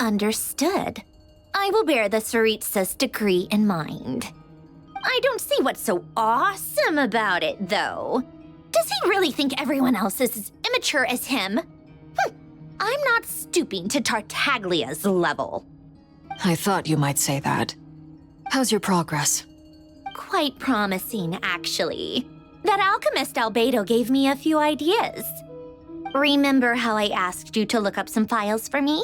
Understood. I will bear the Tsaritsa's decree in mind. I don't see what's so awesome about it, though. Does he really think everyone else is as immature as him? I'm not stooping to Tartaglia's level. I thought you might say that. How's your progress? Quite promising, actually. That alchemist Albedo gave me a few ideas. Remember how I asked you to look up some files for me?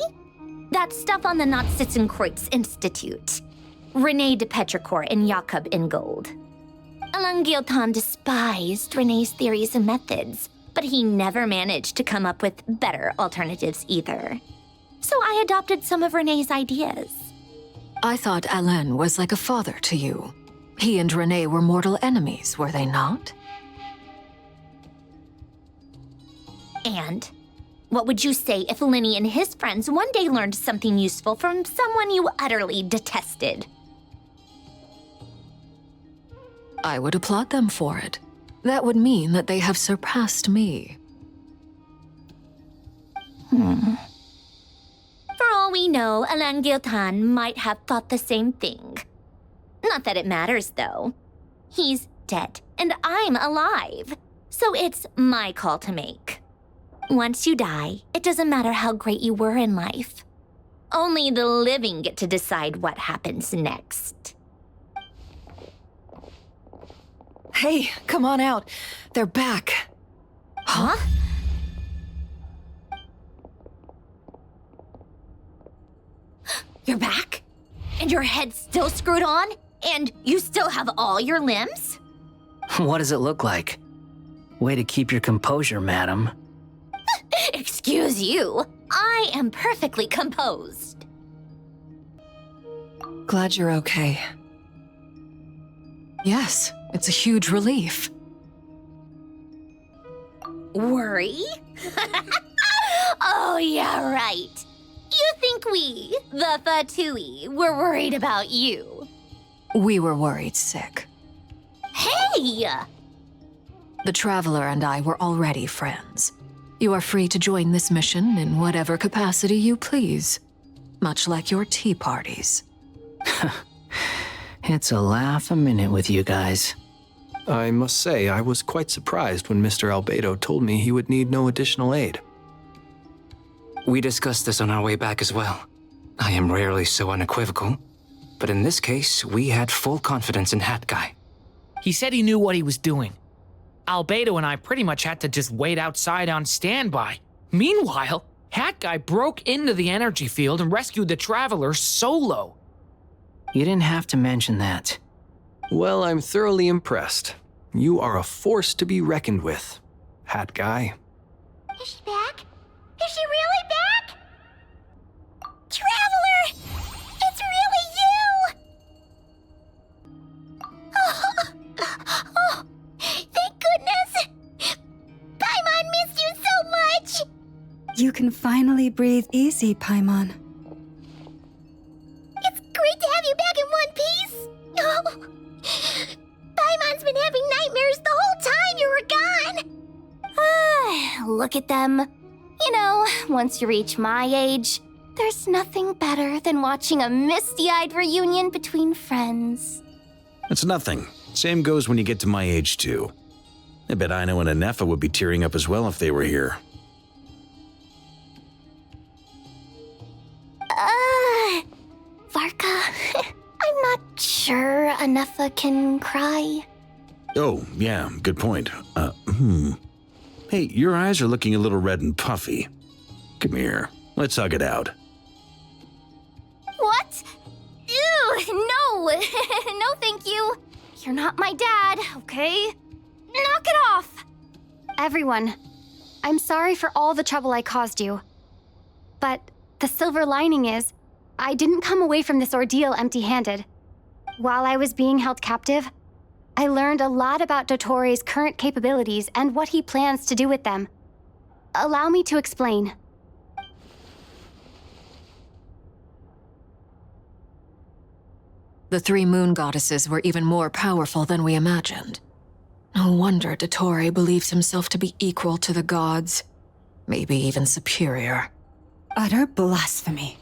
That stuff on the Nazi-Kreuz Institute. René de Petrichor and Jakob Ingold. Alain Guillotin despised René's theories and methods, but he never managed to come up with better alternatives either. So I adopted some of René's ideas. I thought Alain was like a father to you. He and René were mortal enemies, were they not? And what would you say if Lenny and his friends one day learned something useful from someone you utterly detested? I would applaud them for it. That would mean that they have surpassed me. For all we know, Alain Guillotin might have thought the same thing. Not that it matters, though. He's dead, and I'm alive. So it's my call to make. Once you die, it doesn't matter how great you were in life. Only the living get to decide what happens next. Hey, come on out. They're back. Huh? You're back? And your head's still screwed on? And you still have all your limbs? What does it look like? Way to keep your composure, madam. Excuse you. I am perfectly composed. Glad you're okay. Yes, it's a huge relief. Worry? Oh, yeah, right. You think we, the Fatui, were worried about you? We were worried sick. Hey! The Traveler and I were already friends. You are free to join this mission in whatever capacity you please. Much like your tea parties. It's a laugh a minute with you guys. I must say, I was quite surprised when Mr. Albedo told me he would need no additional aid. We discussed this on our way back as well. I am rarely so unequivocal, but in this case, we had full confidence in Hat Guy. He said he knew what he was doing. Albedo and I pretty much had to just wait outside on standby. Meanwhile, Hat Guy broke into the energy field and rescued the Traveler solo. You didn't have to mention that. Well, I'm thoroughly impressed. You are a force to be reckoned with, Hat Guy. Is she back? Is she really back? Traveler! It's really you! Oh, thank goodness! Paimon missed you so much! You can finally breathe easy, Paimon. It's great to have you back in one piece! Oh, Paimon's been having nightmares the whole time you were gone! Look at them. You know, once you reach my age, there's nothing better than watching a misty-eyed reunion between friends. It's nothing. Same goes when you get to my age, too. I bet Ino and Anefa would be tearing up as well if they were here. Varka, I'm not sure Anefa can cry. Oh, yeah, good point. Hey, your eyes are looking a little red and puffy. Come here, let's hug it out. What? Ew, no! No, thank you. You're not my dad, okay? Knock it off! Everyone, I'm sorry for all the trouble I caused you. But the silver lining is, I didn't come away from this ordeal empty-handed. While I was being held captive, I learned a lot about Dottoro's current capabilities and what he plans to do with them. Allow me to explain. The three moon goddesses were even more powerful than we imagined. No wonder Dottore believes himself to be equal to the gods. Maybe even superior. Utter blasphemy.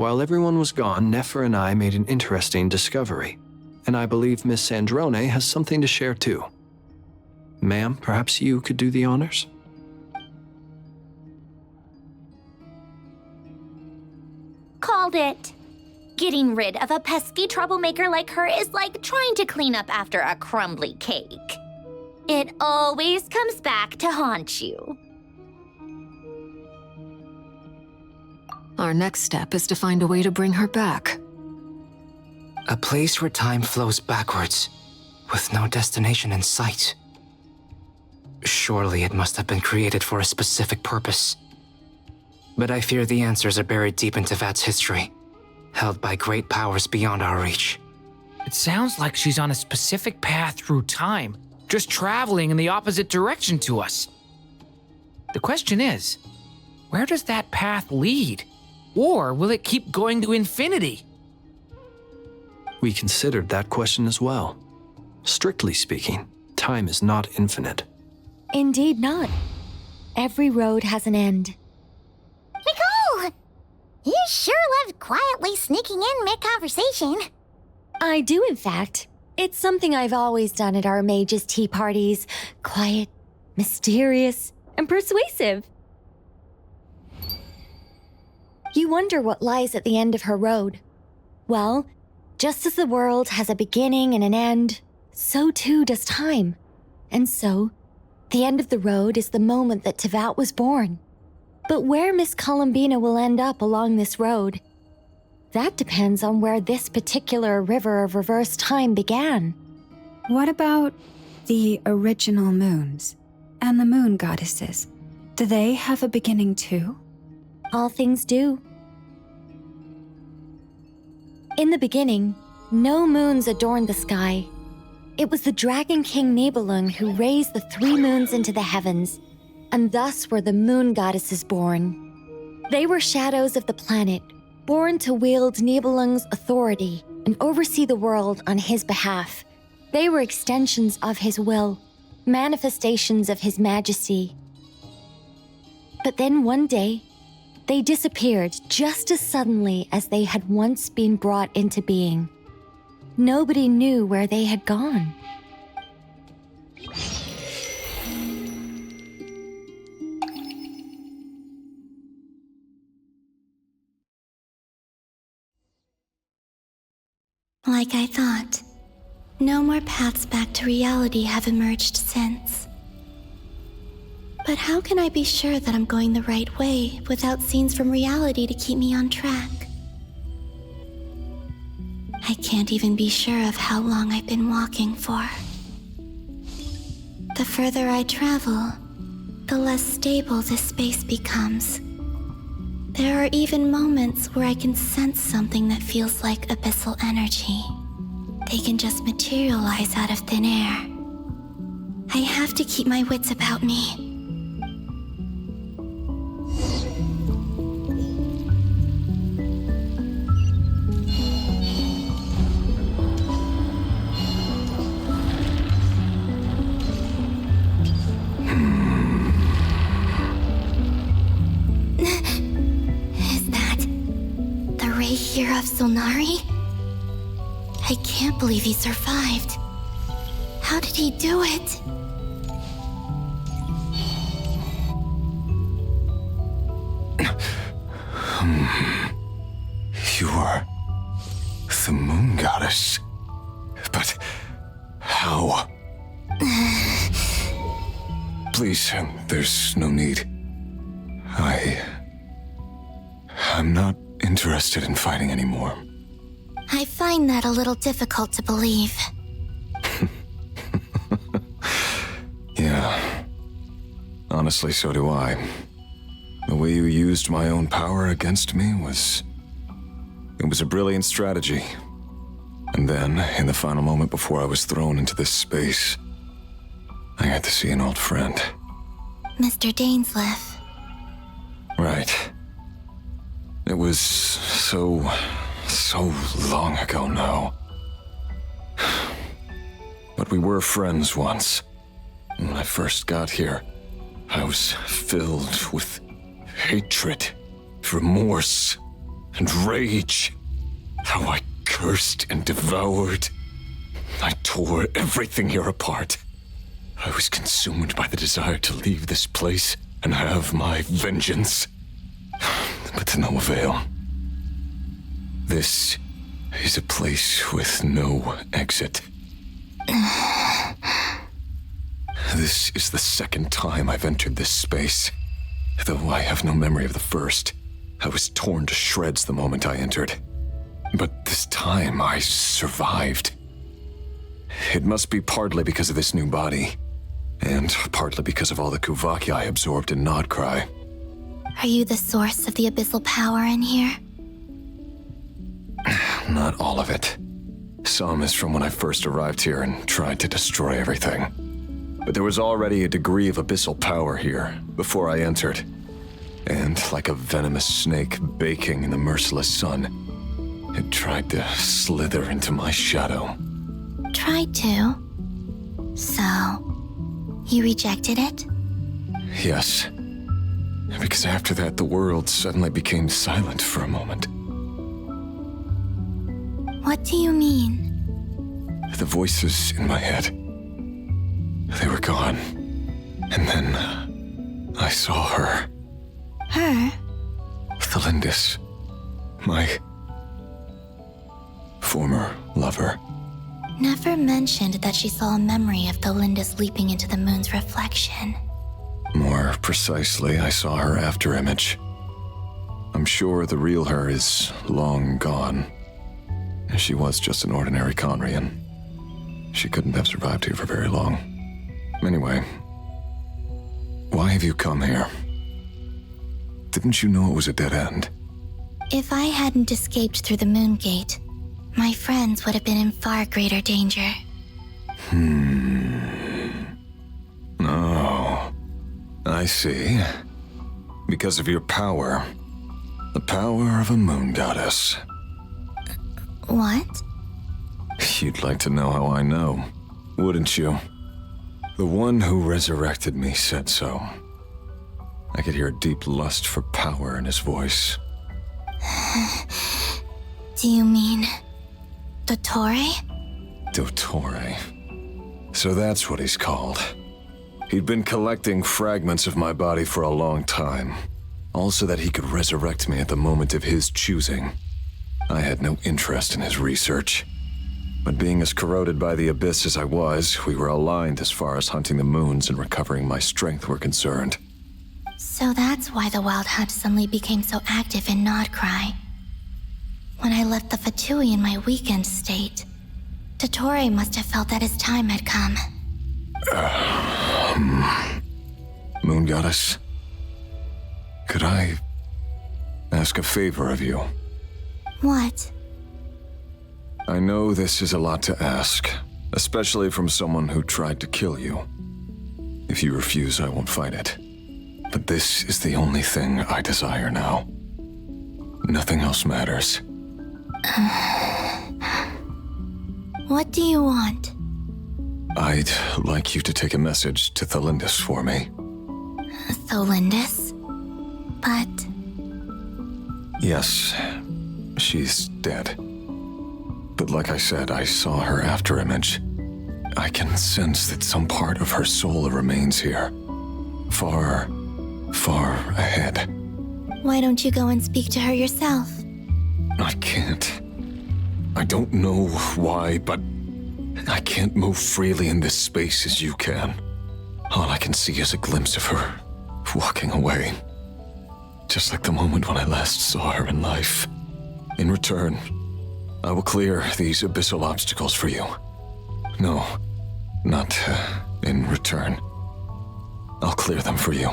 While everyone was gone, Nefer and I made an interesting discovery, and I believe Miss Sandrone has something to share too. Ma'am, perhaps you could do the honors? Called it. Getting rid of a pesky troublemaker like her is like trying to clean up after a crumbly cake. It always comes back to haunt you. Our next step is to find a way to bring her back. A place where time flows backwards, with no destination in sight. Surely it must have been created for a specific purpose. But I fear the answers are buried deep in Tevat's history, held by great powers beyond our reach. It sounds like she's on a specific path through time, just traveling in the opposite direction to us. The question is, where does that path lead? Or will it keep going to infinity? We considered that question as well. Strictly speaking, time is not infinite. Indeed not. Every road has an end. Nicole! You sure love quietly sneaking in mid-conversation. I do, in fact. It's something I've always done at our mages' tea parties. Quiet, mysterious, and persuasive. You wonder what lies at the end of her road. Well, just as the world has a beginning and an end, so too does time. And so, the end of the road is the moment that Tevat was born. But where Miss Columbina will end up along this road, that depends on where this particular river of reverse time began. What about the original moons and the moon goddesses? Do they have a beginning too? All things do. In the beginning, no moons adorned the sky. It was the Dragon King Nibelung who raised the 3 moons into the heavens, and thus were the moon goddesses born. They were shadows of the planet, born to wield Nibelung's authority and oversee the world on his behalf. They were extensions of his will, manifestations of his majesty. But then one day, they disappeared just as suddenly as they had once been brought into being. Nobody knew where they had gone. Like I thought, no more paths back to reality have emerged since. But how can I be sure that I'm going the right way without scenes from reality to keep me on track? I can't even be sure of how long I've been walking for. The further I travel, the less stable this space becomes. There are even moments where I can sense something that feels like abyssal energy. They can just materialize out of thin air. I have to keep my wits about me. Here of Solnari? I can't believe he survived. How did he do it? You are the moon goddess. But how? Please, there's no need. I'm not interested in fighting anymore. I find that a little difficult to believe. Yeah. Honestly, so do I. The way you used my own power against me was a brilliant strategy. And then, in the final moment before I was thrown into this space, I had to see an old friend. Mr. Dainsleif. Right. It was so long ago now. But we were friends once. When I first got here, I was filled with hatred, remorse, and rage. How I cursed and devoured. I tore everything here apart. I was consumed by the desire to leave this place and have my vengeance. But to no avail. This is a place with no exit. This is the second time I've entered this space. Though I have no memory of the first. I was torn to shreds the moment I entered. But this time I survived. It must be partly because of this new body, and partly because of all the Kuvaki I absorbed in Nodcry. Are you the source of the abyssal power in here? Not all of it. Some is from when I first arrived here and tried to destroy everything. But there was already a degree of abyssal power here before I entered. And like a venomous snake baking in the merciless sun, it tried to slither into my shadow. Tried to? So, you rejected it? Yes. Because after that, the world suddenly became silent for a moment. What do you mean? The voices in my head, they were gone. And then I saw her. Her? Thelindis. My former lover. Never mentioned that she saw a memory of Thelindis leaping into the moon's reflection. More precisely, I saw her afterimage. I'm sure the real her is long gone. She was just an ordinary Conrian. She couldn't have survived here for very long. Anyway, why have you come here? Didn't you know it was a dead end? If I hadn't escaped through the moon gate, my friends would have been in far greater danger. Oh, I see. Because of your power. The power of a moon goddess. What? You'd like to know how I know, wouldn't you? The one who resurrected me said so. I could hear a deep lust for power in his voice. Do you mean... Dottore? Dottore. So that's what he's called. He'd been collecting fragments of my body for a long time. Also that he could resurrect me at the moment of his choosing. I had no interest in his research. But being as corroded by the abyss as I was, we were aligned as far as hunting the moons and recovering my strength were concerned. So that's why the Wild Hunt suddenly became so active in Nodcry. When I left the Fatui in my weakened state, Dottore must have felt that his time had come. Moon Goddess, could I ask a favor of you? What? I know this is a lot to ask, especially from someone who tried to kill you. If you refuse, I won't fight it. But this is the only thing I desire now. Nothing else matters. What do you want? I'd like you to take a message to Thelindis for me. Thelindis? But... Yes, she's dead. But like I said, I saw her afterimage. I can sense that some part of her soul remains here. Far, far ahead. Why don't you go and speak to her yourself? I can't. I don't know why, but I can't move freely in this space as you can. All I can see is a glimpse of her walking away. Just like the moment when I last saw her in life. In return, I will clear these abyssal obstacles for you. No, not in return. I'll clear them for you,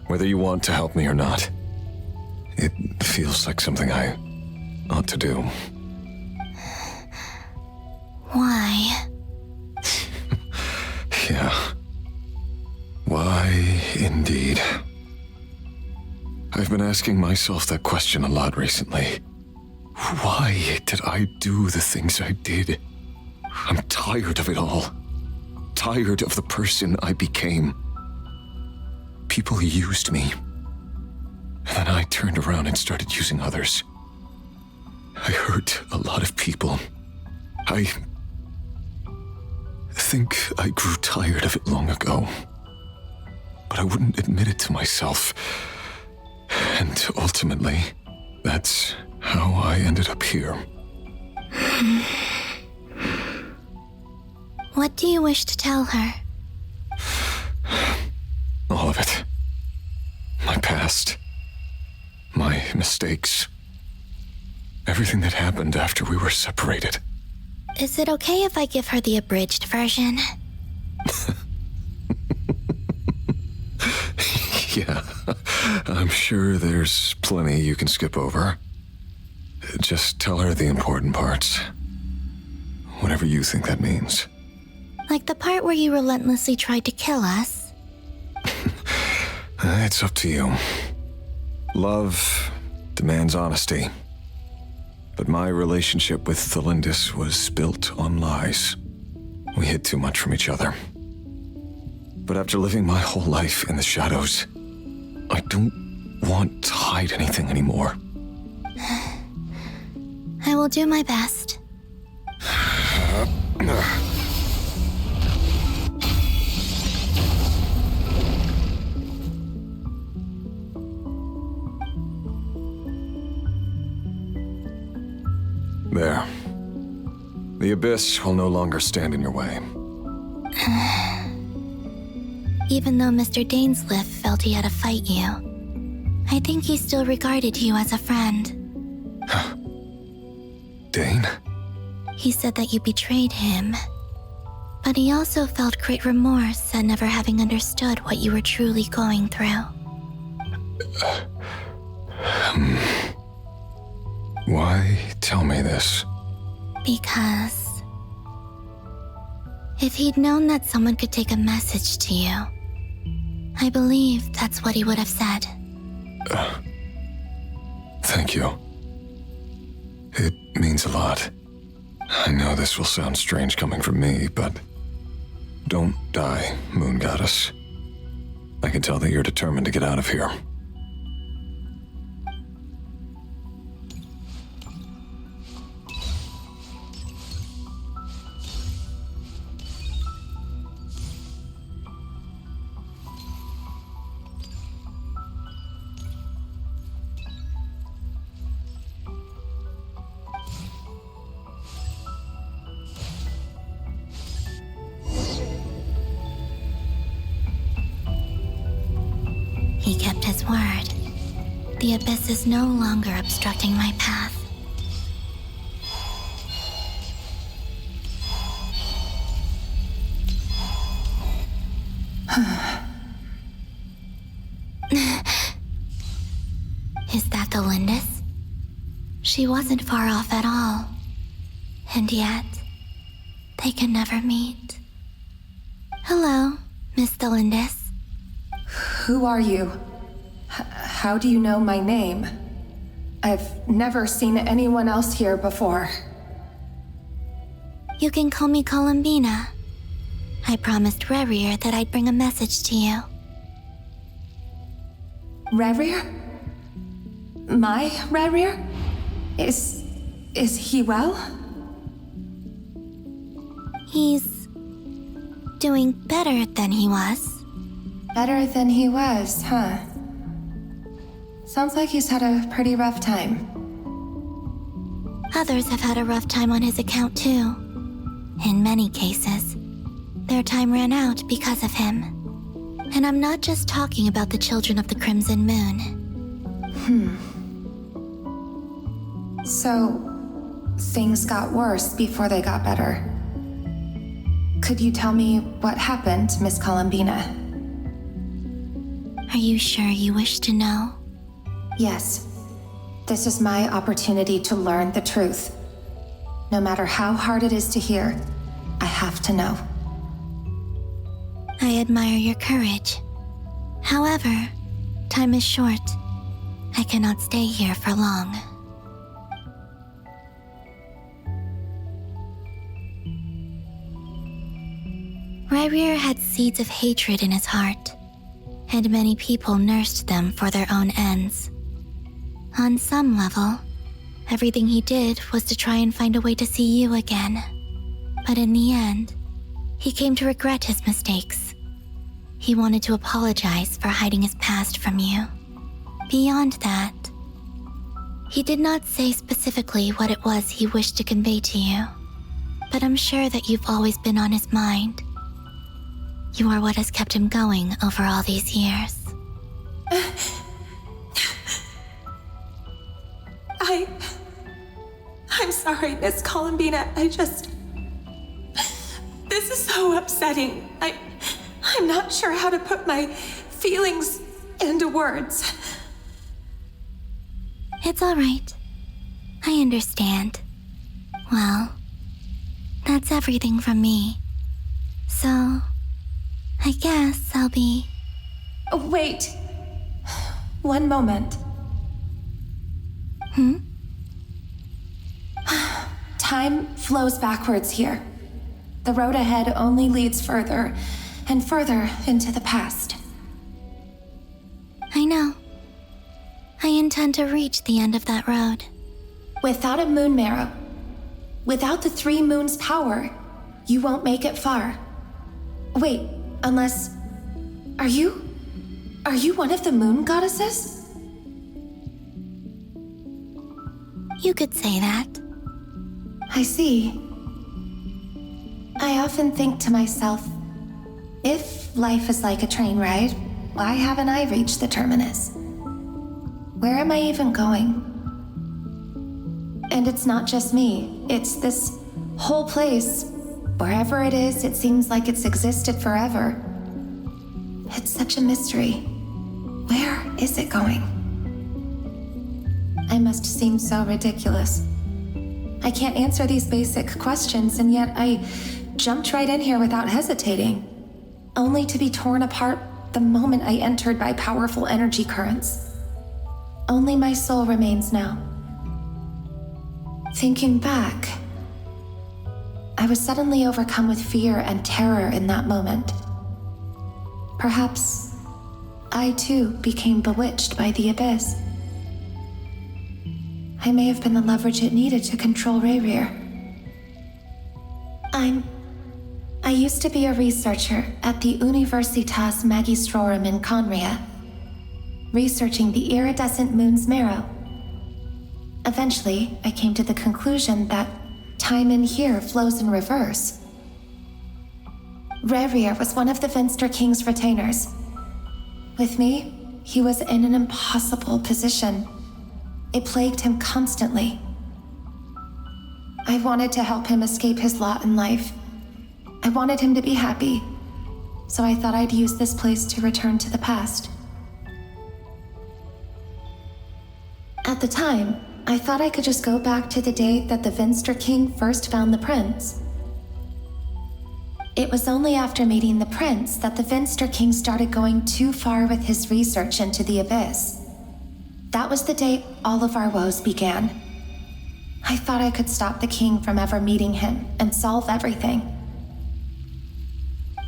whether you want to help me or not. It feels like something I ought to do. Why? Yeah. Why, indeed. I've been asking myself that question a lot recently. Why did I do the things I did? I'm tired of it all. Tired of the person I became. People used me. And then I turned around and started using others. I hurt a lot of people. I think I grew tired of it long ago. But I wouldn't admit it to myself. And ultimately, that's how I ended up here. What do you wish to tell her? All of it. My past. My mistakes. Everything that happened after we were separated. Is it okay if I give her the abridged version? Yeah, I'm sure there's plenty you can skip over. Just tell her the important parts. Whatever you think that means. Like the part where you relentlessly tried to kill us? It's up to you. Love demands honesty. But my relationship with Thelindis was built on lies. We hid too much from each other. But after living my whole life in the shadows, I don't want to hide anything anymore. I will do my best. There. The Abyss will no longer stand in your way. Even though Mr. Dainsliff felt he had to fight you, I think he still regarded you as a friend. Dane? He said that you betrayed him, but he also felt great remorse at never having understood what you were truly going through. Why tell me this? Because if he'd known that someone could take a message to you, I believe that's what he would have said. Thank you. It means a lot. I know this will sound strange coming from me, but don't die, Moon Goddess. I can tell that you're determined to get out of here. He kept his word. The Abyss is no longer obstructing my path. Is that Thelindis? She wasn't far off at all. And yet, they can never meet. Hello, Miss Thelindis. Who are you? How do you know my name? I've never seen anyone else here before. You can call me Columbina. I promised Rerir that I'd bring a message to you. Rerir? My Rerir? Is he well? He's doing better than he was. Better than he was, huh? Sounds like he's had a pretty rough time. Others have had a rough time on his account too. In many cases, their time ran out because of him. And I'm not just talking about the children of the Crimson Moon. So, things got worse before they got better. Could you tell me what happened, Miss Columbina? Are you sure you wish to know? Yes. This is my opportunity to learn the truth. No matter how hard it is to hear, I have to know. I admire your courage. However, time is short. I cannot stay here for long. Rerir had seeds of hatred in his heart, and many people nursed them for their own ends. On some level, Everything he did was to try and find a way to see you again. But in the end, he came to regret his mistakes. He wanted to apologize for hiding his past from you. Beyond that, he did not say specifically what it was he wished to convey to you, but I'm sure that you've always been on his mind. You are what has kept him going over all these years. I'm sorry, Miss Columbina. This is so upsetting. I'm not sure how to put my feelings into words. It's all right. I understand. Well, that's everything from me. So, I guess I'll be... Oh, wait. One moment. Time flows backwards here. The road ahead only leads further and further into the past. I know. I intend to reach the end of that road. Without a moon marrow, without the 3 moons' power, you won't make it far. Wait, unless... Are you one of the moon goddesses? You could say that. I see. I often think to myself, if life is like a train ride, why haven't I reached the terminus? Where am I even going? And it's not just me, it's this whole place. Wherever it is, it seems like it's existed forever. It's such a mystery. Where is it going? I must seem so ridiculous. I can't answer these basic questions, and yet I jumped right in here without hesitating, only to be torn apart the moment I entered by powerful energy currents. Only my soul remains now. Thinking back, I was suddenly overcome with fear and terror in that moment. Perhaps I too became bewitched by the abyss. I may have been the leverage it needed to control Rayrir. I used to be a researcher at the Universitas Magistrorum in Conria, researching the iridescent moon's marrow. Eventually, I came to the conclusion that time in here flows in reverse. Rayrir was one of the Finster King's retainers. With me, he was in an impossible position. It plagued him constantly. I wanted to help him escape his lot in life. I wanted him to be happy, so I thought I'd use this place to return to the past. At the time, I thought I could just go back to the day that the Finster King first found the prince. It was only after meeting the prince that the Finster King started going too far with his research into the abyss. That was the day all of our woes began. I thought I could stop the king from ever meeting him and solve everything.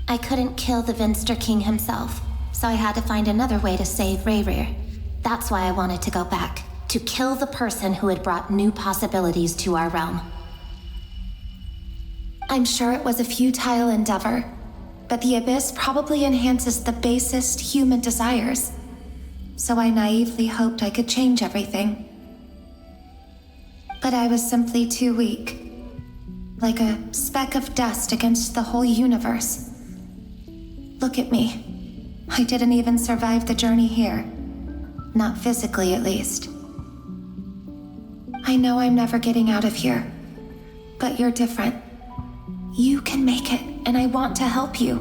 I couldn't kill the Finster King himself, so I had to find another way to save Rayrir. That's why I wanted to go back, to kill the person who had brought new possibilities to our realm. I'm sure it was a futile endeavor, but the abyss probably enhances the basest human desires. So I naively hoped I could change everything. But I was simply too weak, like a speck of dust against the whole universe. Look at me. I didn't even survive the journey here. Not physically, at least. I know I'm never getting out of here, but you're different. You can make it, and I want to help you.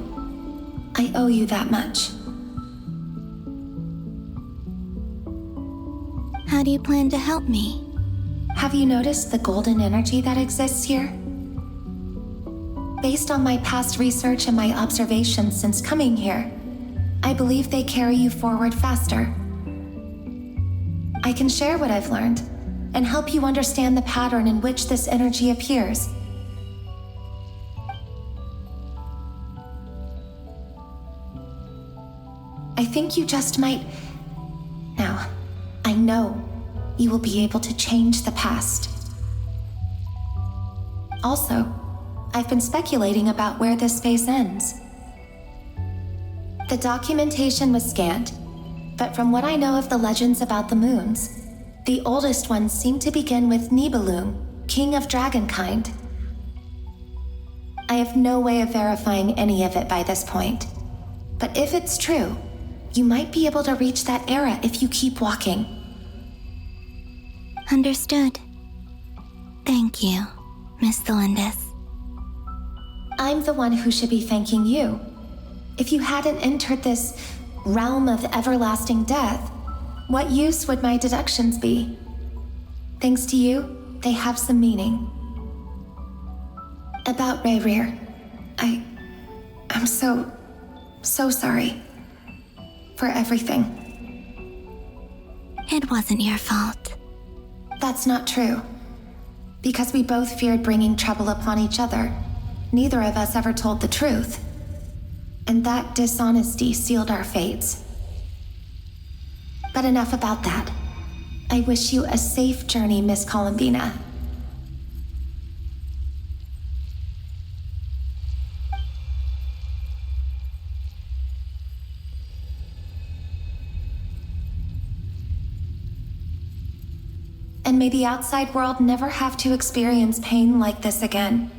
I owe you that much. How do you plan to help me? Have you noticed the golden energy that exists here? Based on my past research and my observations since coming here, I believe they carry you forward faster. I can share what I've learned and help you understand the pattern in which this energy appears. I think you just might... Now, I know you will be able to change the past. Also, I've been speculating about where this space ends. The documentation was scanned, but from what I know of the legends about the moons, the oldest ones seem to begin with Nibelung, king of dragonkind. I have no way of verifying any of it by this point, but if it's true, you might be able to reach that era if you keep walking. Understood. Thank you, Miss Thelindis. I'm the one who should be thanking you. If you hadn't entered this realm of everlasting death, what use would my deductions be? Thanks to you, they have some meaning. About Rayrir, I'm so sorry for everything. It wasn't your fault. That's not true. Because we both feared bringing trouble upon each other, neither of us ever told the truth. And that dishonesty sealed our fates. But enough about that. I wish you a safe journey, Miss Columbina. And may the outside world never have to experience pain like this again.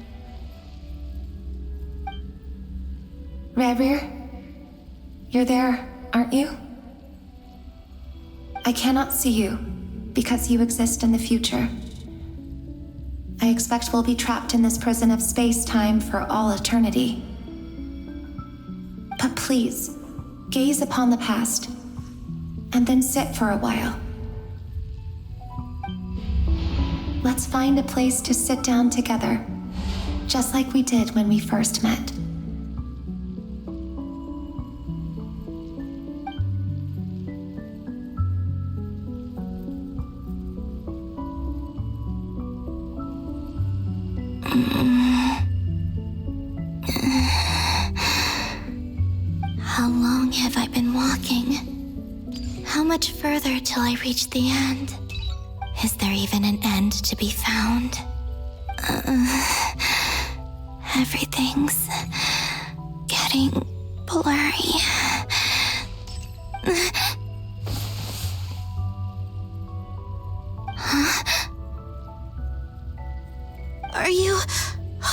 Rayrir, you're there, aren't you? I cannot see you, because you exist in the future. I expect we'll be trapped in this prison of space-time for all eternity. But please, gaze upon the past, and then sit for a while. Let's find a place to sit down together, just like we did when we first met. How long have I been walking? How much further till I reach the end? Is there even an end to be found? Everything's getting blurry. Huh? Are you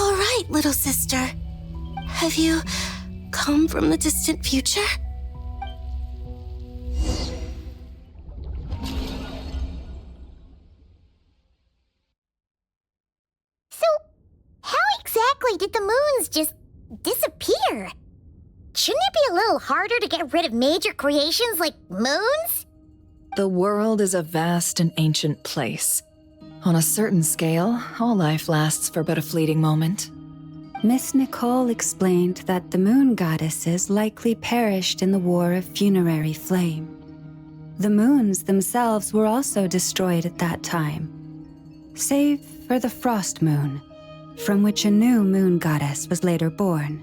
all right, little sister? Have you come from the distant future? Did the moons just disappear? Shouldn't it be a little harder to get rid of major creations like moons? The world is a vast and ancient place. On a certain scale, all life lasts for but a fleeting moment. Miss Nicole explained that the moon goddesses likely perished in the War of Funerary Flame. The moons themselves were also destroyed at that time, save for the Frost Moon, from which a new moon goddess was later born.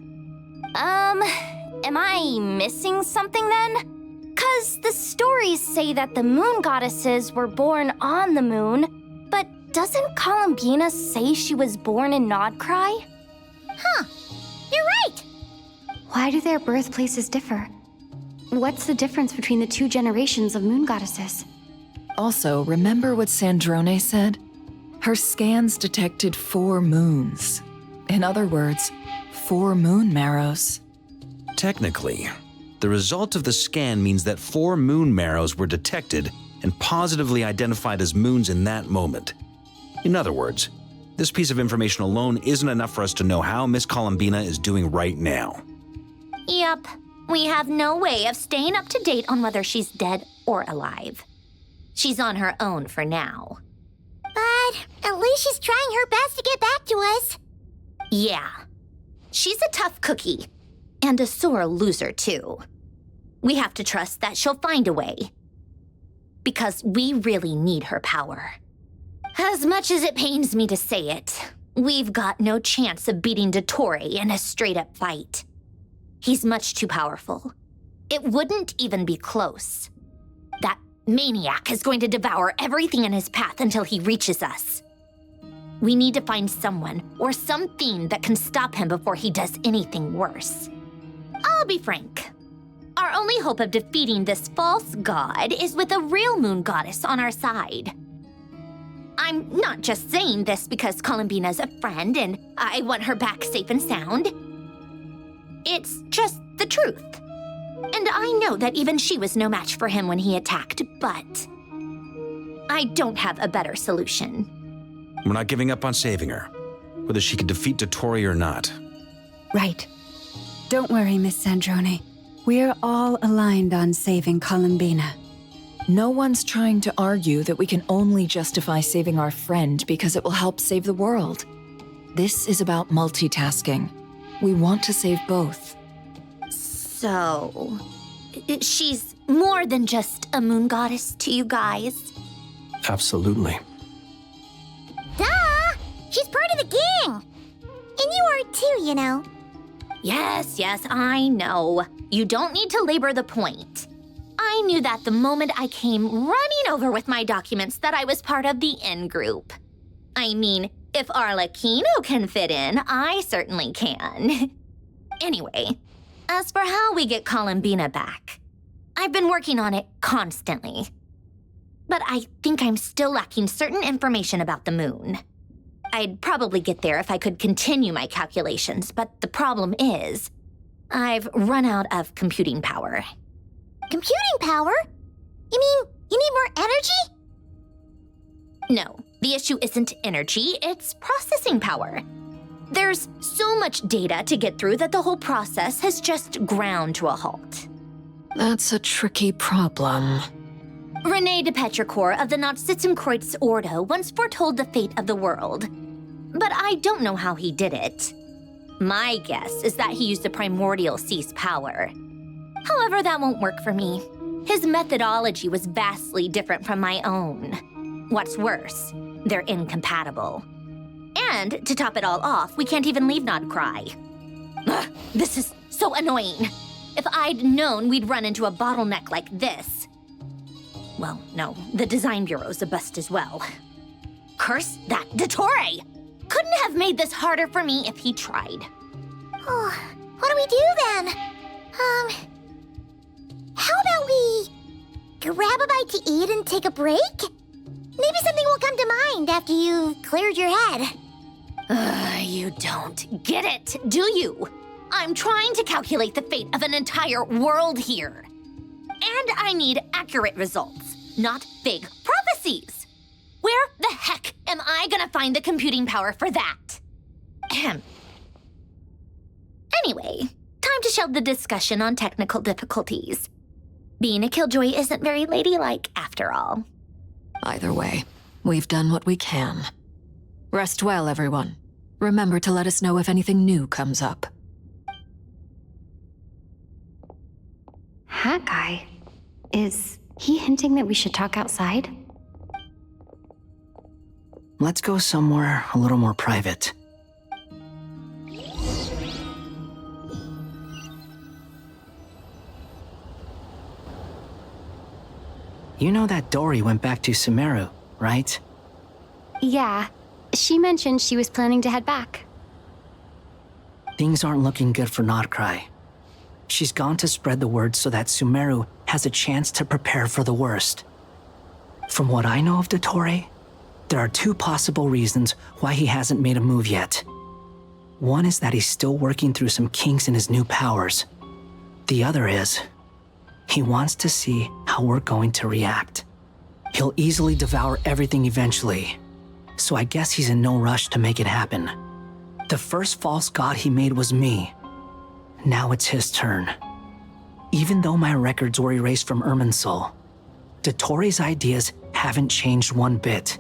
Am I missing something then? 'Cause the stories say that the moon goddesses were born on the moon, but doesn't Columbina say she was born in Nodcry? Huh, you're right! Why do their birthplaces differ? What's the difference between the two generations of moon goddesses? Also, remember what Sandrone said? Her scans detected 4 moons. In other words, 4 moon marrows. Technically, the result of the scan means that 4 moon marrows were detected and positively identified as moons in that moment. In other words, this piece of information alone isn't enough for us to know how Miss Columbina is doing right now. Yep, we have no way of staying up to date on whether she's dead or alive. She's on her own for now. But at least she's trying her best to get back to us. Yeah. She's a tough cookie. And a sore loser, too. We have to trust that she'll find a way. Because we really need her power. As much as it pains me to say it, we've got no chance of beating Dottore in a straight-up fight. He's much too powerful. It wouldn't even be close. That maniac is going to devour everything in his path until he reaches us. We need to find someone or something that can stop him before he does anything worse. I'll be frank. Our only hope of defeating this false god is with a real moon goddess on our side. I'm not just saying this because Columbina's a friend and I want her back safe and sound. It's just the truth. And I know that even she was no match for him when he attacked, but I don't have a better solution. We're not giving up on saving her, whether she can defeat Dottore or not. Right. Don't worry, Miss Sandrone. We're all aligned on saving Columbina. No one's trying to argue that we can only justify saving our friend because it will help save the world. This is about multitasking. We want to save both. So, she's more than just a moon goddess to you guys? Absolutely. Duh! She's part of the gang! And you are too, you know. Yes, I know. You don't need to labor the point. I knew that the moment I came running over with my documents that I was part of the in-group. I mean, if Arlecchino can fit in, I certainly can. Anyway, as for how we get Columbina back, I've been working on it constantly. But I think I'm still lacking certain information about the moon. I'd probably get there if I could continue my calculations, but the problem is, I've run out of computing power. Computing power? You mean you need more energy? No, the issue isn't energy, it's processing power. There's so much data to get through that the whole process has just ground to a halt. That's a tricky problem. René de Petrichor of the Nazissenkreuz Ordo once foretold the fate of the world. But I don't know how he did it. My guess is that he used the primordial sea's power. However, that won't work for me. His methodology was vastly different from my own. What's worse, they're incompatible. And to top it all off, we can't even leave Nodcry. Ugh, this is so annoying. If I'd known we'd run into a bottleneck like this. Well, no, the design bureau's a bust as well. Curse that Dottore! Couldn't have made this harder for me if he tried. Oh, what do we do then? How about we grab a bite to eat and take a break? Maybe something will come to mind after you've cleared your head. You don't get it, do you? I'm trying to calculate the fate of an entire world here. And I need accurate results, not vague prophecies. Where the heck am I gonna find the computing power for that? Anyway, time to shelve the discussion on technical difficulties. Being a killjoy isn't very ladylike after all. Either way, we've done what we can. Rest well, everyone. Remember to let us know if anything new comes up. Hat guy? Is he hinting that we should talk outside? Let's go somewhere a little more private. You know that Dory went back to Sumeru, right? Yeah. She mentioned she was planning to head back. Things aren't looking good for Nodcry. She's gone to spread the word so that Sumeru has a chance to prepare for the worst. From what I know of Dottore, there are two possible reasons why he hasn't made a move yet. One is that he's still working through some kinks in his new powers. The other is, he wants to see how we're going to react. He'll easily devour everything eventually, so I guess he's in no rush to make it happen. The first false god he made was me. Now it's his turn. Even though my records were erased from Irminsul, Dottore's ideas haven't changed one bit.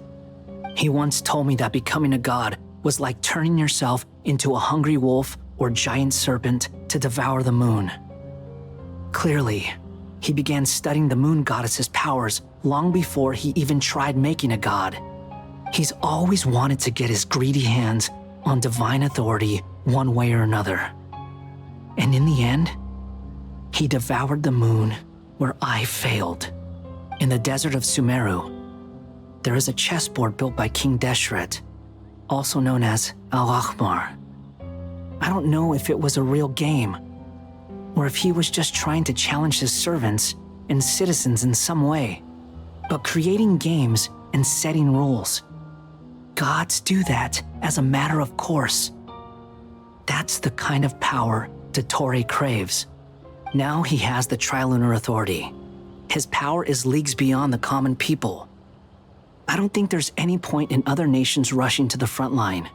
He once told me that becoming a god was like turning yourself into a hungry wolf or giant serpent to devour the moon. Clearly, he began studying the moon goddess's powers long before he even tried making a god. He's always wanted to get his greedy hands on divine authority one way or another. And in the end, he devoured the moon where I failed. In the desert of Sumeru, there is a chessboard built by King Deshret, also known as Al-Ahmar. I don't know if it was a real game, or if he was just trying to challenge his servants and citizens in some way. But creating games and setting rules, gods do that as a matter of course. That's the kind of power Dottore craves. Now he has the Trilunar Authority. His power is leagues beyond the common people. I don't think there's any point in other nations rushing to the front line.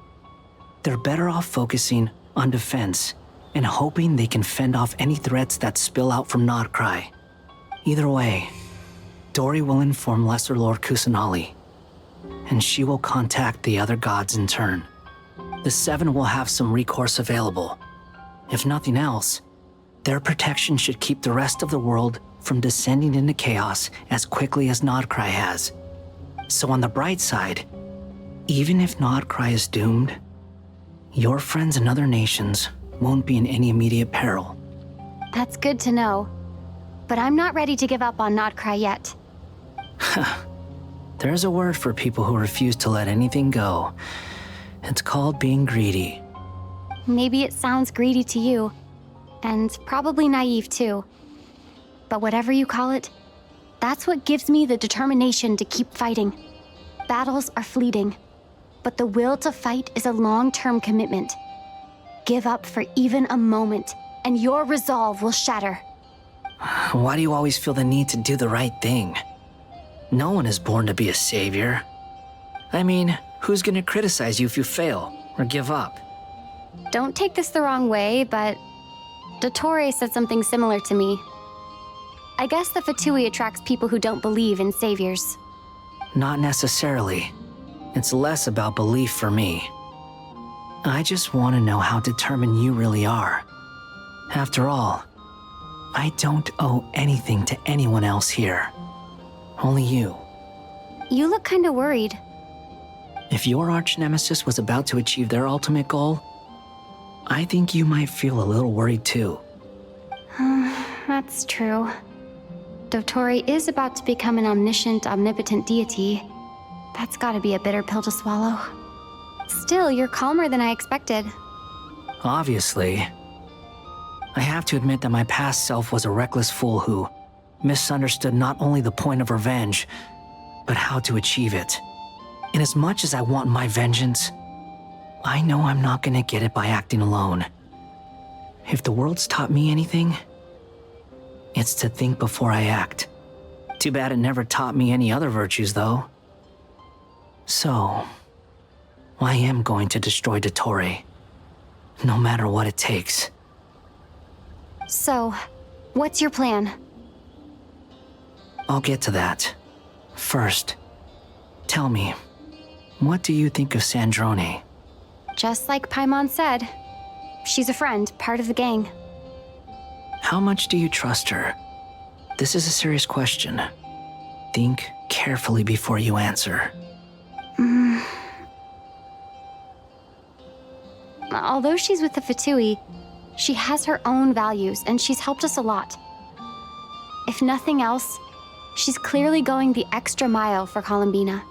They're better off focusing on defense and hoping they can fend off any threats that spill out from Nodcry. Either way, Dori will inform Lesser Lord Kusanali, and she will contact the other gods in turn. The Seven will have some recourse available. If nothing else, their protection should keep the rest of the world from descending into chaos as quickly as Nodcry has. So on the bright side, even if Nodcry is doomed, your friends in other nations won't be in any immediate peril. That's good to know. But I'm not ready to give up on Nodcry yet. There's a word for people who refuse to let anything go. It's called being greedy. Maybe it sounds greedy to you, and probably naive too. But whatever you call it, that's what gives me the determination to keep fighting. Battles are fleeting, but the will to fight is a long-term commitment. Give up for even a moment, and your resolve will shatter. Why do you always feel the need to do the right thing? No one is born to be a savior. I mean, who's gonna criticize you if you fail or give up? Don't take this the wrong way, but Dottore said something similar to me. I guess the Fatui attracts people who don't believe in saviors. Not necessarily. It's less about belief for me. I just want to know how determined you really are. After all, I don't owe anything to anyone else here. Only you. You look kinda worried. If your arch-nemesis was about to achieve their ultimate goal, I think you might feel a little worried too. That's true. Dottore is about to become an omniscient, omnipotent deity. That's gotta be a bitter pill to swallow. Still, you're calmer than I expected. Obviously. I have to admit that my past self was a reckless fool who misunderstood not only the point of revenge, but how to achieve it. And as much as I want my vengeance, I know I'm not gonna get it by acting alone. If the world's taught me anything, it's to think before I act. Too bad it never taught me any other virtues, though. So, I am going to destroy Dottore, no matter what it takes. So, what's your plan? I'll get to that. First, tell me, what do you think of Sandrone? Just like Paimon said, she's a friend, part of the gang. How much do you trust her? This is a serious question. Think carefully before you answer. Although she's with the Fatui, she has her own values, and she's helped us a lot. If nothing else, she's clearly going the extra mile for Columbina.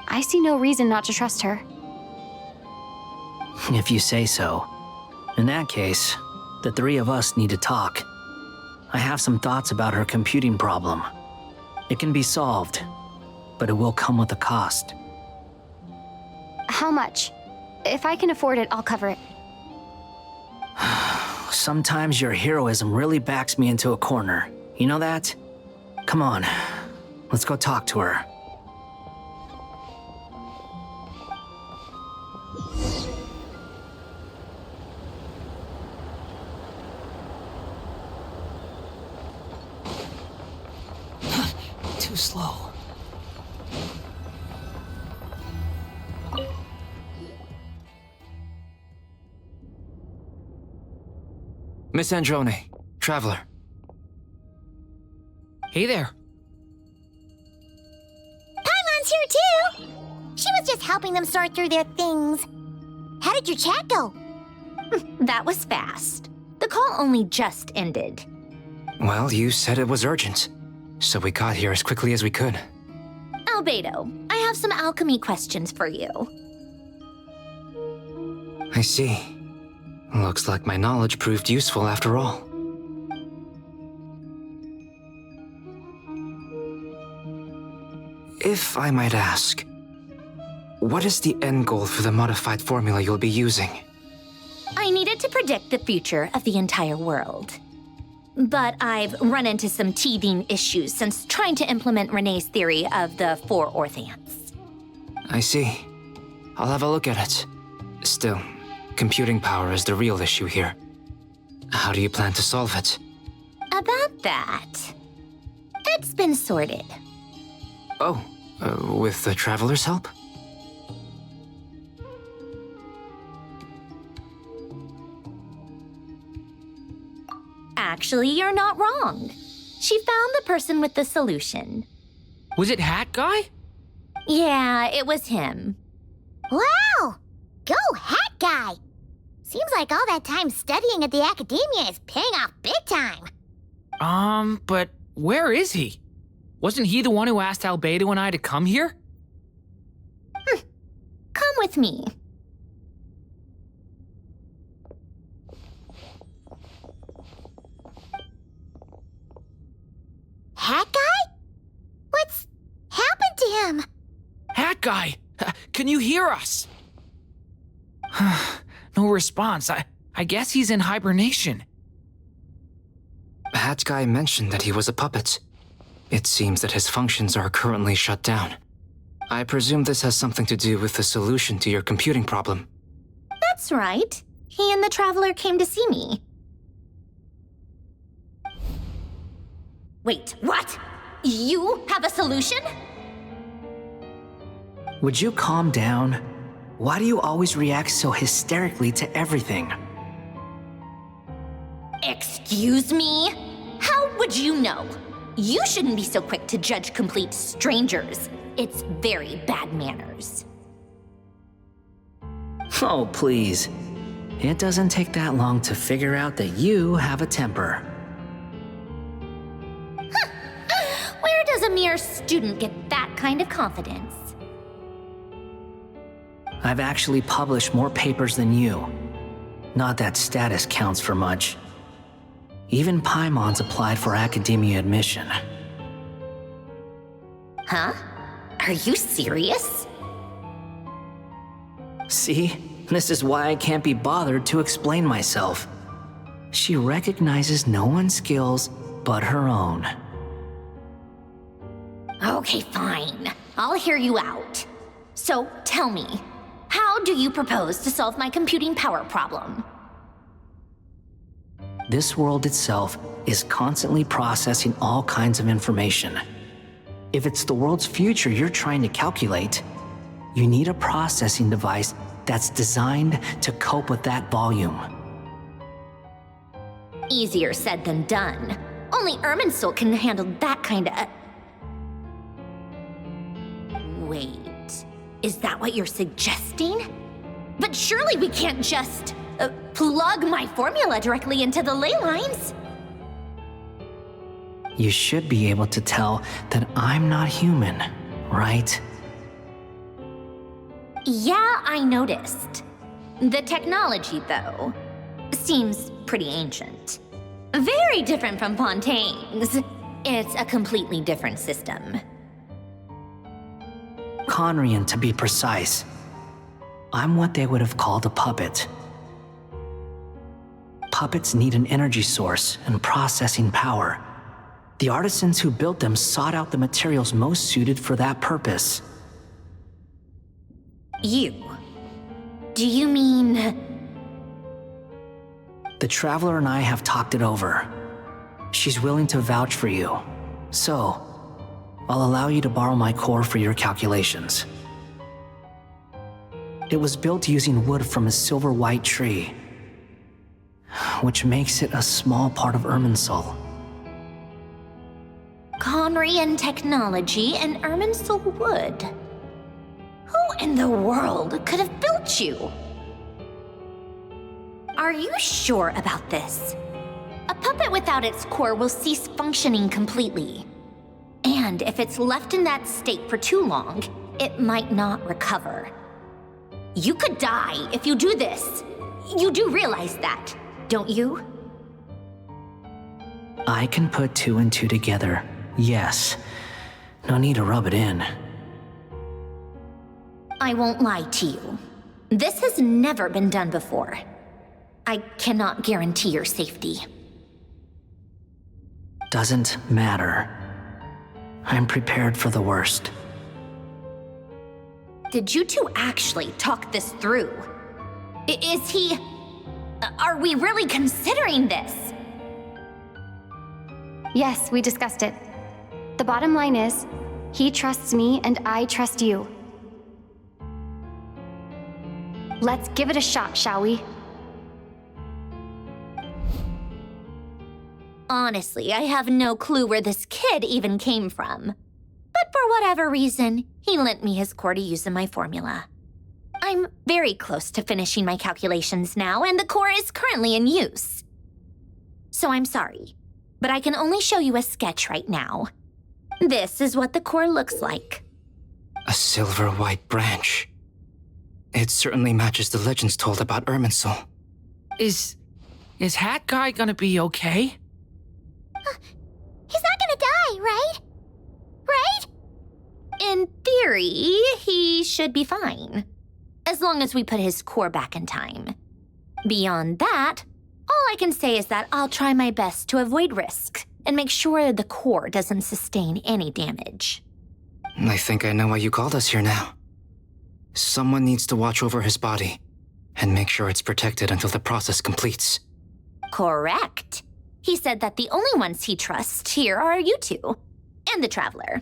I see no reason not to trust her. If you say so. In that case, the three of us need to talk. I have some thoughts about her computing problem. It can be solved, but it will come with a cost. How much? If I can afford it, I'll cover it. Sometimes your heroism really backs me into a corner. You know that? Come on, let's go talk to her. Too slow. Miss Androne, Traveler. Hey there. Paimon's here too! She was just helping them sort through their things. How did your chat go? That was fast. The call only just ended. Well, you said it was urgent. so we got here as quickly as we could. Albedo, I have some alchemy questions for you. I see. Looks like my knowledge proved useful after all. If I might ask, what is the end goal for the modified formula you'll be using? I needed to predict the future of the entire world. But I've run into some teething issues since trying to implement Renee's theory of the 4 Orthants. I see. I'll have a look at it. Still, computing power is the real issue here. How do you plan to solve it? About that, it's been sorted. Oh, with the Traveler's help? Actually, you're not wrong. She found the person with the solution. Was it Hat Guy? Yeah, it was him. Wow! Go Hat Guy! Seems like all that time studying at the academia is paying off big time. But where is he? Wasn't he the one who asked Albedo and I to come here? Come with me. Hat Guy? What's happened to him? Hat Guy, can you hear us? No response. I guess he's in hibernation. Hat Guy mentioned that he was a puppet. It seems that his functions are currently shut down. I presume this has something to do with the solution to your computing problem. That's right. He and the Traveler came to see me. Wait, what? You have a solution? Would you calm down? Why do you always react so hysterically to everything? Excuse me? How would you know? You shouldn't be so quick to judge complete strangers. It's very bad manners. Oh, please. It doesn't take that long to figure out that you have a temper. Where does a mere student get that kind of confidence? I've actually published more papers than you. Not that status counts for much. Even Paimon's applied for academia admission. Huh? Are you serious? See? This is why I can't be bothered to explain myself. She recognizes no one's skills but her own. Okay, fine. I'll hear you out. So, tell me, how do you propose to solve my computing power problem? This world itself is constantly processing all kinds of information. If it's the world's future you're trying to calculate, you need a processing device that's designed to cope with that volume. Easier said than done. Only Irminsul can handle that kind of... Wait, is that what you're suggesting? But surely we can't just plug my formula directly into the ley lines. You should be able to tell that I'm not human, right? Yeah, I noticed. The technology, though, seems pretty ancient. Very different from Fontaine's. It's a completely different system. Conrian, to be precise. I'm what they would have called a puppet. Puppets need an energy source and processing power. The artisans who built them sought out the materials most suited for that purpose. You? Do you mean... The Traveler and I have talked it over. She's willing to vouch for you. So, I'll allow you to borrow my core for your calculations. It was built using wood from a silver-white tree, which makes it a small part of Irminsul. Conrian technology and Irminsul wood. Who in the world could have built you? Are you sure about this? A puppet without its core will cease functioning completely. And if it's left in that state for too long, it might not recover. You could die if you do this. You do realize that, don't you? I can put two and two together, yes. No need to rub it in. I won't lie to you. This has never been done before. I cannot guarantee your safety. Doesn't matter. I'm prepared for the worst. Did you two actually talk this through? Is he... Are we really considering this? Yes, we discussed it. The bottom line is, he trusts me and I trust you. Let's give it a shot, shall we? Honestly, I have no clue where this kid even came from. But for whatever reason, he lent me his core to use in my formula. I'm very close to finishing my calculations now, and the core is currently in use. So I'm sorry, but I can only show you a sketch right now. This is what the core looks like. A silver-white branch. It certainly matches the legends told about Irminsul. Is Hat Guy gonna be okay? He's not gonna die, right? Right? In theory, he should be fine. As long as we put his core back in time. Beyond that, all I can say is that I'll try my best to avoid risk and make sure the core doesn't sustain any damage. I think I know why you called us here now. Someone needs to watch over his body and make sure it's protected until the process completes. Correct. He said that the only ones he trusts here are you two, and the Traveler.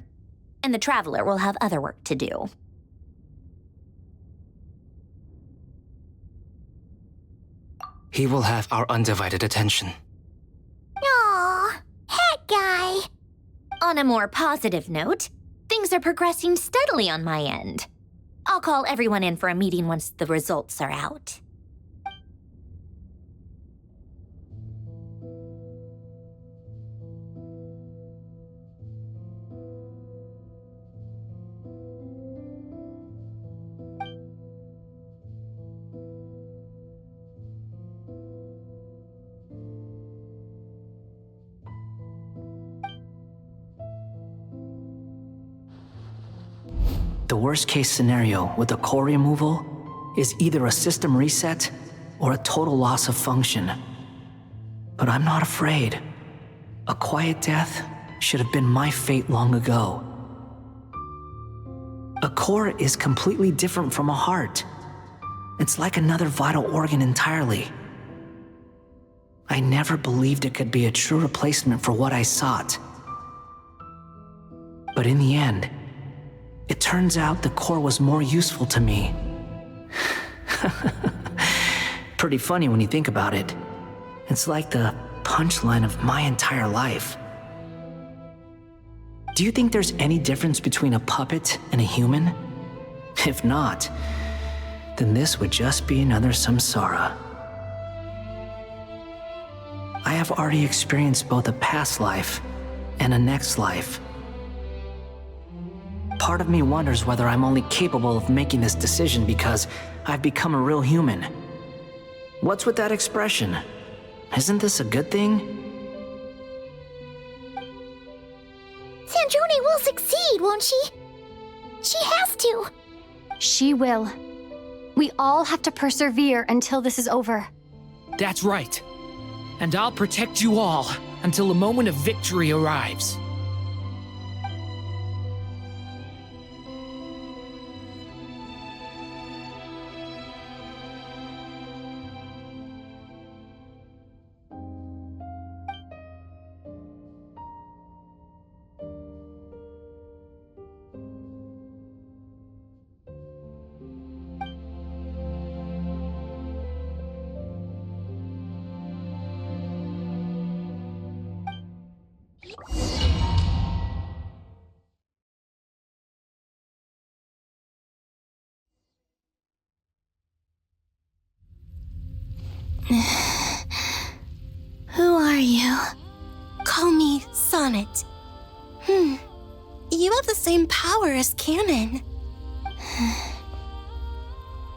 And the Traveler will have other work to do. He will have our undivided attention. Aww, Hat Guy. On a more positive note, things are progressing steadily on my end. I'll call everyone in for a meeting once the results are out. The worst case scenario with the core removal is either a system reset or a total loss of function. But I'm not afraid. A quiet death should have been my fate long ago. A core is completely different from a heart. It's like another vital organ entirely. I never believed it could be a true replacement for what I sought. But in the end, it turns out the core was more useful to me. Pretty funny when you think about it. It's like the punchline of my entire life. Do you think there's any difference between a puppet and a human? If not, then this would just be another samsara. I have already experienced both a past life and a next life. Part of me wonders whether I'm only capable of making this decision because I've become a real human. What's with that expression? Isn't this a good thing? Sandrone will succeed, won't she? She has to. She will. We all have to persevere until this is over. That's right. And I'll protect you all until the moment of victory arrives. Who are you? Call me Sonnet. You have the same power as Canon.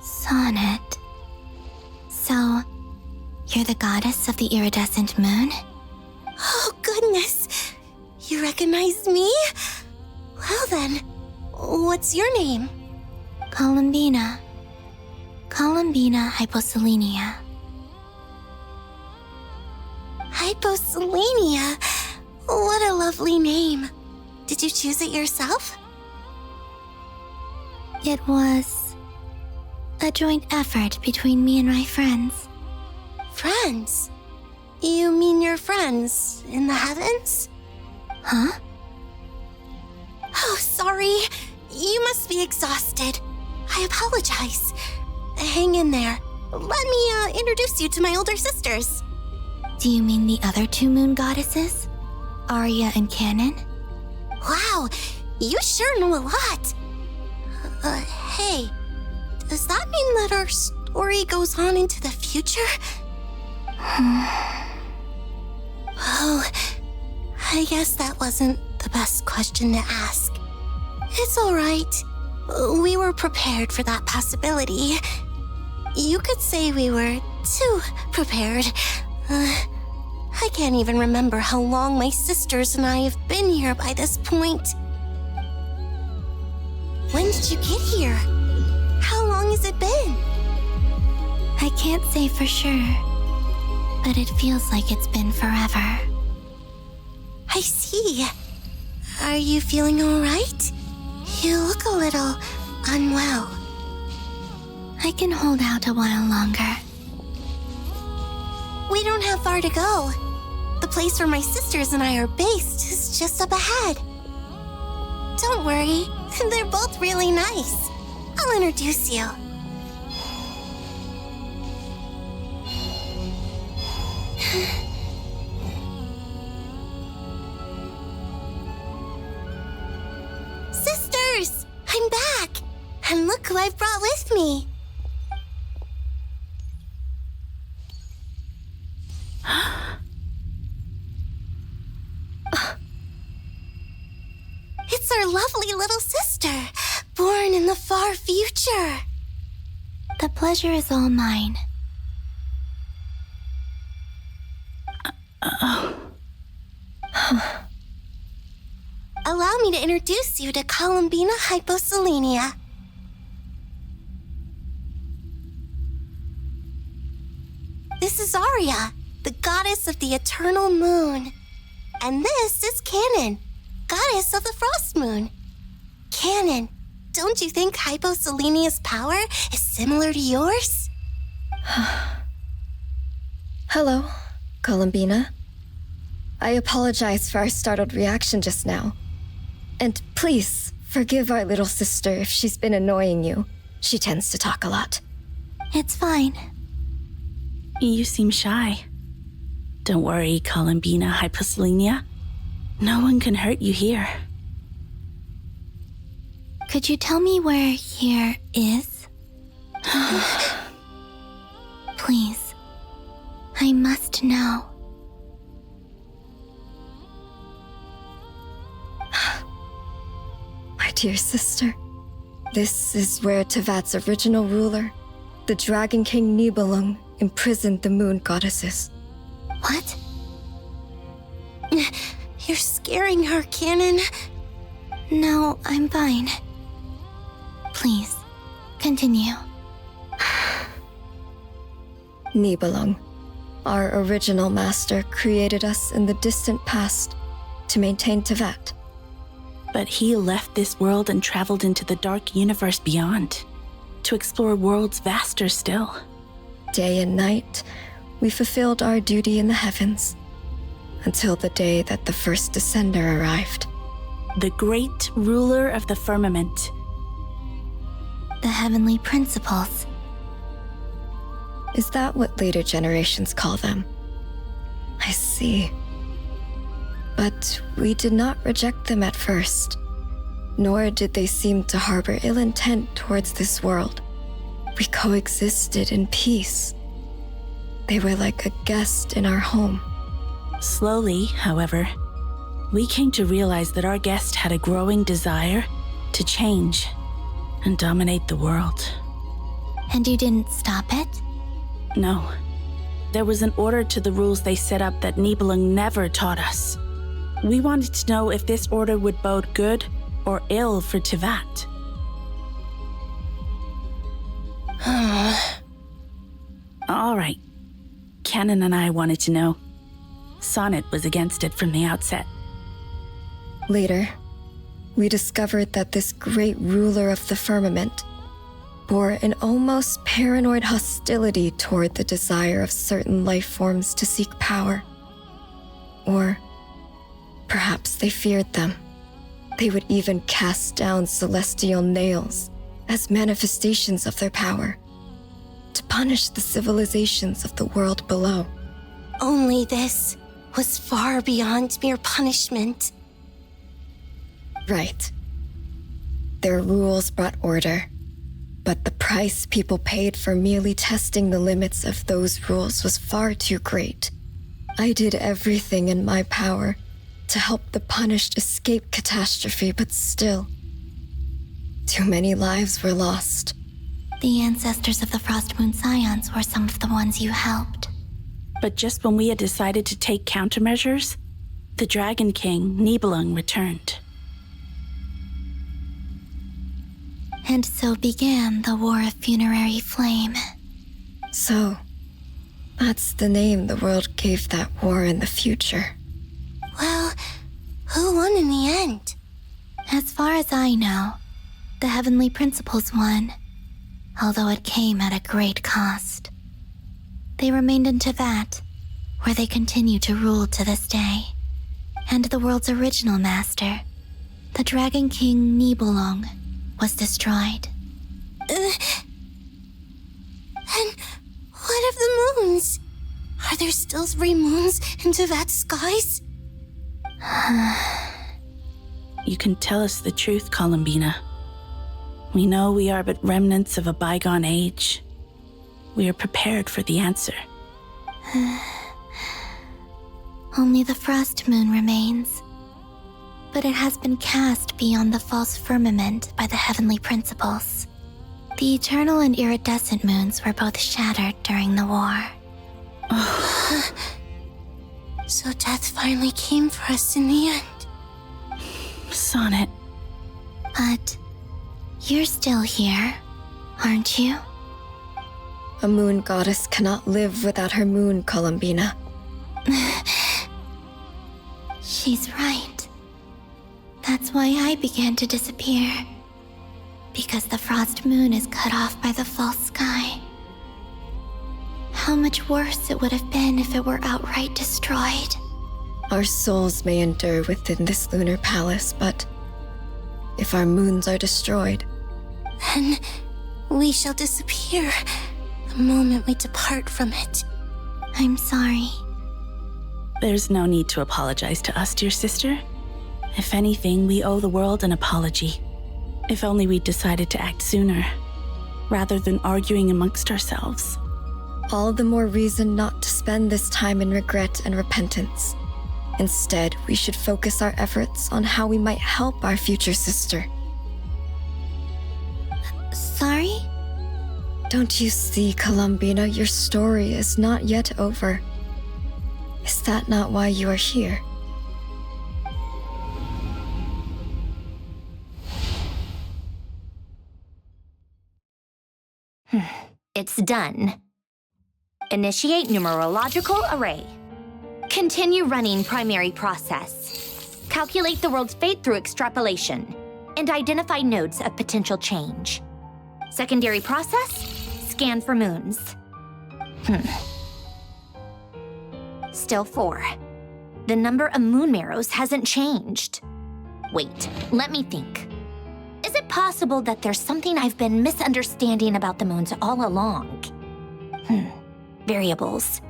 Sonnet. So, you're the goddess of the iridescent moon? Oh, goodness. You recognize me? Well then, what's your name? Columbina. Columbina Hyposelenia. Hyposelenia? What a lovely name. Did you choose it yourself? It was a joint effort between me and my friends. Friends? You mean your friends in the heavens? Huh? Oh, sorry. You must be exhausted. I apologize. Hang in there. Let me introduce you to my older sisters. Do you mean the other two moon goddesses? Arya and Canon? Wow, you sure know a lot. Hey, does that mean that our story goes on into the future? Oh, I guess that wasn't the best question to ask. It's all right. We were prepared for that possibility. You could say we were too prepared. I can't even remember how long my sisters and I have been here by this point. When did you get here? How long has it been? I can't say for sure, but it feels like it's been forever. I see. Are you feeling all right? You look a little unwell. I can hold out a while longer. We don't have far to go. The place where my sisters and I are based is just up ahead. Don't worry, they're both really nice. I'll introduce you. Sisters, I'm back. And look who I've brought with me. It's our lovely little sister, born in the far future. The pleasure is all mine. Allow me to introduce you to Columbina Hyposelenia. This is Arya, the goddess of the eternal moon. And this is Canon, goddess of the frost moon. Canon, don't you think Hyposelenia's power is similar to yours? Hello, Columbina. I apologize for our startled reaction just now. And please, forgive our little sister if she's been annoying you. She tends to talk a lot. It's fine. You seem shy. Don't worry, Columbina Hyposelenia. No one can hurt you here. Could you tell me where here is? Please. I must know. My dear sister, this is where Tevat's original ruler, the Dragon King Nibelung, imprisoned the moon goddesses. What? You're scaring her, Canon. No, I'm fine. Please, continue. Nibelung, our original master, created us in the distant past to maintain Tevat. But he left this world and traveled into the dark universe beyond, to explore worlds vaster still. Day and night, we fulfilled our duty in the heavens, until the day that the first descender arrived. The great ruler of the firmament. The heavenly principles. Is that what later generations call them? I see. But we did not reject them at first, nor did they seem to harbor ill intent towards this world. We coexisted in peace. They were like a guest in our home. Slowly, however, we came to realize that our guest had a growing desire to change and dominate the world. And you didn't stop it? No. There was an order to the rules they set up that Nibelung never taught us. We wanted to know if this order would bode good or ill for Tivat. All right. Canon and I wanted to know. Sonnet was against it from the outset. Later, we discovered that this great ruler of the firmament bore an almost paranoid hostility toward the desire of certain life forms to seek power. Or perhaps they feared them. They would even cast down celestial nails as manifestations of their power, to punish the civilizations of the world below. Only this was far beyond mere punishment. Right. Their rules brought order, but the price people paid for merely testing the limits of those rules was far too great. I did everything in my power to help the punished escape catastrophe, but still, too many lives were lost. The ancestors of the Frost Moon Scions were some of the ones you helped. But just when we had decided to take countermeasures, the Dragon King, Nibelung, returned. And so began the War of Funerary Flame. So, that's the name the world gave that war in the future. Well, who won in the end? As far as I know, the Heavenly Principles won, although it came at a great cost. They remained in Tivat, where they continue to rule to this day. And the world's original master, the Dragon King Nibelung, was destroyed. And what of the moons? Are there still 3 moons in Tivat's skies? You can tell us the truth, Columbina. We know we are but remnants of a bygone age. We are prepared for the answer. Only the Frost Moon remains. But it has been cast beyond the false firmament by the Heavenly Principles. The eternal and iridescent moons were both shattered during the war. So death finally came for us in the end. Sonnet. But you're still here, aren't you? A moon goddess cannot live without her moon, Columbina. She's right. That's why I began to disappear. Because the Frost Moon is cut off by the false sky. How much worse it would have been if it were outright destroyed. Our souls may endure within this lunar palace, but if our moons are destroyed, then we shall disappear the moment we depart from it. I'm sorry. There's no need to apologize to us, dear sister. If anything, we owe the world an apology. If only we'd decided to act sooner, rather than arguing amongst ourselves. All the more reason not to spend this time in regret and repentance. Instead, we should focus our efforts on how we might help our future sister. Sorry? Don't you see, Columbina, your story is not yet over. Is that not why you are here? It's done. Initiate numerological array. Continue running primary process. Calculate the world's fate through extrapolation. And identify nodes of potential change. Secondary process, scan for moons. Still 4. The number of moon marrows hasn't changed. Wait, let me think. Is it possible that there's something I've been misunderstanding about the moons all along? Variables.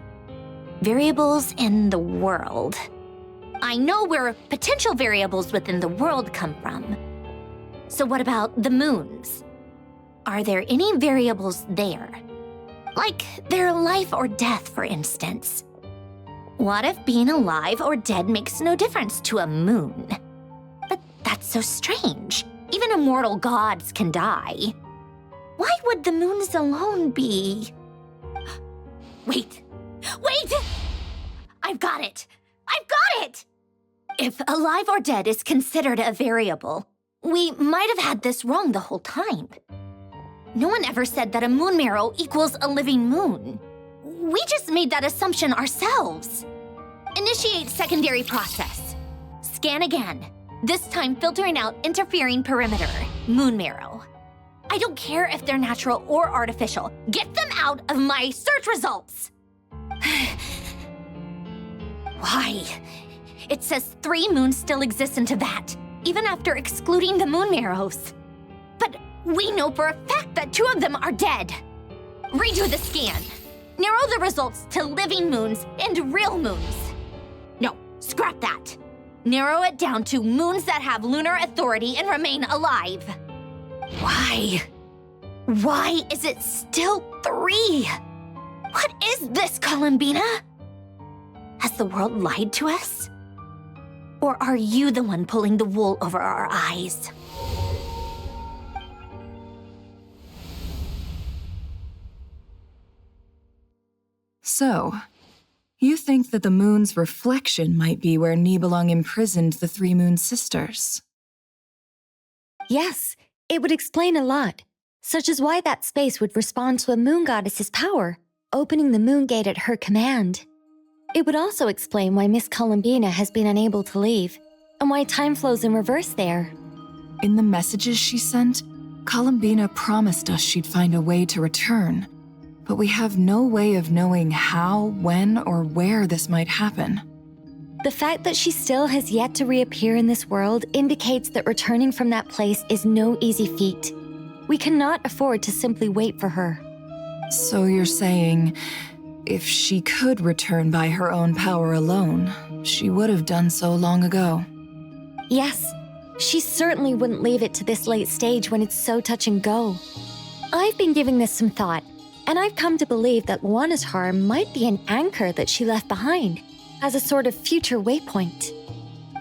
Variables in the world. I know where potential variables within the world come from. So what about the moons? Are there any variables there? Like their life or death, for instance. What if being alive or dead makes no difference to a moon? But that's so strange. Even immortal gods can die. Why would the moons alone be? Wait! I've got it! If alive or dead is considered a variable, we might have had this wrong the whole time. No one ever said that a moon marrow equals a living moon. We just made that assumption ourselves. Initiate secondary process. Scan again. This time filtering out interfering perimeter, moon marrow. I don't care if they're natural or artificial. Get them out of my search results! Why? It says 3 moons still exist in Teyvat, even after excluding the moon marrows. But we know for a fact that 2 of them are dead. Redo the scan. Narrow the results to living moons and real moons. No, scrap that. Narrow it down to moons that have lunar authority and remain alive. Why? Why is it still 3? What is this, Columbina? Has the world lied to us? Or are you the one pulling the wool over our eyes? So, you think that the moon's reflection might be where Nibelung imprisoned the 3 moon sisters? Yes, it would explain a lot, such as why that space would respond to a moon goddess's power, opening the moon gate at her command. It would also explain why Miss Columbina has been unable to leave, and why time flows in reverse there. In the messages she sent, Columbina promised us she'd find a way to return, but we have no way of knowing how, when, or where this might happen. The fact that she still has yet to reappear in this world indicates that returning from that place is no easy feat. We cannot afford to simply wait for her. So you're saying, if she could return by her own power alone, she would have done so long ago. Yes, she certainly wouldn't leave it to this late stage when it's so touch and go. I've been giving this some thought, and I've come to believe that Luanatar might be an anchor that she left behind, as a sort of future waypoint.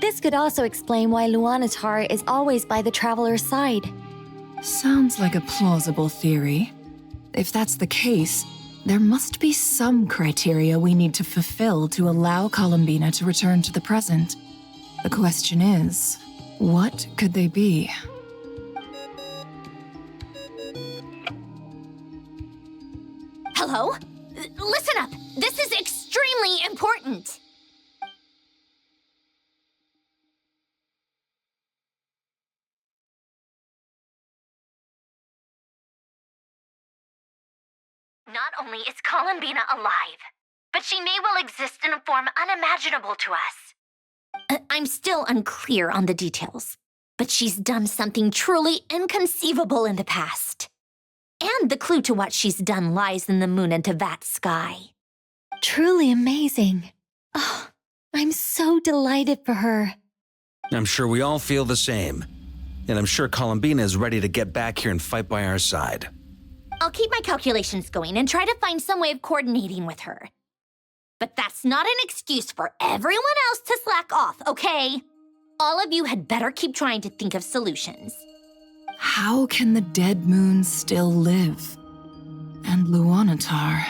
This could also explain why Luanatar is always by the Traveler's side. Sounds like a plausible theory. If that's the case, there must be some criteria we need to fulfill to allow Columbina to return to the present. The question is, what could they be? Hello? Listen up! This is extremely important! Not only is Columbina alive, but she may well exist in a form unimaginable to us. I'm still unclear on the details, but she's done something truly inconceivable in the past. And the clue to what she's done lies in the moon and Teyvat sky. Truly amazing. Oh, I'm so delighted for her. I'm sure we all feel the same. And I'm sure Columbina is ready to get back here and fight by our side. I'll keep my calculations going and try to find some way of coordinating with her. But that's not an excuse for everyone else to slack off, okay? All of you had better keep trying to think of solutions. How can the dead moons still live? And Luanatar?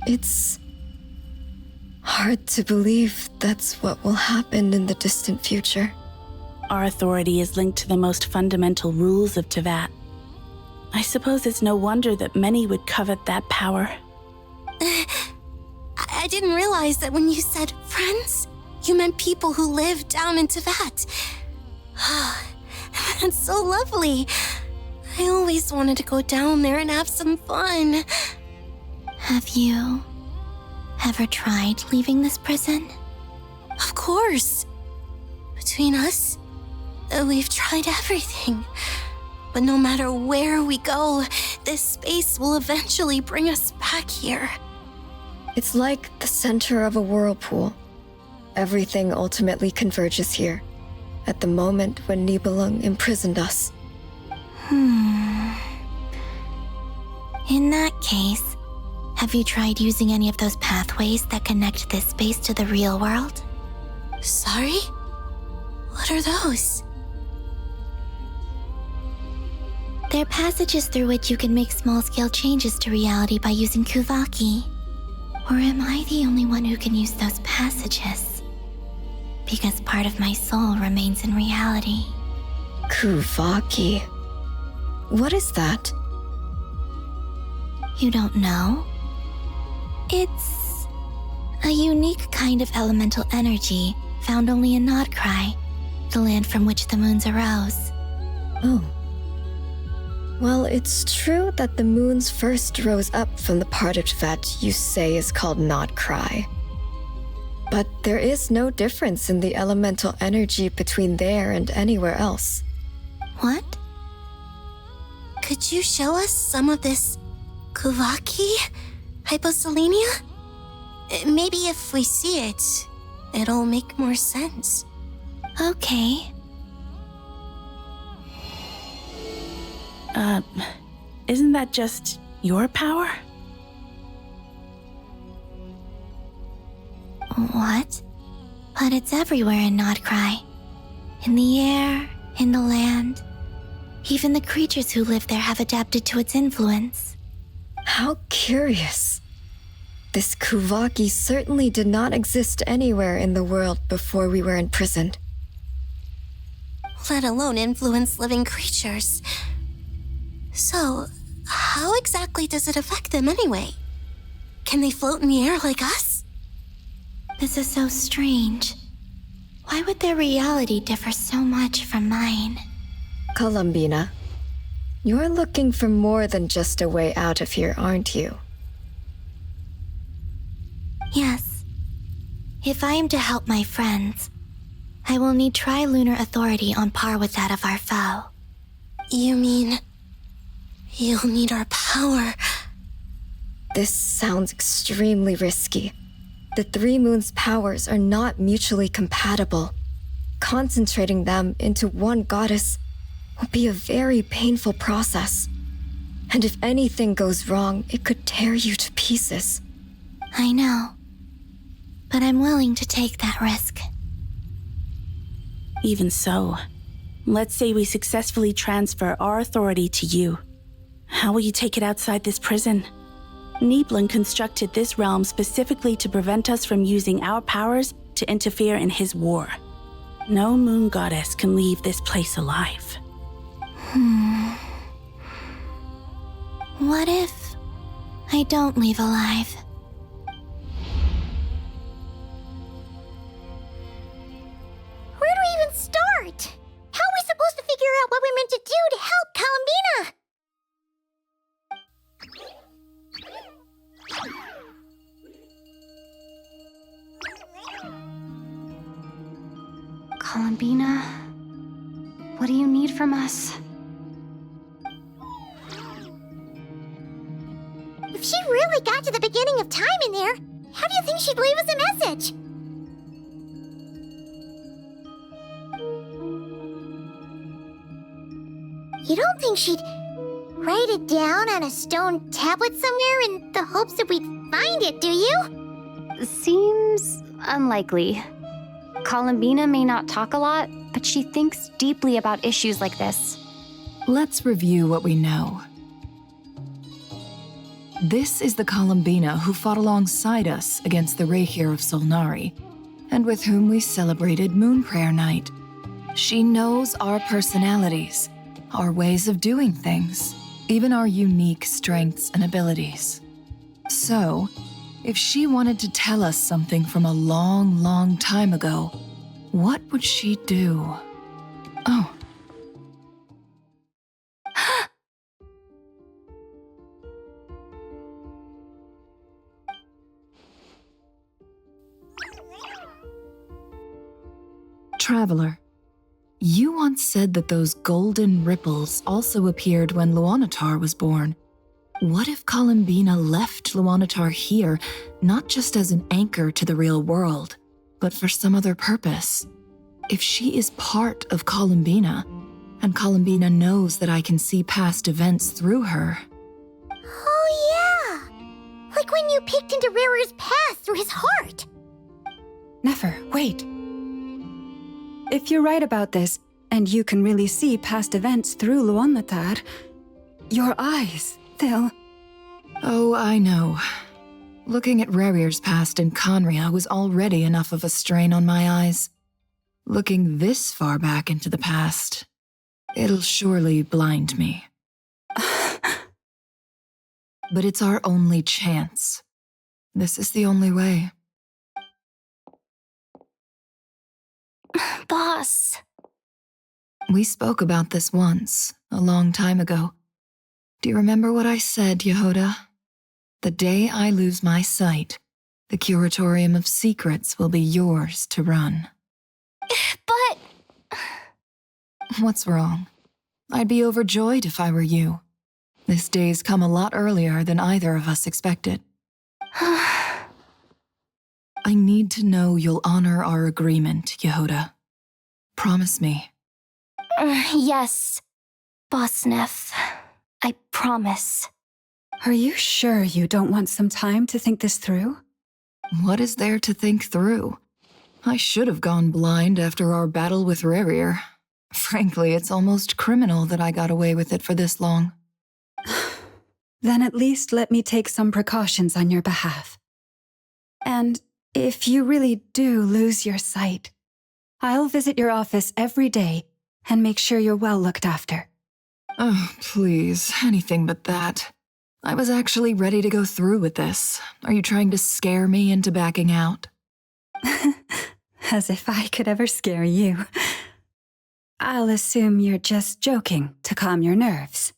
It's hard to believe that's what will happen in the distant future. Our authority is linked to the most fundamental rules of Teyvat. I suppose it's no wonder that many would covet that power. I didn't realize that when you said friends, you meant people who live down in Teyvat. That's so lovely. I always wanted to go down there and have some fun. Have you ever tried leaving this prison? Of course. Between us, we've tried everything. But no matter where we go, this space will eventually bring us back here. It's like the center of a whirlpool. Everything ultimately converges here, at the moment when Nibelung imprisoned us. In that case, have you tried using any of those pathways that connect this space to the real world? Sorry? What are those? They're passages through which you can make small-scale changes to reality by using Kuvaki. Or am I the only one who can use those passages? Because part of my soul remains in reality. Kuvaki. What is that? You don't know? It's a unique kind of elemental energy found only in Nodcry, the land from which the moons arose. Oh. Well, it's true that the moons first rose up from the part of Tibet you say is called Nodcry. But there is no difference in the elemental energy between there and anywhere else. What? Could you show us some of this Kuvaki hyposelenia? Maybe if we see it, it'll make more sense. Okay. Isn't that just your power? What? But it's everywhere in Nodcry. In the air, in the land. Even the creatures who live there have adapted to its influence. How curious. This Kuvaki certainly did not exist anywhere in the world before we were imprisoned. Let alone influence living creatures. So, how exactly does it affect them anyway? Can they float in the air like us? This is so strange. Why would their reality differ so much from mine? Columbina, you're looking for more than just a way out of here, aren't you? Yes. If I am to help my friends, I will need trilunar authority on par with that of our foe. You mean you'll need our power? This sounds extremely risky. The Three Moons' powers are not mutually compatible. Concentrating them into one goddess will be a very painful process. And if anything goes wrong, it could tear you to pieces. I know. But I'm willing to take that risk. Even so, let's say we successfully transfer our authority to you. How will you take it outside this prison? Niblin constructed this realm specifically to prevent us from using our powers to interfere in his war. No moon goddess can leave this place alive. What if I don't leave alive? Where do we even start? How are we supposed to figure out what we're meant to do to help Columbina? Columbina, what do you need from us? If she really got to the beginning of time in there, how do you think she'd leave us a message? You don't think she'd write it down on a stone tablet somewhere in the hopes that we'd find it, do you? Seems unlikely. Columbina may not talk a lot, but she thinks deeply about issues like this. Let's review what we know. This is the Columbina who fought alongside us against the Rehir of Solnari, and with whom we celebrated Moon Prayer Night. She knows our personalities, our ways of doing things, even our unique strengths and abilities. So, if she wanted to tell us something from a long, long time ago, what would she do? Oh. Traveler, you once said that those golden ripples also appeared when Luanatar was born. What if Columbina left Luanatar here, not just as an anchor to the real world, but for some other purpose? If she is part of Columbina, And Columbina knows that I can see past events through her. Oh yeah! Like when you peeked into Rarer's past through his heart! Nefer, wait. If you're right about this, and you can really see past events through Luonatar, your eyes, they'll... Oh, I know. Looking at Rerir's past in Conria was already enough of a strain on my eyes. Looking this far back into the past, it'll surely blind me. But it's our only chance. This is the only way. Boss. We spoke about this once, a long time ago. Do you remember what I said, Yehoda? The day I lose my sight, the Curatorium of Secrets will be yours to run. But... What's wrong? I'd be overjoyed if I were you. This day's come a lot earlier than either of us expected. I need to know you'll honor our agreement, Yehoda. Promise me. Yes, Boss Neff. I promise. Are you sure you don't want some time to think this through? What is there to think through? I should have gone blind after our battle with Rerir. Frankly, it's almost criminal that I got away with it for this long. Then at least let me take some precautions on your behalf. And if you really do lose your sight, I'll visit your office every day and make sure you're well looked after. Oh, please, anything but that. I was actually ready to go through with this. Are you trying to scare me into backing out? As if I could ever scare you. I'll assume you're just joking to calm your nerves.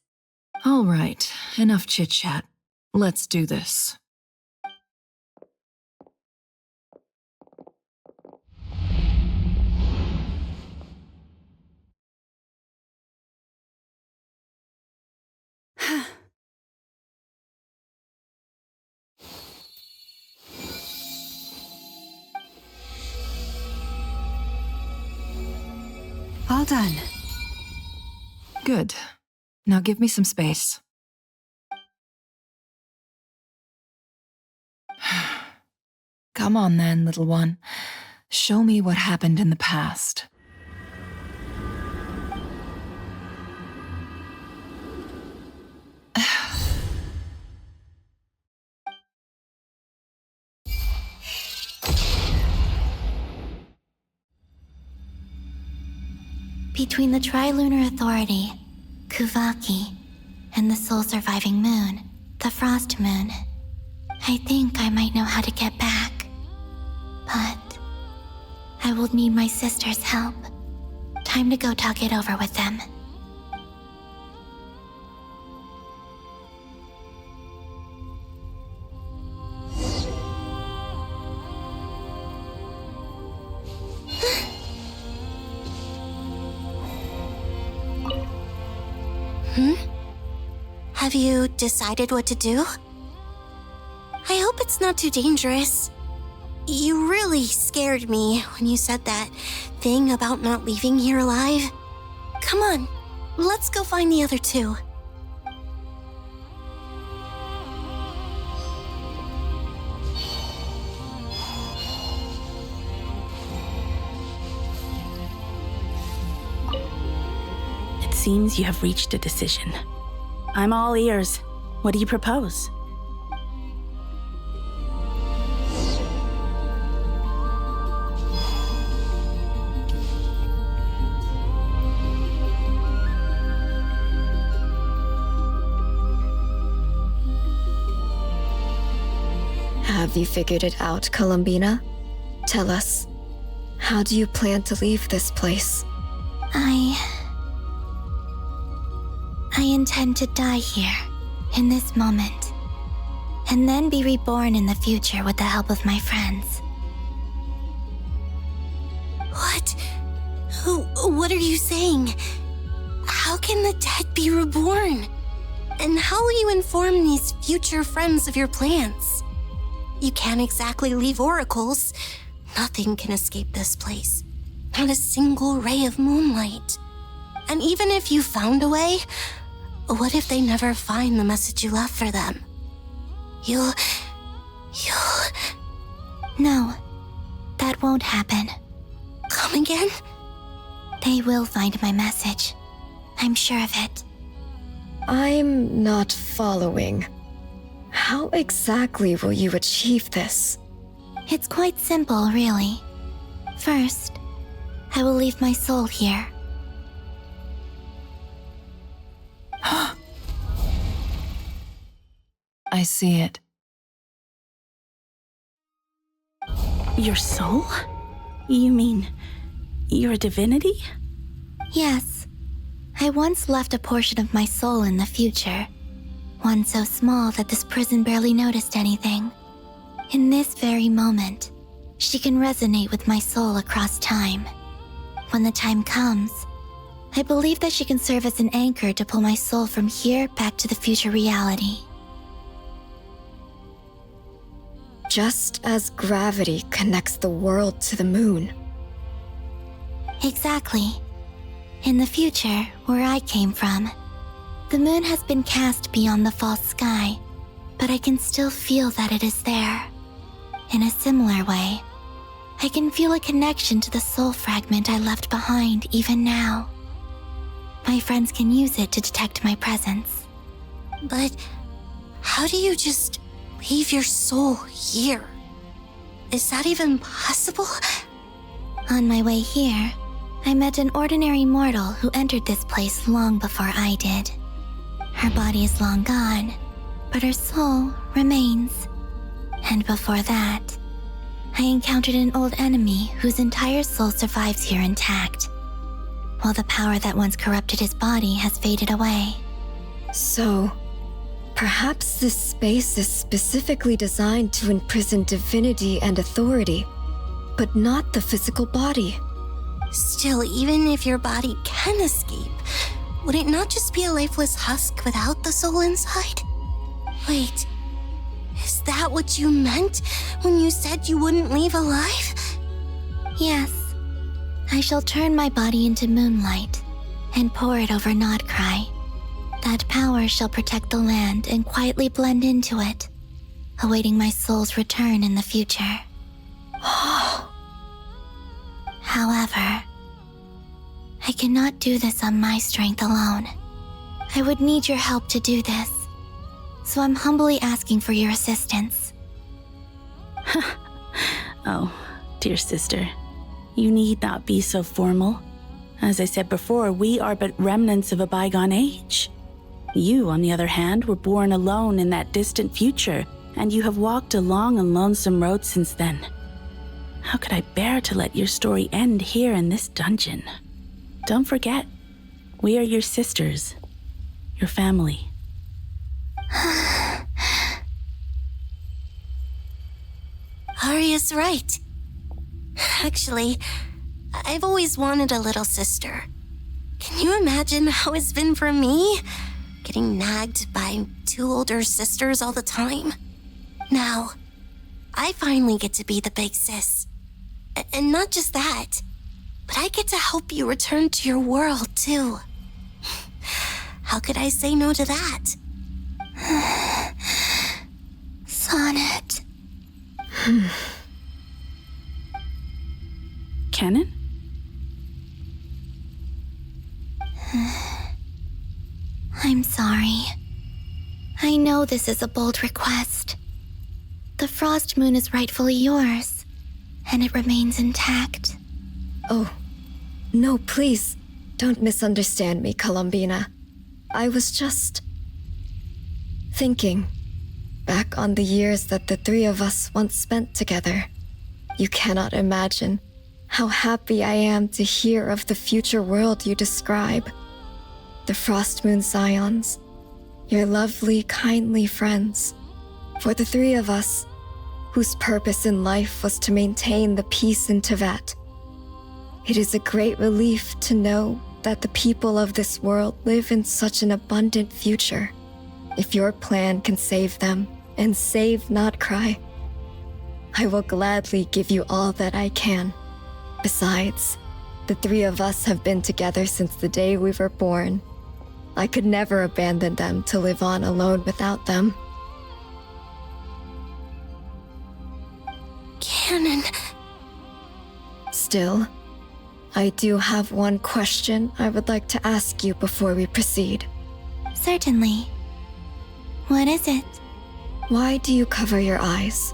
All right, enough chit-chat. Let's do this. All done. Good. Now give me some space. Come on then, little one. Show me what happened in the past. Between the Trilunar Authority, Kuvaki, and the sole-surviving moon, the Frost Moon, I think I might know how to get back. But I will need my sister's help. Time to go talk it over with them. Have you decided what to do? I hope it's not too dangerous. You really scared me when you said that thing about not leaving here alive. Come on, let's go find the other two. It seems you have reached a decision. I'm all ears. What do you propose? Have you figured it out, Columbina? Tell us, how do you plan to leave this place? I intend to die here, in this moment, and then be reborn in the future with the help of my friends. What? What are you saying? How can the dead be reborn? And how will you inform these future friends of your plans? You can't exactly leave oracles. Nothing can escape this place. Not a single ray of moonlight. And even if you found a way, what if they never find the message you left for them? You'll... No, that won't happen. Come again? They will find my message. I'm sure of it. I'm not following. How exactly will you achieve this? It's quite simple, really. First, I will leave my soul here. I see it. Your soul? You mean you're a divinity? Yes. I once left a portion of my soul in the future. One so small that this prison barely noticed anything. In this very moment, she can resonate with my soul across time. When the time comes, I believe that she can serve as an anchor to pull my soul from here back to the future reality. Just as gravity connects the world to the moon. Exactly. In the future, where I came from, the moon has been cast beyond the false sky, but I can still feel that it is there. In a similar way, I can feel a connection to the soul fragment I left behind even now. My friends can use it to detect my presence. But how do you just leave your soul here? Is that even possible? On my way here, I met an ordinary mortal who entered this place long before I did. Her body is long gone, but her soul remains. And before that, I encountered an old enemy whose entire soul survives here intact, while the power that once corrupted his body has faded away. So, perhaps this space is specifically designed to imprison divinity and authority, but not the physical body. Still, even if your body can escape, would it not just be a lifeless husk without the soul inside? Wait, is that what you meant when you said you wouldn't leave alive? Yes. I shall turn my body into moonlight and pour it over Nodcry. That power shall protect the land and quietly blend into it, awaiting my soul's return in the future. However, I cannot do this on my strength alone. I would need your help to do this, so I'm humbly asking for your assistance. Oh, dear sister, you need not be so formal. As I said before, we are but remnants of a bygone age. You, on the other hand, were born alone in that distant future, and you have walked a long and lonesome road since then. How could I bear to let your story end here in this dungeon? Don't forget, we are your sisters, your family. Arya's right. Actually, I've always wanted a little sister. Can you imagine how it's been for me? Getting nagged by two older sisters all the time. Now, I finally get to be the big sis. And not just that, but I get to help you return to your world, too. How could I say no to that? Sonnet. Kennen? I'm sorry. I know this is a bold request. The Frost Moon is rightfully yours, and it remains intact. Oh, no, please, don't misunderstand me, Columbina. I was just thinking back on the years that the three of us once spent together. You cannot imagine how happy I am to hear of the future world you describe. The Frost Moon Scions, your lovely, kindly friends. For the three of us, whose purpose in life was to maintain the peace in Teyvat. It is a great relief to know that the people of this world live in such an abundant future. If your plan can save them and save Nodcry, I will gladly give you all that I can. Besides, The three of us have been together since the day we were born. I could never abandon them to live on alone without them. Canon. Still, I do have one question I would like to ask you before we proceed. Certainly. What is it? Why do you cover your eyes?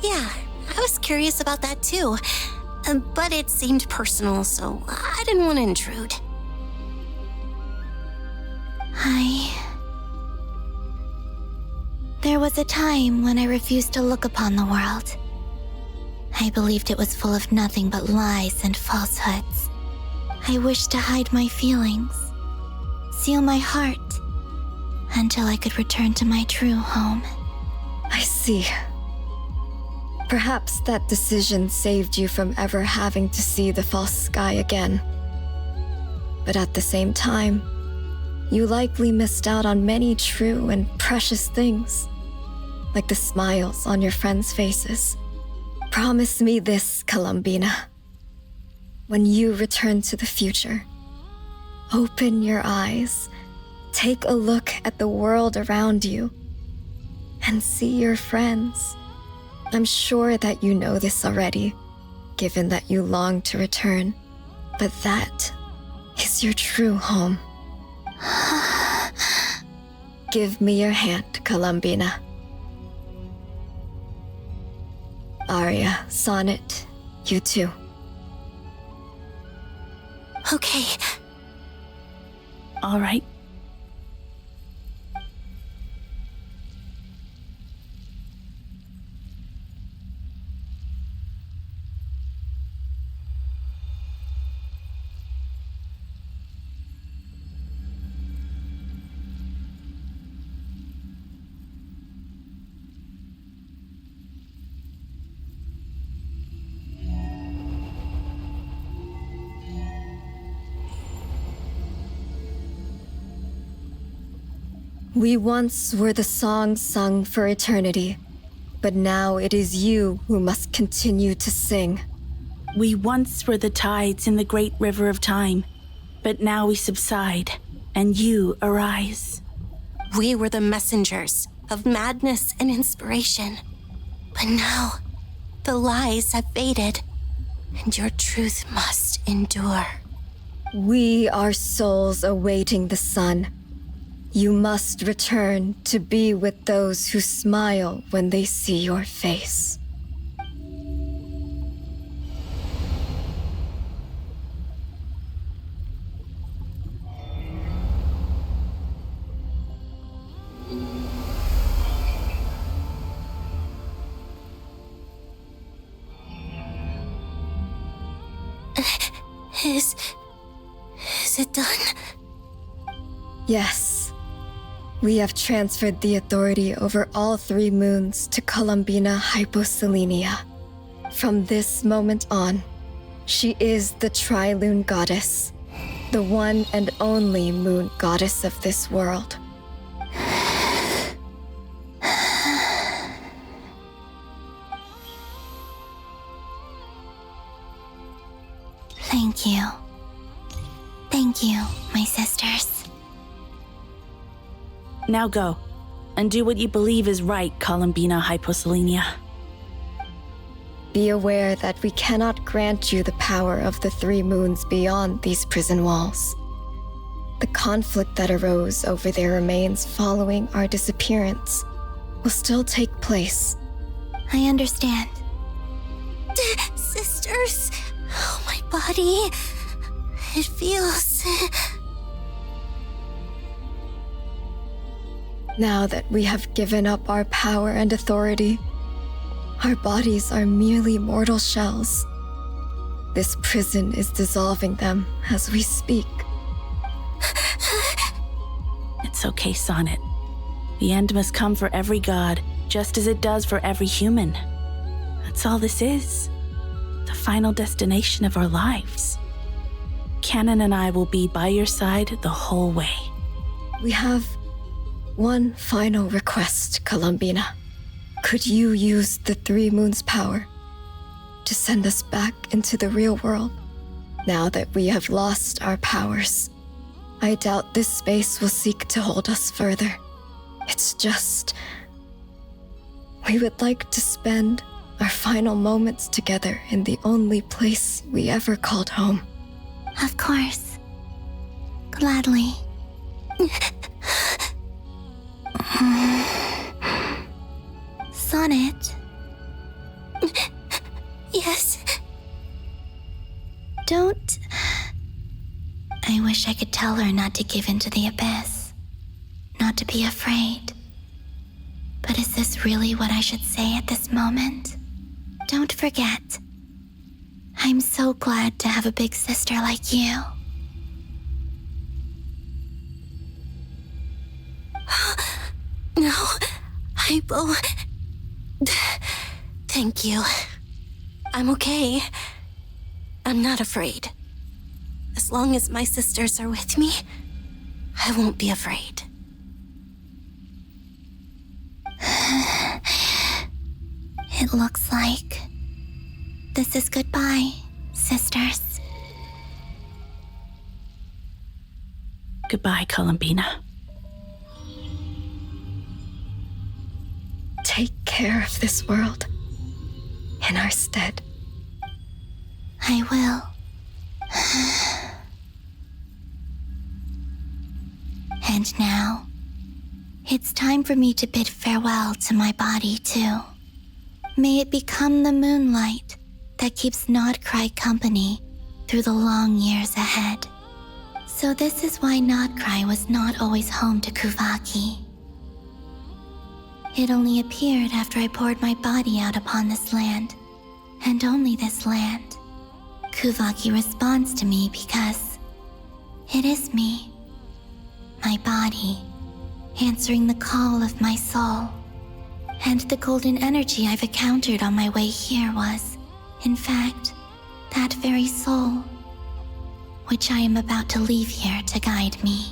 Yeah, I was curious about that too. But it seemed personal, so I didn't want to intrude. There was a time when I refused to look upon the world. I believed it was full of nothing but lies and falsehoods. I wished to hide my feelings, seal my heart, until I could return to my true home. I see. Perhaps that decision saved you from ever having to see the false sky again. But at the same time, you likely missed out on many true and precious things, like the smiles on your friends' faces. Promise me this, Columbina. When you return to the future, open your eyes, take a look at the world around you, and see your friends. I'm sure that you know this already, given that you long to return, but that is your true home. Give me your hand, Columbina. Arya, Sonnet, you too. Okay. All right. We once were the song sung for eternity, but now it is you who must continue to sing. We once were the tides in the great river of time, but now we subside, and you arise. We were the messengers of madness and inspiration, but now the lies have faded, and your truth must endure. We are souls awaiting the sun. You must return to be with those who smile when they see your face. Is it done? Yes. We have transferred the authority over all 3 moons to Columbina Hyposelenia. From this moment on, she is the Tri-Lune Goddess, the one and only moon goddess of this world. Thank you. Thank you, my sisters. Now go, and do what you believe is right, Columbina Hyposelenia. Be aware that we cannot grant you the power of the 3 moons beyond these prison walls. The conflict that arose over their remains following our disappearance will still take place. I understand. Sisters, oh, my body. It feels... Now that we have given up our power and authority, our bodies are merely mortal shells. This prison is dissolving them as we speak. It's okay, Sonnet. The end must come for every god, just as it does for every human. That's all this is. The final destination of our lives. Canon and I will be by your side the whole way. We have one final request, Columbina. Could you use the Three Moons' power to send us back into the real world? Now that we have lost our powers, I doubt this space will seek to hold us further. It's just... we would like to spend our final moments together in the only place we ever called home. Of course. Gladly. Sonnet? Yes? Don't... I wish I could tell her not to give in to the abyss. Not to be afraid. But is this really what I should say at this moment? Don't forget. I'm so glad to have a big sister like you. No, I will... Thank you. I'm okay. I'm not afraid. As long as my sisters are with me, I won't be afraid. It looks like this is goodbye, sisters. Goodbye, Columbina. Take care of this world in our stead. I will. And now, it's time for me to bid farewell to my body, too. May it become the moonlight that keeps Nodcry company through the long years ahead. So this is why Nodcry was not always home to Kuvaki. It only appeared after I poured my body out upon this land, and only this land. Kuvaki responds to me because it is me, my body, answering the call of my soul. And the golden energy I've encountered on my way here was, in fact, that very soul, which I am about to leave here to guide me.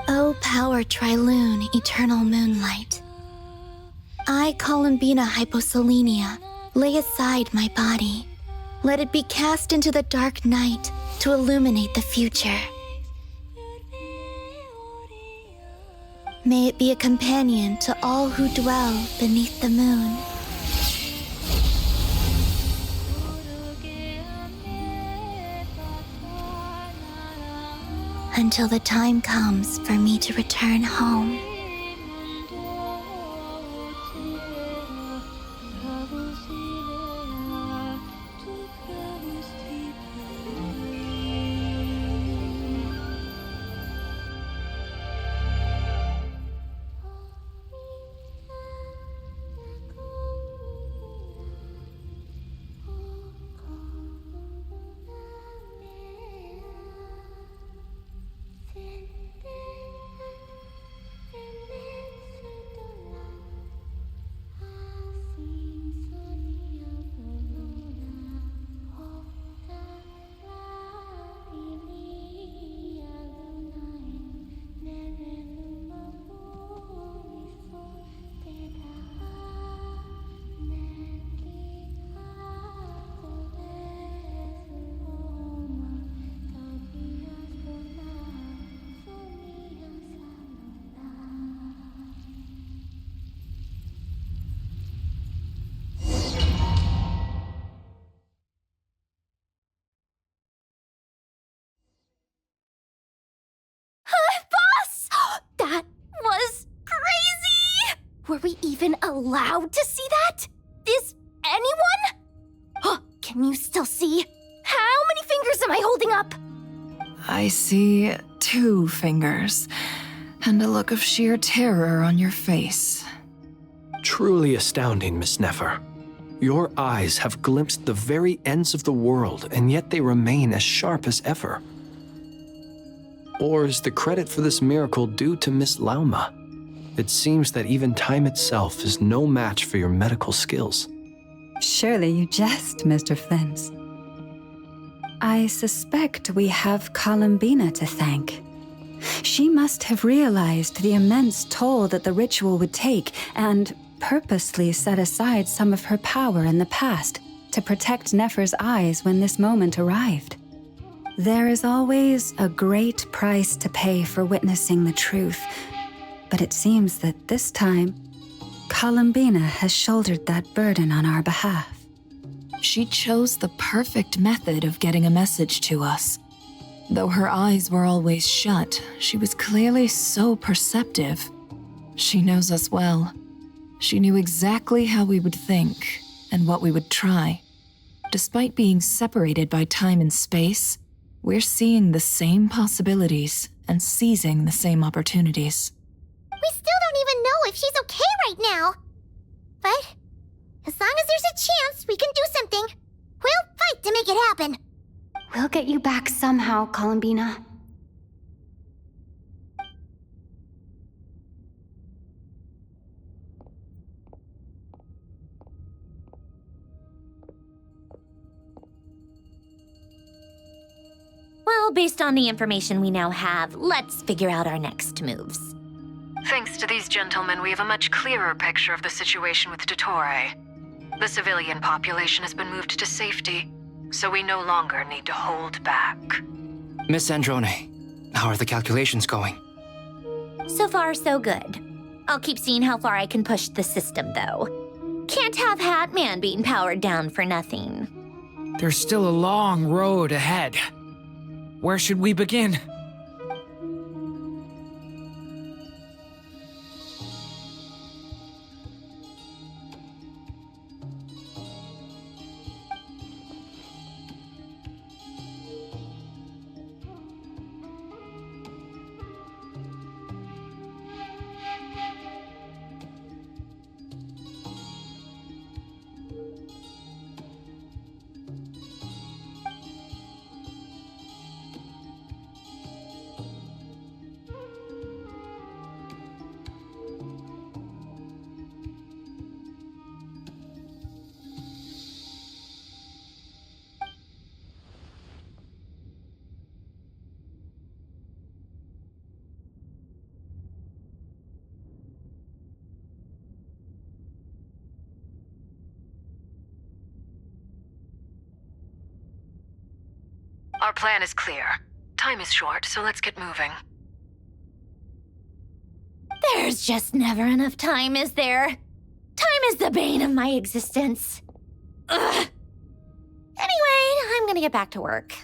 O power Trilune, eternal moonlight. I, Columbina Hyposelenia, lay aside my body. Let it be cast into the dark night to illuminate the future. May it be a companion to all who dwell beneath the moon. Until the time comes for me to return home. That was crazy! Were we even allowed to see that? Is anyone? Can you still see? How many fingers am I holding up? I see 2 fingers, and a look of sheer terror on your face. Truly astounding, Miss Nefer. Your eyes have glimpsed the very ends of the world, and yet they remain as sharp as ever. Or is the credit for this miracle due to Miss Lauma? It seems that even time itself is no match for your medical skills. Surely you jest, Mr. Flint. I suspect we have Columbina to thank. She must have realized the immense toll that the ritual would take and purposely set aside some of her power in the past to protect Nefer's eyes when this moment arrived. There is always a great price to pay for witnessing the truth, but it seems that this time, Columbina has shouldered that burden on our behalf. She chose the perfect method of getting a message to us. Though her eyes were always shut, she was clearly so perceptive. She knows us well. She knew exactly how we would think and what we would try. Despite being separated by time and space, we're seeing the same possibilities and seizing the same opportunities. We still don't even know if she's okay right now. But as long as there's a chance we can do something, we'll fight to make it happen. We'll get you back somehow, Columbina. Well, based on the information we now have, let's figure out our next moves. Thanks to these gentlemen, we have a much clearer picture of the situation with Dottore. The civilian population has been moved to safety, so we no longer need to hold back. Miss Androne, how are the calculations going? So far, so good. I'll keep seeing how far I can push the system, though. Can't have Hatman being powered down for nothing. There's still a long road ahead. Where should we begin? Our plan is clear. Time is short, so let's get moving. There's just never enough time, is there? Time is the bane of my existence. Ugh. Anyway, I'm gonna get back to work.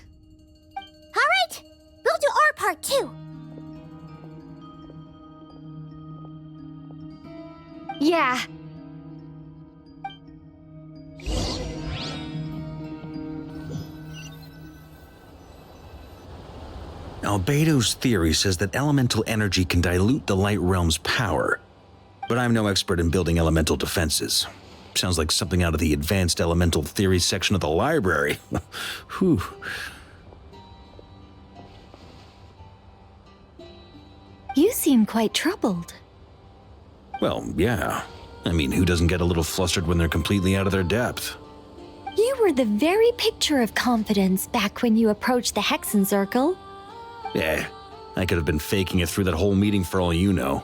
All right, we'll do our part too. Yeah. Albedo's theory says that elemental energy can dilute the light realm's power, but I'm no expert in building elemental defenses. Sounds like something out of the advanced elemental theory section of the library. Whew. You seem quite troubled. Well, yeah. I mean, who doesn't get a little flustered when they're completely out of their depth? You were the very picture of confidence back when you approached the Hexen Circle. Yeah, I could have been faking it through that whole meeting for all you know.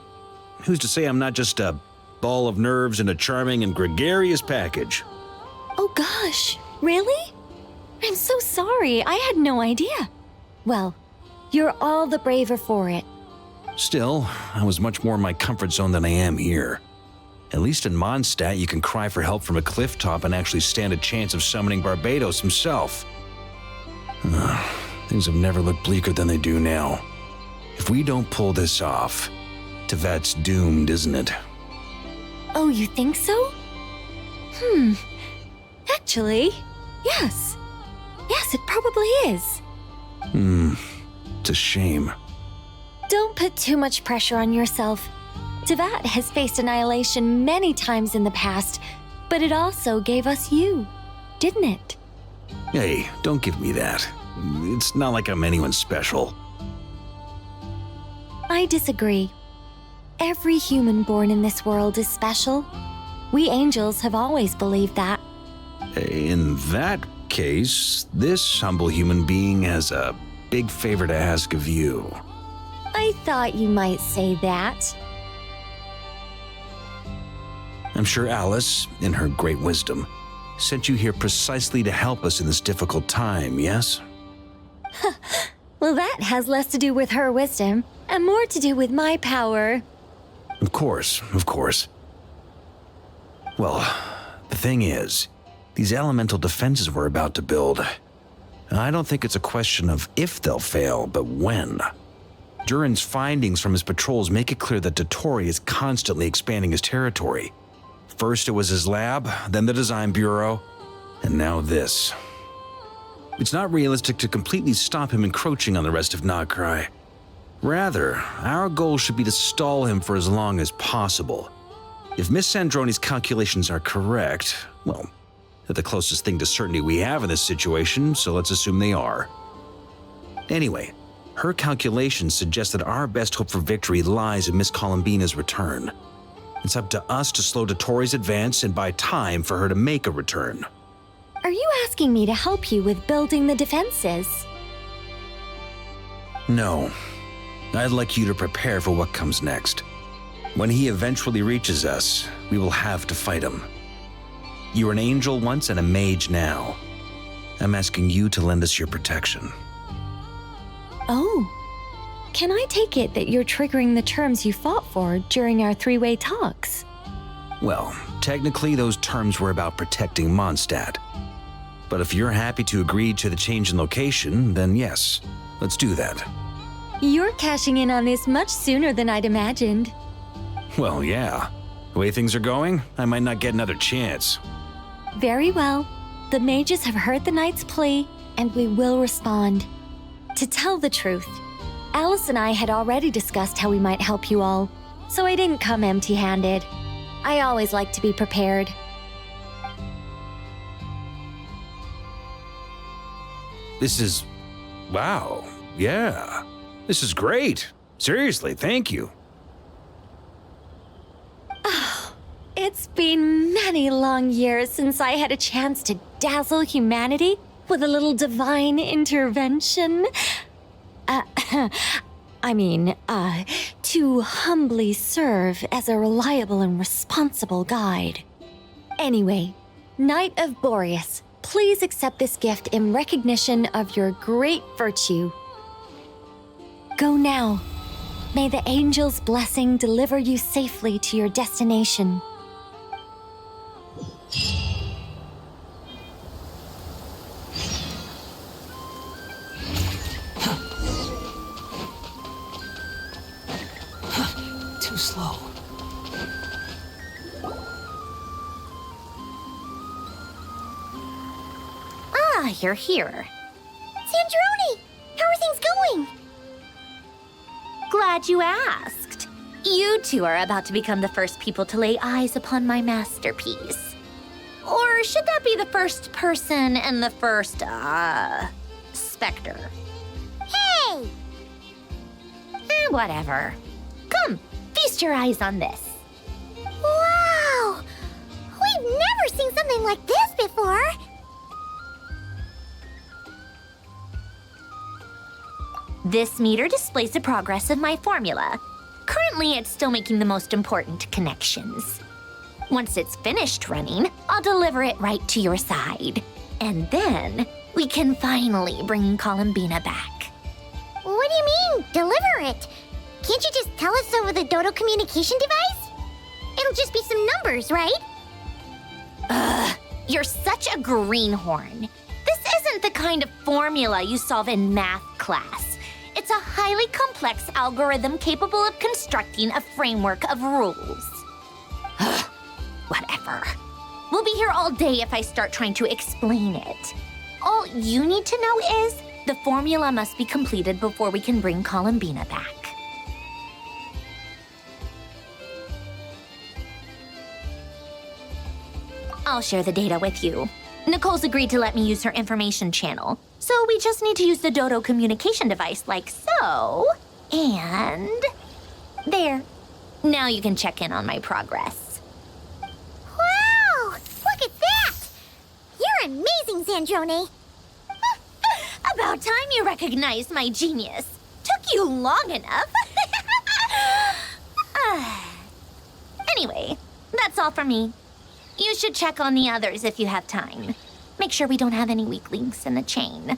Who's to say I'm not just a ball of nerves in a charming and gregarious package? Oh gosh, really? I'm so sorry, I had no idea. Well, you're all the braver for it. Still, I was much more in my comfort zone than I am here. At least in Mondstadt, you can cry for help from a cliff top and actually stand a chance of summoning Barbados himself. Things have never looked bleaker than they do now. If we don't pull this off, Tevat's doomed, isn't it? Oh, you think so? Actually, yes. Yes, it probably is. It's a shame. Don't put too much pressure on yourself. Tevat has faced annihilation many times in the past, but it also gave us you, didn't it? Hey, don't give me that. It's not like I'm anyone special. I disagree. Every human born in this world is special. We angels have always believed that. In that case, this humble human being has a big favor to ask of you. I I thought you might say that. I'm sure Alice, in her great wisdom, sent you here precisely to help us in this difficult time, yes? Well, that has less to do with her wisdom and more to do with my power. Of course, of course. Well, the thing is, these elemental defenses we're about to build, I don't think it's a question of if they'll fail, but when. Durin's findings from his patrols make it clear that Dottore is constantly expanding his territory. First it was his lab, then the design bureau, and now this. It's not realistic to completely stop him encroaching on the rest of Nagrai. Rather, our goal should be to stall him for as long as possible. If Miss Sandroni's calculations are correct, well, they're the closest thing to certainty we have in this situation, so let's assume they are. Anyway, her calculations suggest that our best hope for victory lies in Miss Columbina's return. It's up to us to slow Dottore's advance and buy time for her to make a return. Are you asking me to help you with building the defenses? No. I'd like you to prepare for what comes next. When he eventually reaches us, we will have to fight him. You were an angel once and a mage now. I'm asking you to lend us your protection. Oh. Can I take it that you're triggering the terms you fought for during our three-way talks? Well, technically those terms were about protecting Mondstadt. But if you're happy to agree to the change in location, then yes, let's do that. You're cashing in on this much sooner than I'd imagined. Well, yeah. The way things are going, I might not get another chance. Very well. The mages have heard the knight's plea, and we will respond. To tell the truth, Alice and I had already discussed how we might help you all, so I didn't come empty-handed. I always like to be prepared. This is... wow. Yeah. This is great. Seriously, thank you. It's been many long years since I had a chance to dazzle humanity with a little divine intervention. To humbly serve as a reliable and responsible guide. Anyway, Knight of Boreas, please accept this gift in recognition of your great virtue. Go now. May the angel's blessing deliver you safely to your destination. Too slow. Ah, you're here. Sandroni! How are things going? Glad you asked. You two are about to become the first people to lay eyes upon my masterpiece. Or should that be the first person and the first, specter? Hey! Whatever. Come, feast your eyes on this. Wow! We've never seen something like this before! This meter displays the progress of my formula. Currently, it's still making the most important connections. Once it's finished running, I'll deliver it right to your side. And then, we can finally bring Columbina back. What do you mean, deliver it? Can't you just tell us over the Dodo communication device? It'll just be some numbers, right? You're such a greenhorn. This isn't the kind of formula you solve in math class. It's a highly complex algorithm capable of constructing a framework of rules. Whatever. We'll be here all day if I start trying to explain it. All you need to know is the formula must be completed before we can bring Columbina back. I'll share the data with you. Nicole's agreed to let me use her information channel, so we just need to use the Dodo communication device like so. And... there. Now you can check in on my progress. Wow! Look at that! You're amazing, Sandroni! About time you recognized my genius. Took you long enough. Anyway, that's all for me. You should check on the others if you have time. Make sure we don't have any weak links in the chain.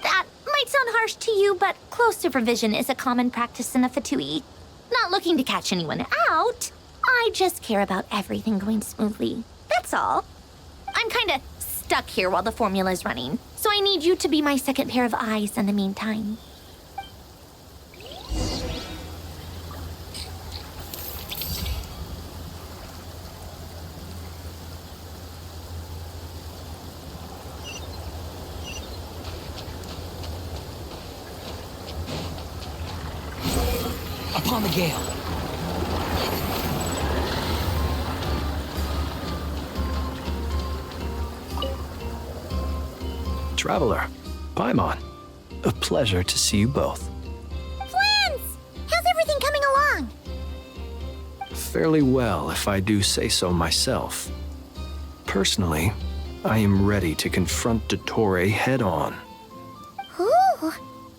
That might sound harsh to you, but close supervision is a common practice in the Fatui. Not looking to catch anyone out. I just care about everything going smoothly. That's all. I'm kinda stuck here while the formula's running, so I need you to be my second pair of eyes in the meantime. Upon the gale. Traveler, Paimon, a pleasure to see you both. Friends! How's everything coming along? Fairly well, if I do say so myself. Personally, I am ready to confront Dottore head-on. Ooh,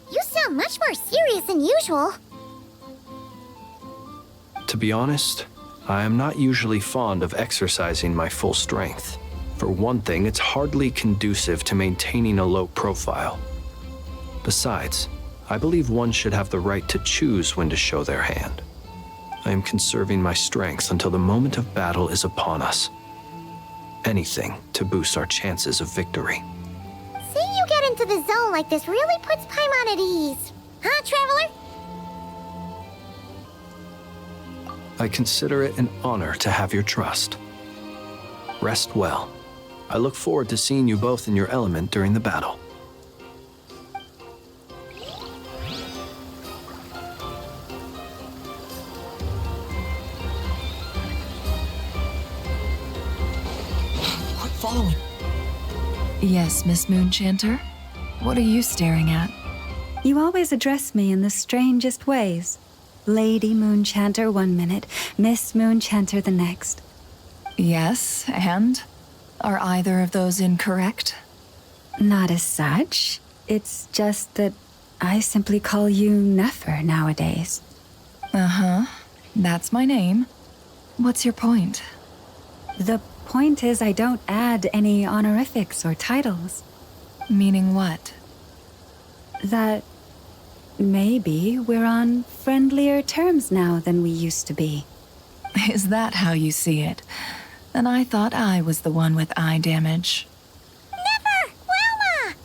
you sound much more serious than usual. To be honest, I am not usually fond of exercising my full strength. For one thing, it's hardly conducive to maintaining a low profile. Besides, I believe one should have the right to choose when to show their hand. I am conserving my strength until the moment of battle is upon us. Anything to boost our chances of victory. Seeing you get into the zone like this really puts Paimon at ease. Huh, Traveler? I consider it an honor to have your trust. Rest well. I look forward to seeing you both in your element during the battle. Quit following. Yes, Miss Moonchanter? What are you staring at? You always address me in the strangest ways. Lady Moonchanter 1 minute, Miss Moonchanter the next. Yes, and? Are either of those incorrect? Not as such. It's just that I simply call you Nefer nowadays. Uh-huh. That's my name. What's your point? The point is I don't add any honorifics or titles. Meaning what? That maybe we're on friendlier terms now than we used to be. Is that how you see it? And I thought I was the one with eye damage. Never! Wilma!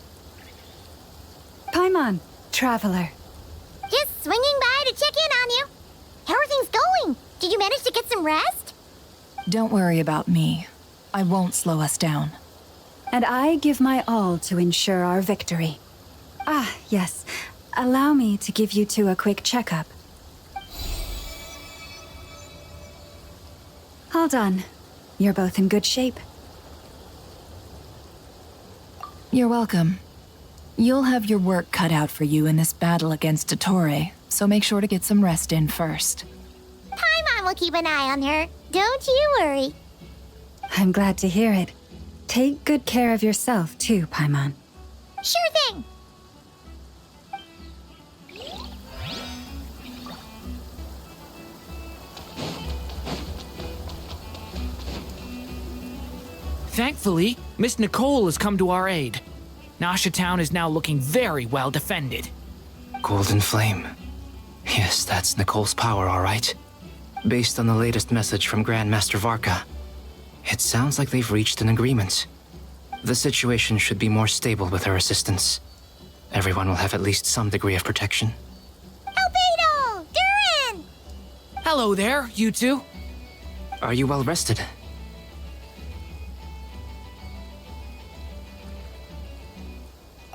Paimon, Traveler. Just swinging by to check in on you. How are things going? Did you manage to get some rest? Don't worry about me. I won't slow us down. And I give my all to ensure our victory. Ah, yes. Allow me to give you two a quick checkup. All done. You're both in good shape. You're welcome. You'll have your work cut out for you in this battle against Dottore, so make sure to get some rest in first. Paimon will keep an eye on her. Don't you worry. I'm glad to hear it. Take good care of yourself, too, Paimon. Sure thing. Thankfully, Miss Nicole has come to our aid. Nasha Town is now looking very well defended. Golden Flame. Yes, that's Nicole's power, all right. Based on the latest message from Grandmaster Varka, it sounds like they've reached an agreement. The situation should be more stable with her assistance. Everyone will have at least some degree of protection. Albedo! Durin! Hello there, you two. Are you well rested?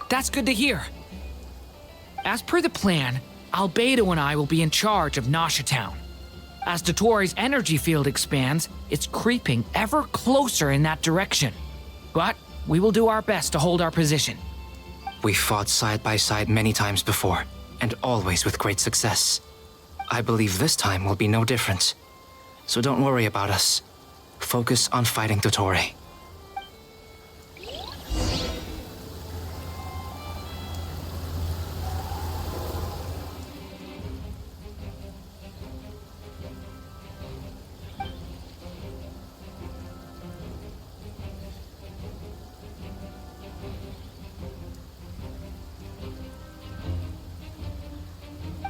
That's good to hear. As per the plan, Albedo and I will be in charge of Nasha Town. As Dottore's energy field expands, it's creeping ever closer in that direction. But we will do our best to hold our position. We fought side by side many times before, and always with great success. I believe this time will be no different. So don't worry about us. Focus on fighting Dottore.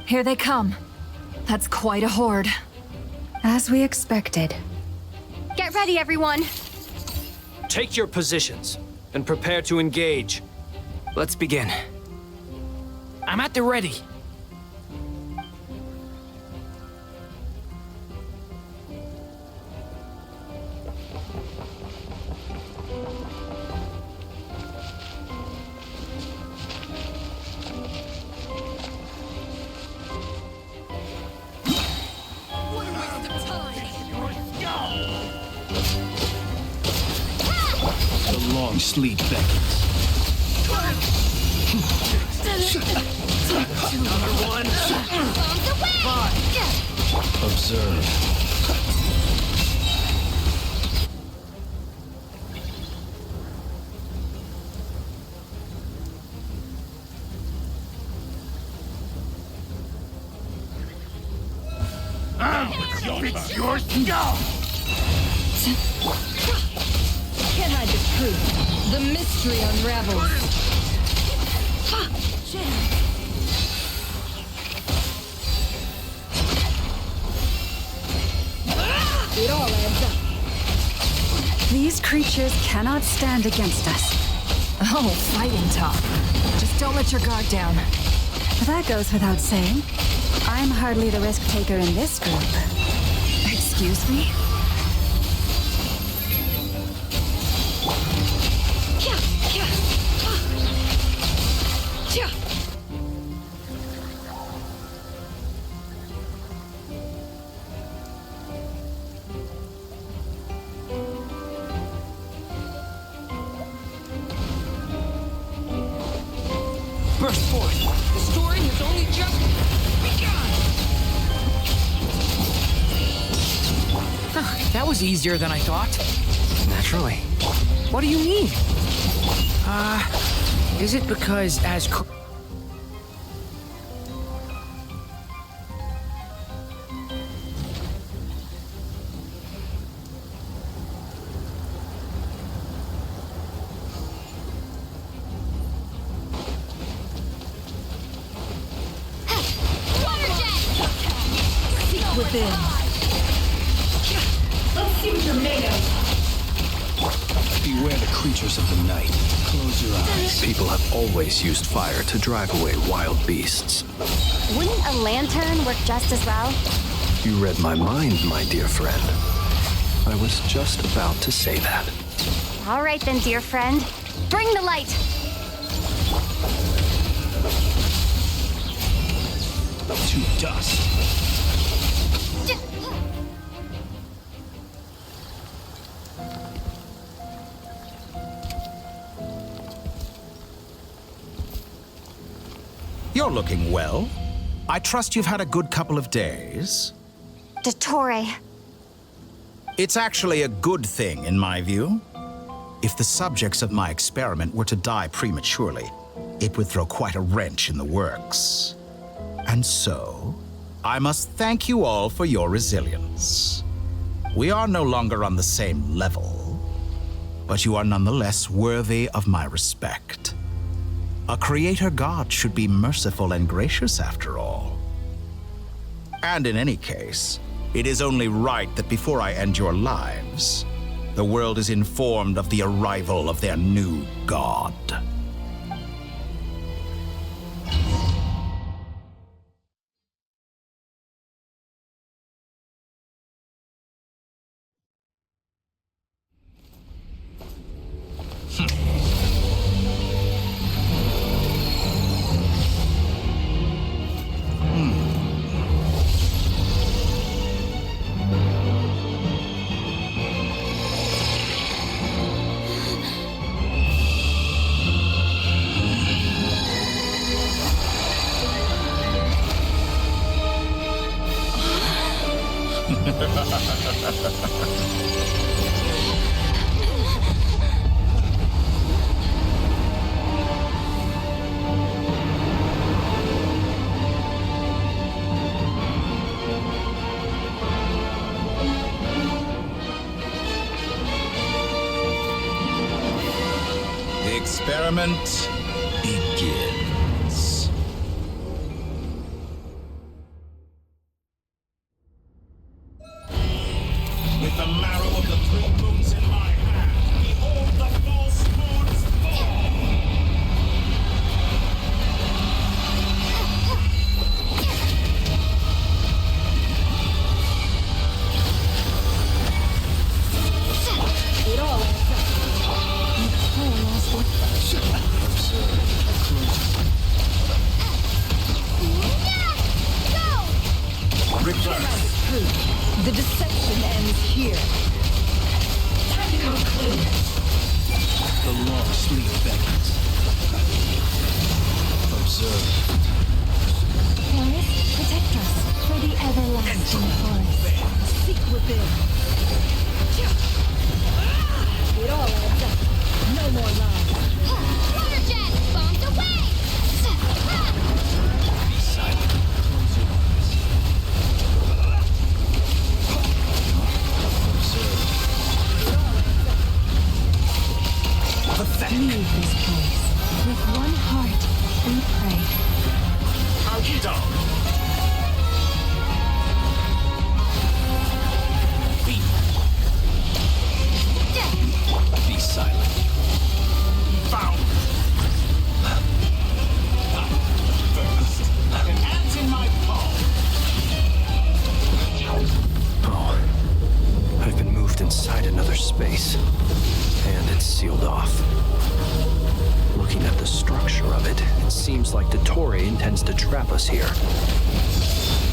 Here they come. That's quite a horde. As we expected. Get ready, everyone! Take your positions and prepare to engage. Let's begin. I'm at the ready. The long sleep beckons. Another one. Fine. Observe. It's your skull! Can't hide the truth. The mystery unravels. It all adds up. These creatures cannot stand against us. Oh, fighting talk. Just don't let your guard down. That goes without saying. I'm hardly the risk taker in this group. Excuse me? Burst forth. The story has only just begun. That was easier than I thought. Naturally. What do you mean? Is it because as Within. Let's see what you're made of. Beware the creatures of the night. Close your eyes. People have always used fire to drive away wild beasts. Wouldn't a lantern work just as well? You read my mind, my dear friend. I was just about to say that. All right then, dear friend. Bring the light! To dust. You're looking well. I trust you've had a good couple of days. Dottore. It's actually a good thing, in my view. If the subjects of my experiment were to die prematurely, it would throw quite a wrench in the works. And so, I must thank you all for your resilience. We are no longer on the same level, but you are nonetheless worthy of my respect. A creator god should be merciful and gracious after all. And in any case, it is only right that before I end your lives, the world is informed of the arrival of their new god. The experiment begins. leave this place. With one heart, we pray. Archon! Be silent. Found! First, an ant in my palm. Oh, I've been moved inside another space, and it's sealed off. Looking at the structure of it, it seems like Dottore intends to trap us here.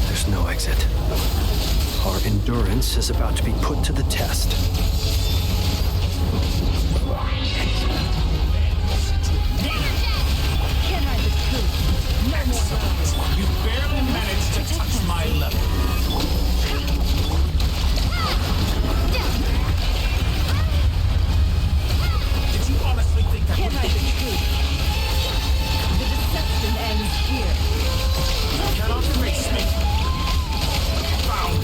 There's no exit. Our endurance is about to be put to the test. You barely managed to touch my level. Did you honestly think that would be the truth? The deception ends here. You cannot erase me. Found.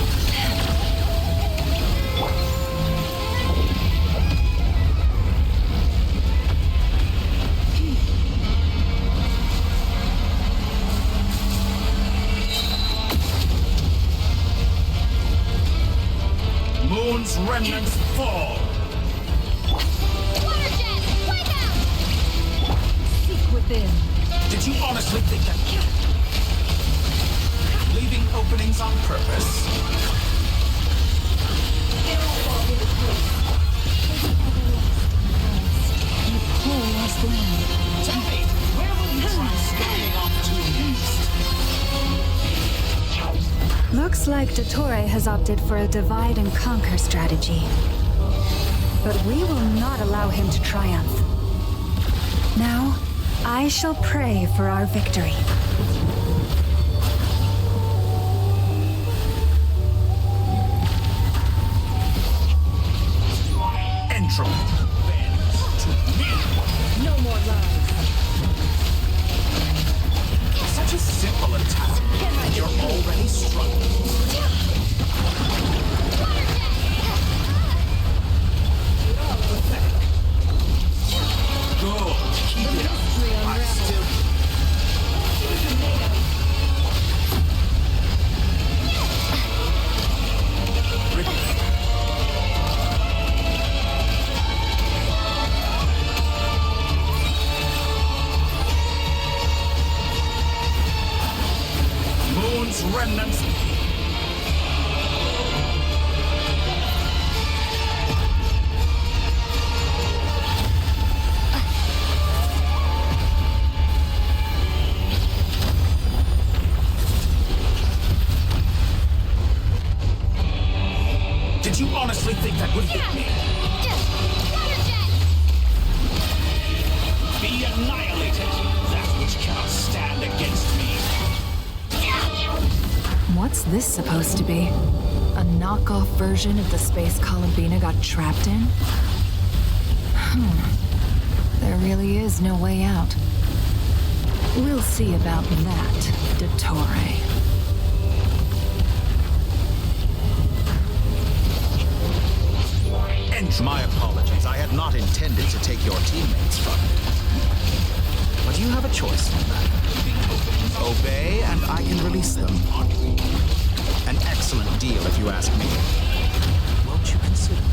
Moon's remnants fall. Waterjet, wake up! Seek within. Did you honestly think that leaving openings on purpose? You pull us land. Tell me, where will you try scurrying off to next? Looks like Dottore has opted for a divide and conquer strategy. But we will not allow him to triumph. Now, I shall pray for our victory. Entropy. No more lies. Such a simple attack, and you're already struggling. Good. Keep it up. I'm still... Moon's remnants. Did you honestly think that would hit me? Be annihilated, that which cannot stand against me. What's this supposed to be? A knockoff version of the space Columbina got trapped in? There really is no way out. We'll see about that, Dottore. My apologies. I had not intended to take your teammates from you. But you have a choice in that. Obey, and I can release them. An excellent deal, if you ask me. Won't you consider it?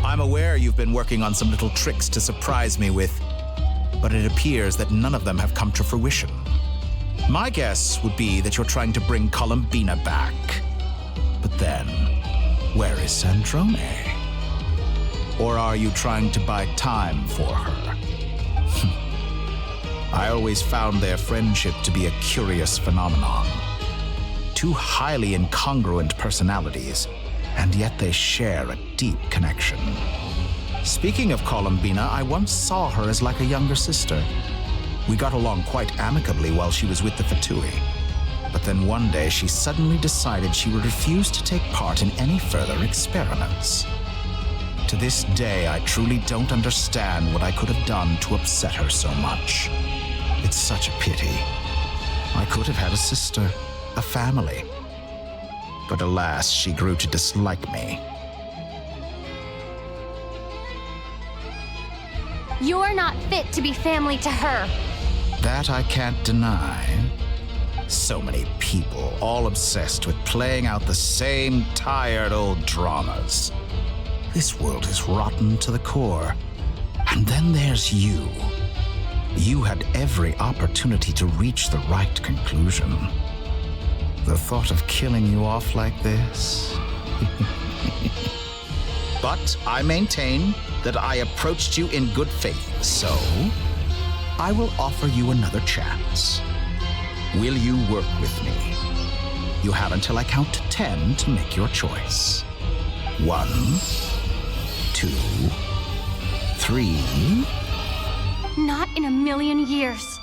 I'm aware you've been working on some little tricks to surprise me with, but it appears that none of them have come to fruition. My guess would be that you're trying to bring Columbina back. But then, where is Sandrone? Or are you trying to buy time for her? I always found their friendship to be a curious phenomenon. Two highly incongruent personalities, and yet they share a deep connection. Speaking of Columbina, I once saw her as like a younger sister. We got along quite amicably while she was with the VIII. But then one day she suddenly decided she would refuse to take part in any further experiments. To this day, I truly don't understand what I could have done to upset her so much. It's such a pity. I could have had a sister, a family. But alas, she grew to dislike me. You're not fit to be family to her. That I can't deny. So many people, all obsessed with playing out the same tired old dramas. This world is rotten to the core. And then there's you. You had every opportunity to reach the right conclusion. The thought of killing you off like this? But I maintain that I approached you in good faith, so I will offer you another chance. Will you work with me? You have until I count to 10 to make your choice. 1, 2, 3. Not in a million years.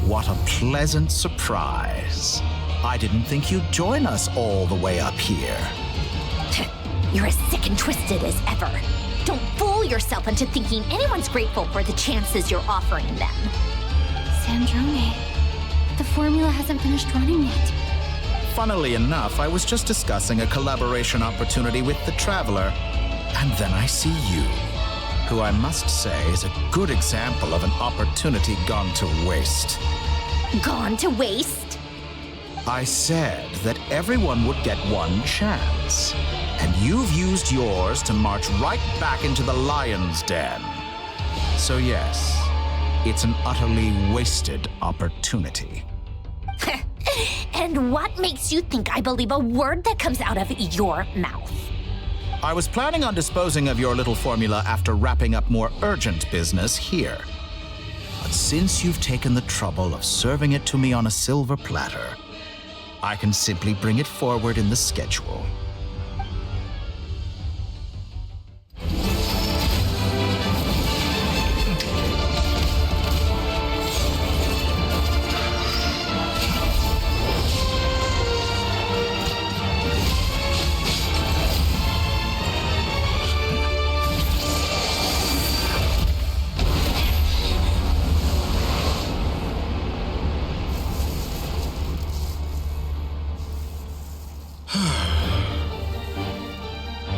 What a pleasant surprise. I didn't think you'd join us all the way up here. You're as sick and twisted as ever. Don't fool yourself into thinking anyone's grateful for the chances you're offering them. Sandrone, the formula hasn't finished running yet. Funnily enough, I was just discussing a collaboration opportunity with the Traveler, and then I see you, who I must say is a good example of an opportunity gone to waste. Gone to waste? I said that everyone would get one chance, and you've used yours to march right back into the lion's den. So yes, it's an utterly wasted opportunity. And what makes you think I believe a word that comes out of your mouth? I was planning on disposing of your little formula after wrapping up more urgent business here. But since you've taken the trouble of serving it to me on a silver platter, I can simply bring it forward in the schedule.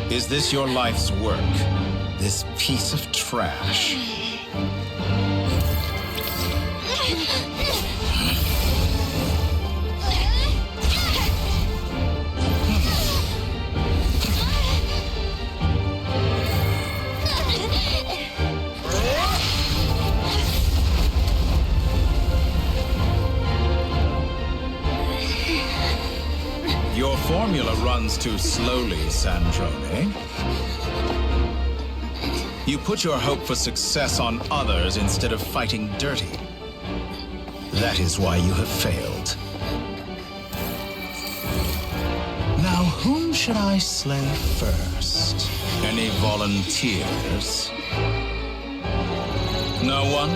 Is this your life's work? This piece of trash? Your formula runs too slowly, Sandrone. You put your hope for success on others instead of fighting dirty. That is why you have failed. Now, whom should I slay first? Any volunteers? No one?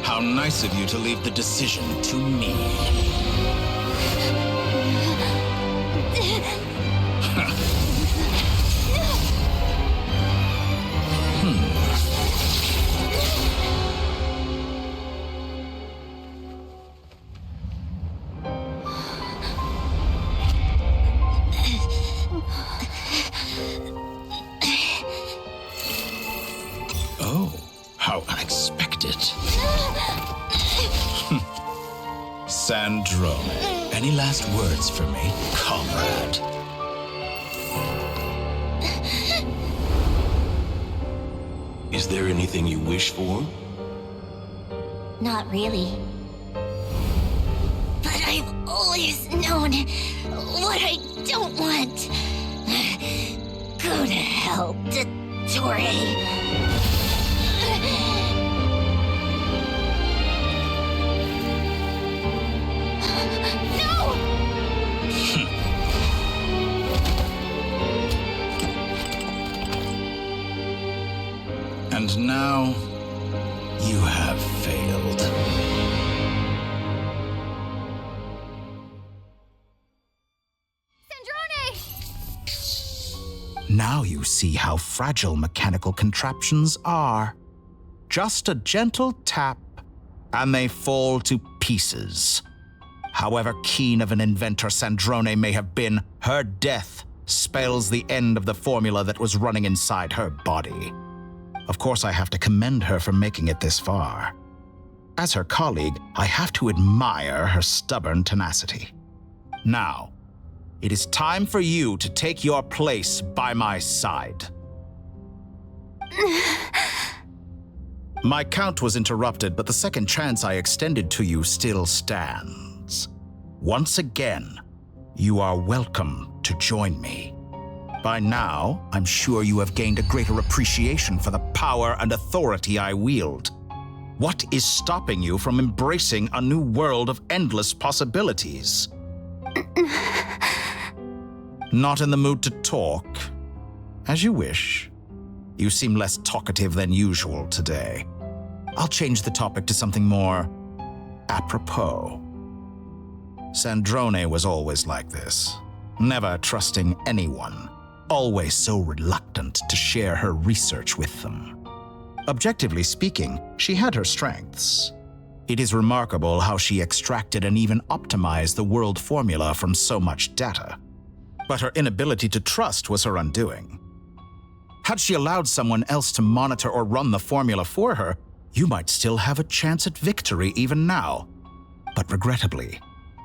How nice of you to leave the decision to me. Oh, how unexpected. Sandrone, any last words for me, comrade? Is there anything you wish for? Not really. But I've always known what I don't want. Go to hell, Dottore. And now, you have failed. Now you see how fragile mechanical contraptions are. Just a gentle tap, and they fall to pieces. However keen of an inventor Sandrone may have been, her death spells the end of the formula that was running inside her body. Of course, I have to commend her for making it this far. As her colleague, I have to admire her stubborn tenacity. Now, it is time for you to take your place by my side. My count was interrupted, but the second chance I extended to you still stands. Once again, you are welcome to join me. By now, I'm sure you have gained a greater appreciation for the power and authority I wield. What is stopping you from embracing a new world of endless possibilities? Not in the mood to talk? As you wish. You seem less talkative than usual today. I'll change the topic to something more apropos. Sandrone was always like this, never trusting anyone, always so reluctant to share her research with them. Objectively speaking, she had her strengths. It is remarkable how she extracted and even optimized the world formula from so much data. But her inability to trust was her undoing. Had she allowed someone else to monitor or run the formula for her, you might still have a chance at victory even now. But regrettably,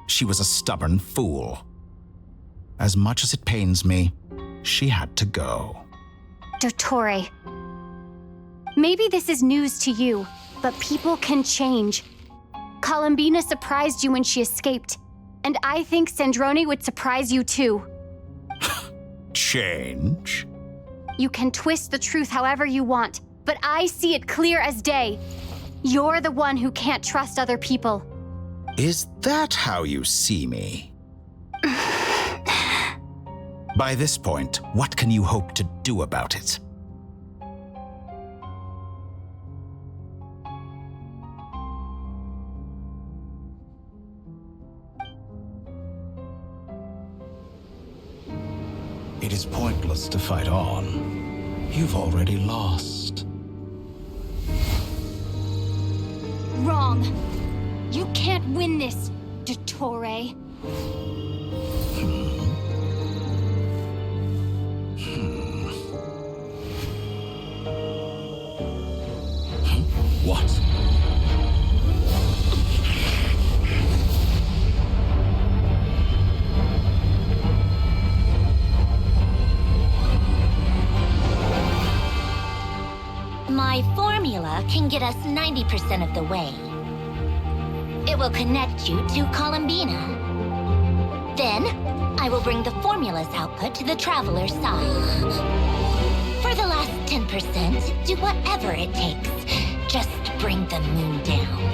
she was a stubborn fool. As much as it pains me, she had to go. Dottore, maybe this is news to you, but people can change. Columbina surprised you when she escaped, and I think Sandrone would surprise you too. Change? You can twist the truth however you want, but I see it clear as day. You're the one who can't trust other people. Is that how you see me? By this point, what can you hope to do about it? It is pointless to fight on. You've already lost. Wrong. You can't win this, Dottore. What? My formula can get us 90% of the way. It will connect you to Columbina. Then, I will bring the formula's output to the Traveler's side. For the last 10%, do whatever it takes. Just bring the moon down.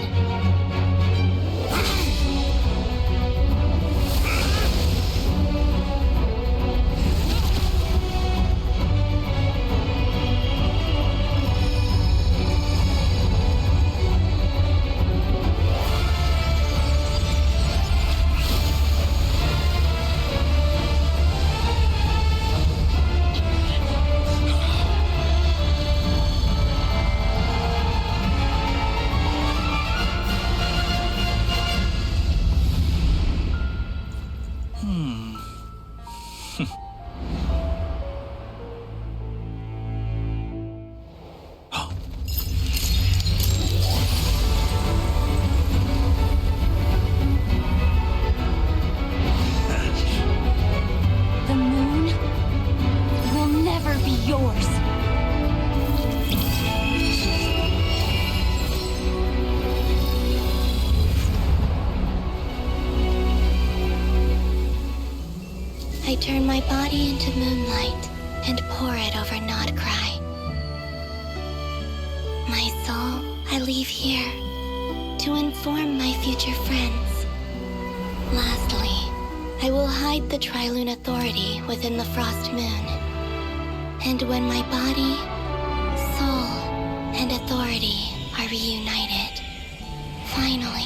I turn my body into moonlight and pour it over Nodcry. My soul, I leave here to inform my future friends. Lastly, I will hide the Trilune Authority within the Frost Moon. And when my body, soul, reunited. Finally.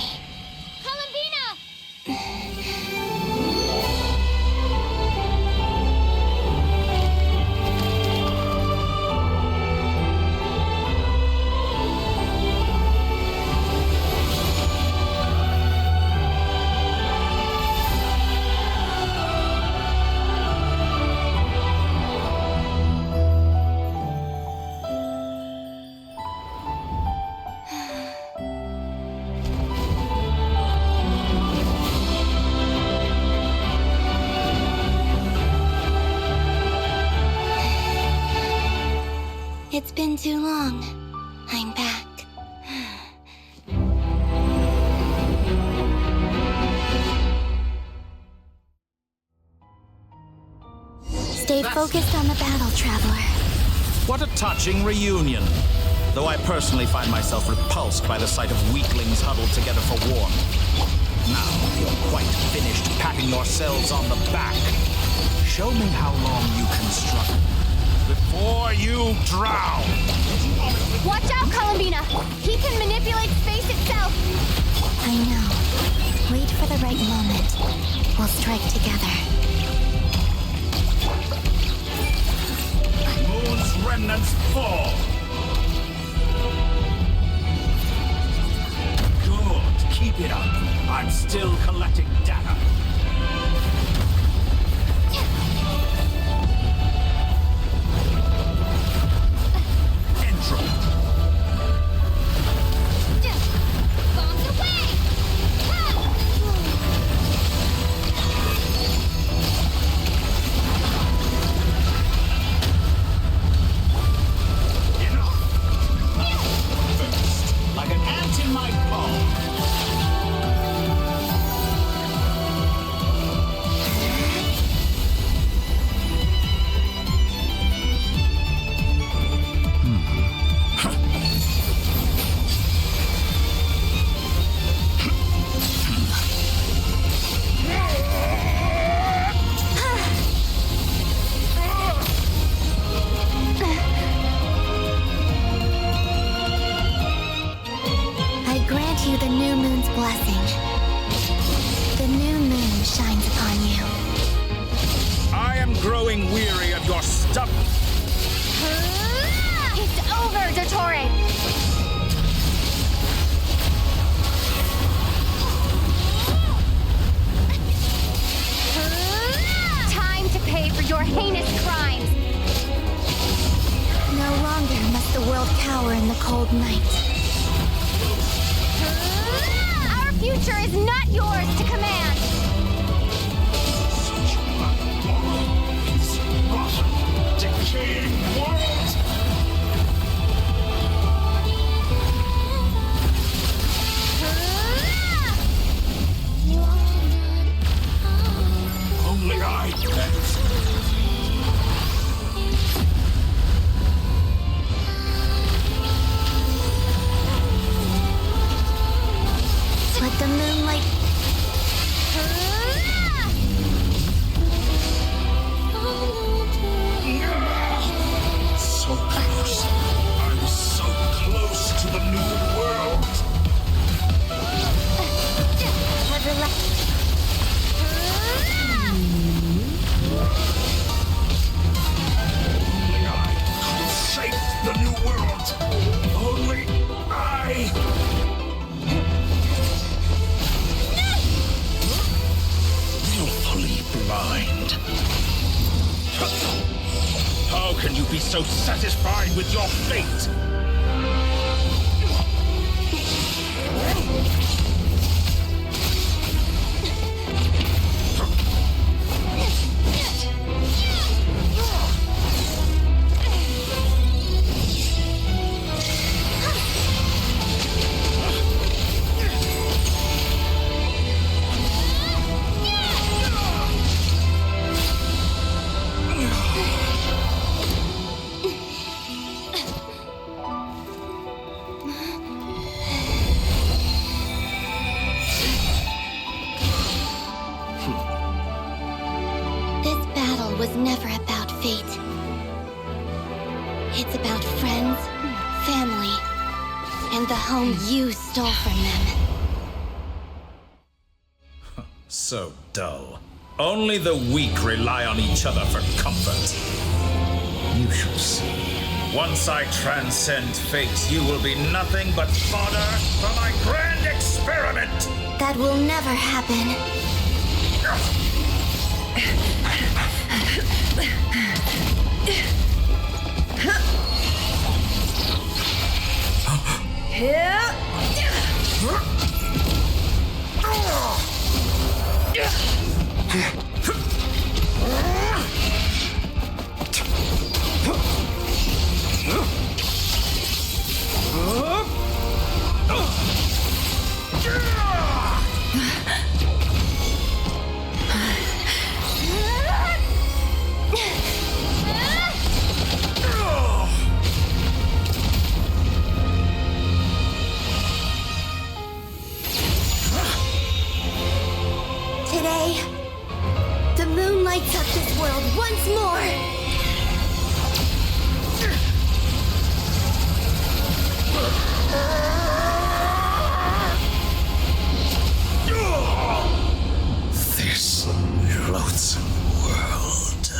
It's been too long. I'm back. Stay focused on the battle, Traveler. What a touching reunion. Though I personally find myself repulsed by the sight of weaklings huddled together for warmth. Now you're quite finished patting yourselves on the back. Show me how long you can struggle before you drown. Watch out, Columbina! He can manipulate space itself! I know. Wait for the right moment. We'll strike together. Moon's remnants fall. Good. Keep it up. I'm still collecting data. Like an ant in my palm. Growing weary of your stuff. It's over, Dottore! Time to pay for your heinous crimes! No longer must the world cower in the cold night. Our future is not yours to command! Decaying world! Only I can. Let the moonlight... So close. I'm so close to the new world. Never left. Only I could shape the new world. Only I. Willfully blind. How can you be so satisfied with your fate? Was never about fate. It's about friends, family, And the home you stole from them. So dull. Only the weak rely on each other for comfort. You shall see. Once I transcend fate, you will be nothing but fodder for my grand experiment! That will never happen. Today, the moon lights up this world once more. This loathsome world.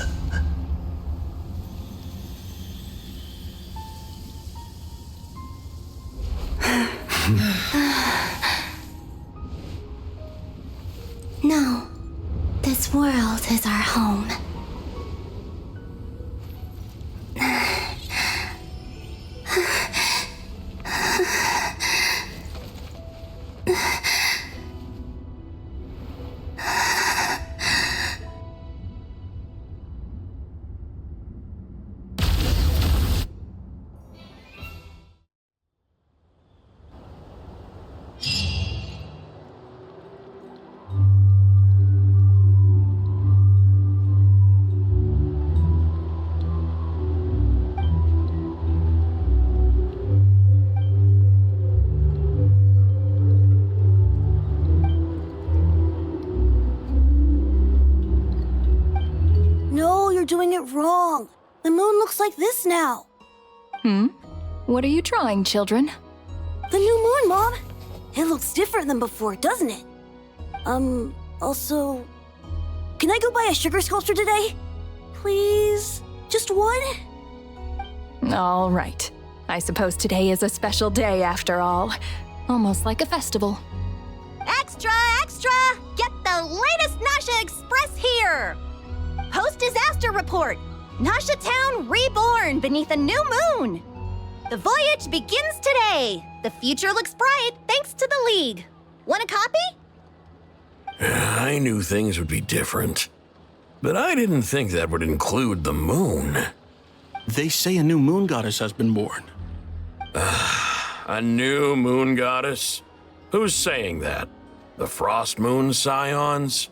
No, this world is our home. No, you're doing it wrong. The moon looks like this now. What are you drawing, children? The new moon, Mom. It looks different than before, doesn't it? Also, can I go buy a sugar sculpture today? Please? Just one? All right. I suppose today is a special day after all. Almost like a festival. Extra, extra! Get the latest Nasha Express here! Post-disaster report! Nasha Town reborn beneath a new moon! The voyage begins today! The future looks bright thanks to the League. Want a copy? I knew things would be different, but I didn't think that would include the moon. They say a new moon goddess has been born. A new moon goddess? Who's saying that? The Frost Moon Scions?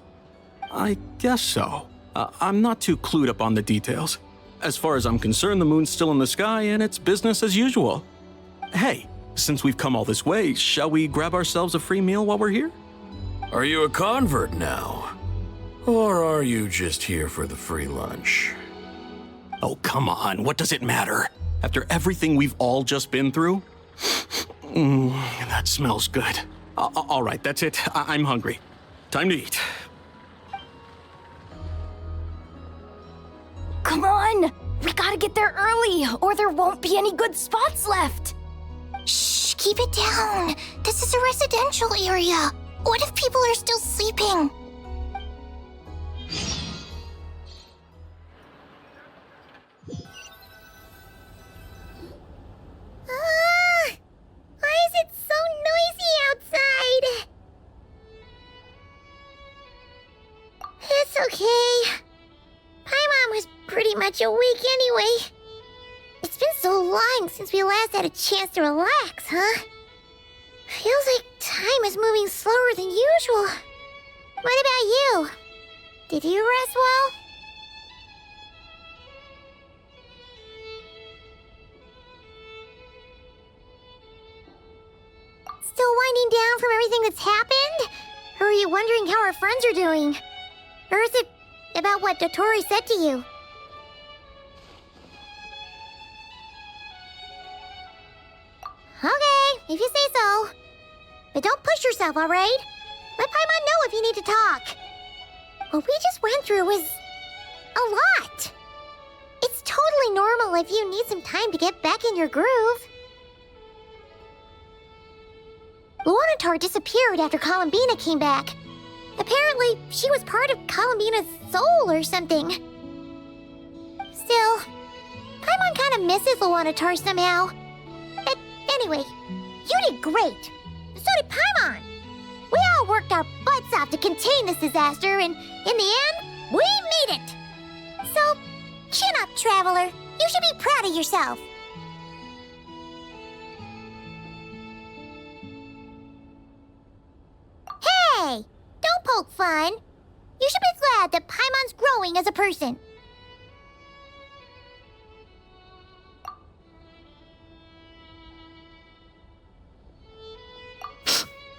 I guess so. I'm not too clued up on the details. As far as I'm concerned, the moon's still in the sky and it's business as usual. Hey, since we've come all this way, shall we grab ourselves a free meal while we're here? Are you a convert now? Or are you just here for the free lunch? Oh, come on, what does it matter? After everything we've all just been through? That smells good. All right, that's it. I'm hungry. Time to eat. Come on! We gotta get there early, or there won't be any good spots left! Shh, keep it down. This is a residential area. What if people are still sleeping? Why is it so noisy outside? It's okay. My mom was pretty much awake anyway. It's been so long since we last had a chance to relax, huh? Feels like time is moving slower than usual. What about you? Did you rest well? Still winding down from everything that's happened? Or are you wondering how our friends are doing? Or is it about what Dotori said to you? Okay. if you say so. But don't push yourself, alright? Let Paimon know if you need to talk. What we just went through was a lot. It's totally normal if you need some time to get back in your groove. Luanatar disappeared after Columbina came back. Apparently, she was part of Columbina's soul or something. Still, Paimon kind of misses Luanatar somehow. But anyway, you did great. So did Paimon. We all worked our butts off to contain this disaster, and in the end, we made it. So, chin up, Traveler. You should be proud of yourself. Hey, don't poke fun. You should be glad that Paimon's growing as a person.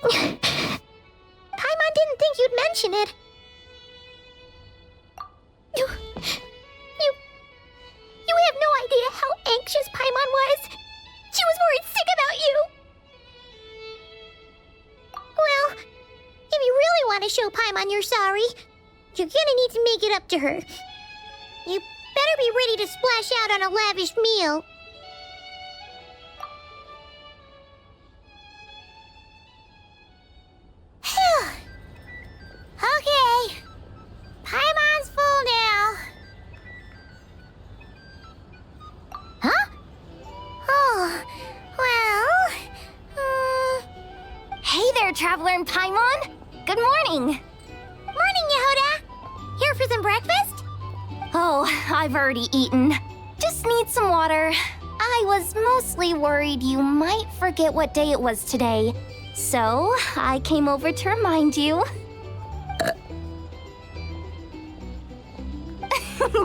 Paimon didn't think you'd mention it. You have no idea how anxious Paimon was. She was worried sick about you. Well, if you really want to show Paimon you're sorry, you're gonna need to make it up to her. You better be ready to splash out on a lavish meal. Okay. Paimon's full now. Huh? Oh, well, Hey there, Traveler and Paimon. Good morning. Morning, Yehuda. Here for some breakfast? Oh, I've already eaten. Just need some water. I was mostly worried you might forget what day it was today. So, I came over to remind you.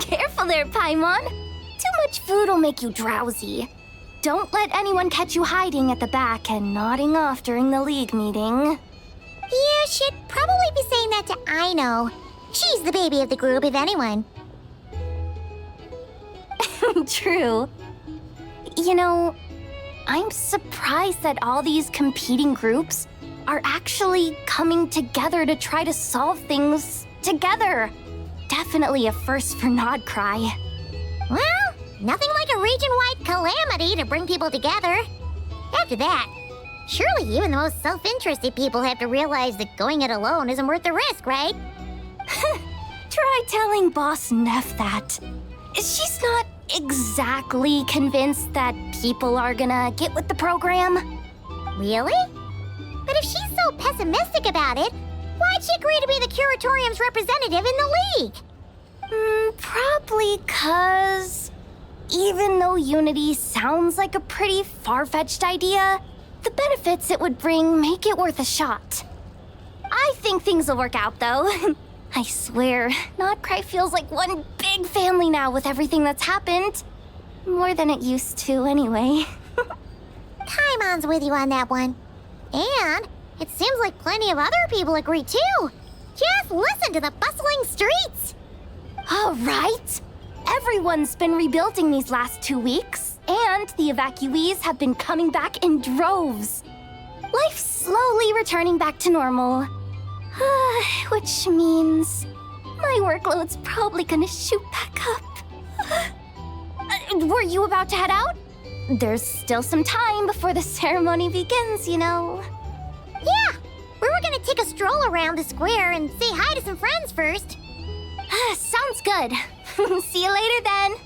Careful there, Paimon. Too much food will make you drowsy. Don't let anyone catch you hiding at the back and nodding off during the league meeting. You should probably be saying that to Aino. She's the baby of the group, if anyone. True. You know, I'm surprised that all these competing groups are actually coming together to try to solve things together. Definitely a first for Nodcry. Well, nothing like a region-wide calamity to bring people together. After that, surely even the most self-interested people have to realize that going it alone isn't worth the risk, right? Try telling Boss Neff that. She's not exactly convinced that people are gonna get with the program. Really? But if she's so pessimistic about it, why'd she agree to be the Curatorium's representative in the league? Probably 'cause even though unity sounds like a pretty far-fetched idea, the benefits it would bring make it worth a shot. I think things will work out, though. I swear, Nodcry feels like one big family now with everything that's happened. More than it used to, anyway. Paimon's with you on that one. And it seems like plenty of other people agree, too. Just listen to the bustling streets. All right. Everyone's been rebuilding these last 2 weeks, and the evacuees have been coming back in droves. Life's slowly returning back to normal. Which means my workload's probably gonna shoot back up. Were you about to head out? There's still some time before the ceremony begins, you know. Yeah, we were gonna take a stroll around the square and say hi to some friends first. Sounds good. See you later then.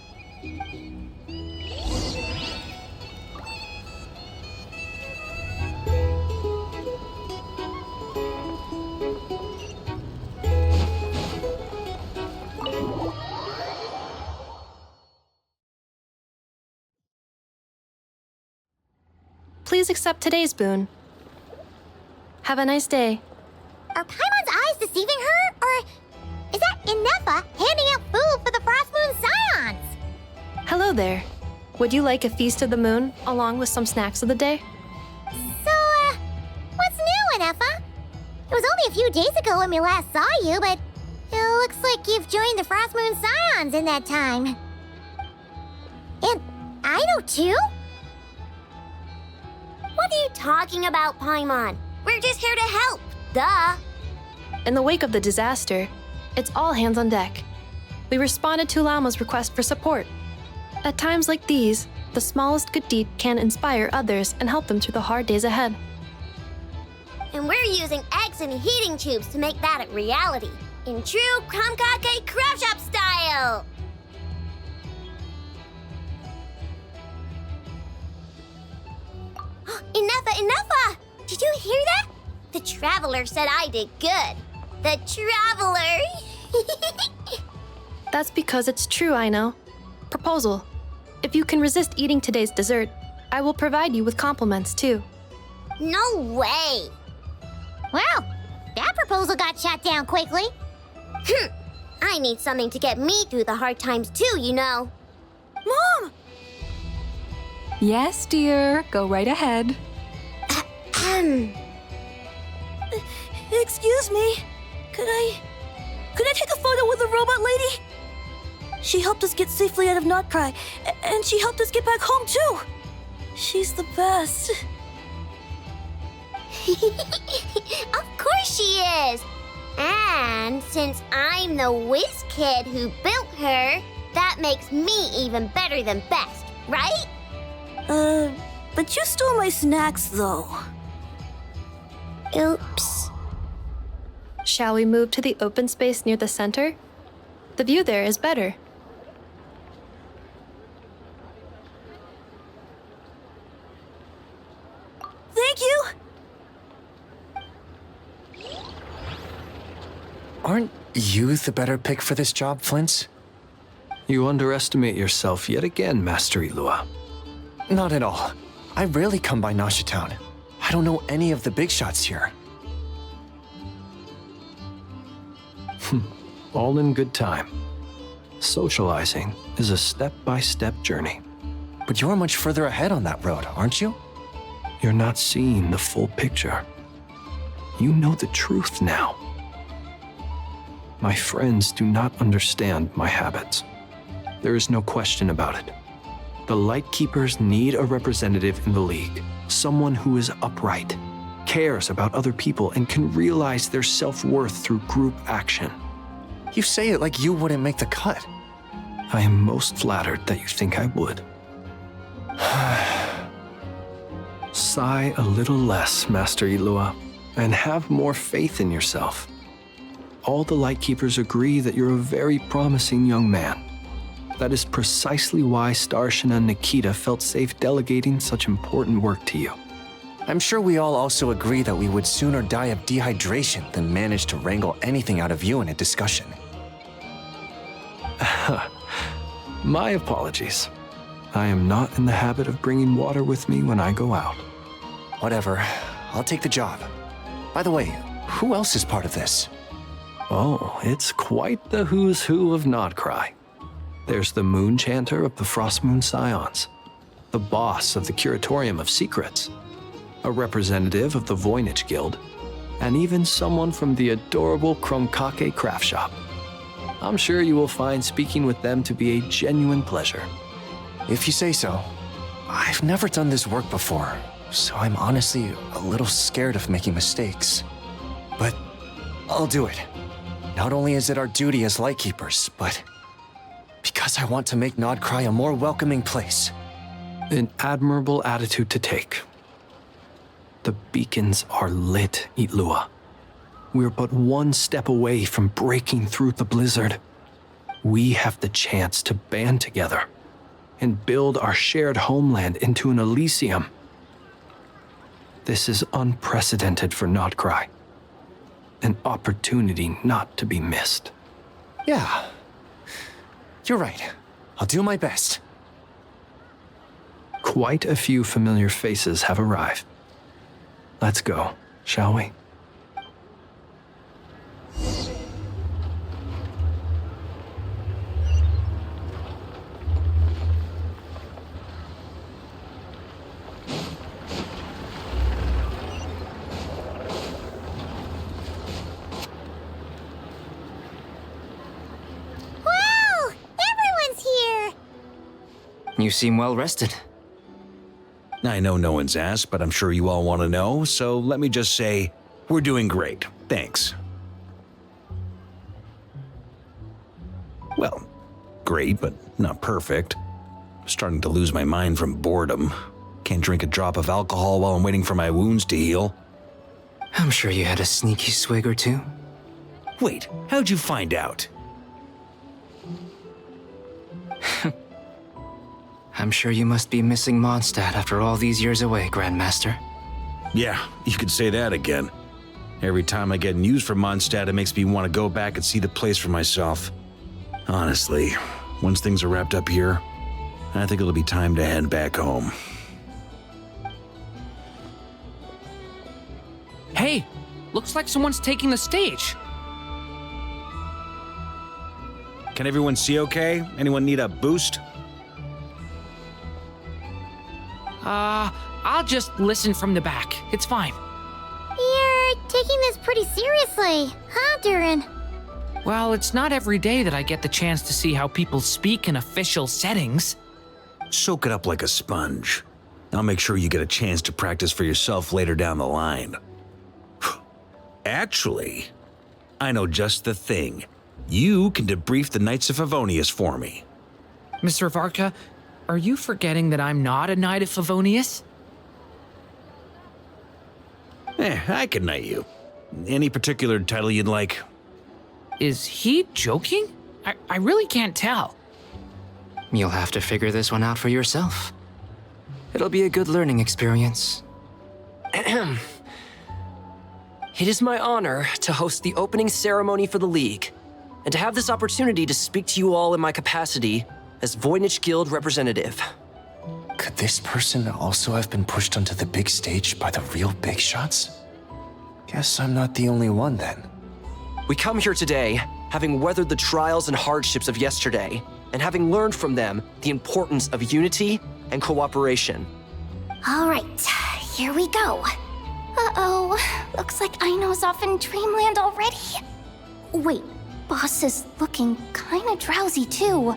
Please accept today's boon. Have a nice day. Are Paimon's eyes deceiving her? Or is that Inefa handing out food for the Frost Moon Scions? Hello there. Would you like a feast of the moon along with some snacks of the day? So, what's new, Inefa? It was only a few days ago when we last saw you, but it looks like you've joined the Frost Moon Scions in that time. And Aino too? What do you talking about, Paimon? We're just here to help. Duh. In the wake of the disaster, it's all hands on deck. We responded to Lama's request for support. At times like these, the smallest good deed can inspire others and help them through the hard days ahead. And we're using eggs and heating tubes to make that a reality. In true Kromkake craft shop style! Enough! Did you hear that? The Traveler said I did good. The Traveler! That's because it's true, I know. Proposal. If you can resist eating today's dessert, I will provide you with compliments too. No way! Well, that proposal got shot down quickly. I need something to get me through the hard times too, you know. Mom! Yes, dear. Go right ahead. Excuse me. Could I take a photo with the robot lady? She helped us get safely out of Notcry, and she helped us get back home too. She's the best. Of course she is. And since I'm the whiz kid who built her, that makes me even better than best, right? But you stole my snacks though. Oops. Shall we move to the open space near the center? The view there is better. Thank you! Aren't you the better pick for this job, Flint's? You underestimate yourself yet again, Master Ilua. Not at all. I rarely come by Nasha Town. I don't know any of the big shots here. All in good time. Socializing is a step-by-step journey. But you're much further ahead on that road, aren't you? You're not seeing the full picture. You know the truth now. My friends do not understand my habits. There is no question about it. The Lightkeepers need a representative in the League, someone who is upright, cares about other people, and can realize their self-worth through group action. You say it like you wouldn't make the cut. I am most flattered that you think I would. Sigh a little less, Master Ilua, and have more faith in yourself. All the Lightkeepers agree that you're a very promising young man. That is precisely why Starshin and Nikita felt safe delegating such important work to you. I'm sure we all also agree that we would sooner die of dehydration than manage to wrangle anything out of you in a discussion. My apologies. I am not in the habit of bringing water with me when I go out. Whatever. I'll take the job. By the way, who else is part of this? Oh, it's quite the who's who of Notcry. There's the Moon Chanter of the Frostmoon Scions, the boss of the Curatorium of Secrets, a representative of the Voynich Guild, and even someone from the adorable Kromkake craft shop. I'm sure you will find speaking with them to be a genuine pleasure. If you say so. I've never done this work before, so I'm honestly a little scared of making mistakes. But I'll do it. Not only is it our duty as Lightkeepers, but because I want to make Notcry a more welcoming place. An admirable attitude to take. The beacons are lit, Ilua. We're but one step away from breaking through the blizzard. We have the chance to band together and build our shared homeland into an Elysium. This is unprecedented for Notcry. An opportunity not to be missed. Yeah. You're right. I'll do my best. Quite a few familiar faces have arrived. Let's go, shall we? You seem well rested. I know no one's asked, but I'm sure you all want to know, so let me just say, we're doing great. Thanks. Well, great, but not perfect. I'm starting to lose my mind from boredom. Can't drink a drop of alcohol while I'm waiting for my wounds to heal. I'm sure you had a sneaky swig or two. Wait, how'd you find out? I'm sure you must be missing Mondstadt after all these years away, Grandmaster. Yeah, you could say that again. Every time I get news from Mondstadt, it makes me want to go back and see the place for myself. Honestly, once things are wrapped up here, I think it'll be time to head back home. Hey, looks like someone's taking the stage. Can everyone see okay? Anyone need a boost? I'll just listen from the back. It's fine. You're taking this pretty seriously, huh, Durin? Well, it's not every day that I get the chance to see how people speak in official settings. Soak it up like a sponge. I'll make sure you get a chance to practice for yourself later down the line. Actually, I know just the thing. You can debrief the Knights of Favonius for me. Mr. Varka, are you forgetting that I'm not a Knight of Favonius? I can knight you. Any particular title you'd like? Is he joking? I really can't tell. You'll have to figure this one out for yourself. It'll be a good learning experience. It is my honor to host the opening ceremony for the League, and to have this opportunity to speak to you all in my capacity as Voynich Guild representative. Could this person also have been pushed onto the big stage by the real big shots? Guess I'm not the only one then. We come here today, having weathered the trials and hardships of yesterday, and having learned from them the importance of unity and cooperation. All right, here we go. Uh-oh, looks like Aino's off in Dreamland already. Wait, Boss is looking kinda drowsy too.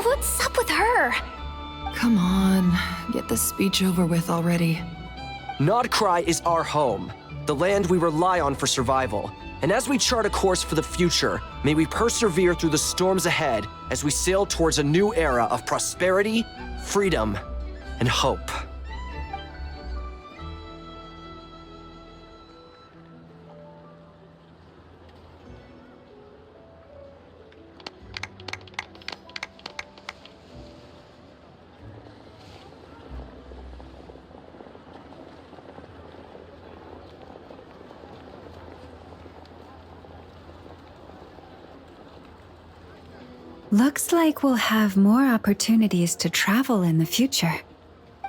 What's up with her? Come on, get this speech over with already. Nodcry is our home, the land we rely on for survival. And as we chart a course for the future, may we persevere through the storms ahead as we sail towards a new era of prosperity, freedom, and hope. Looks like we'll have more opportunities to travel in the future.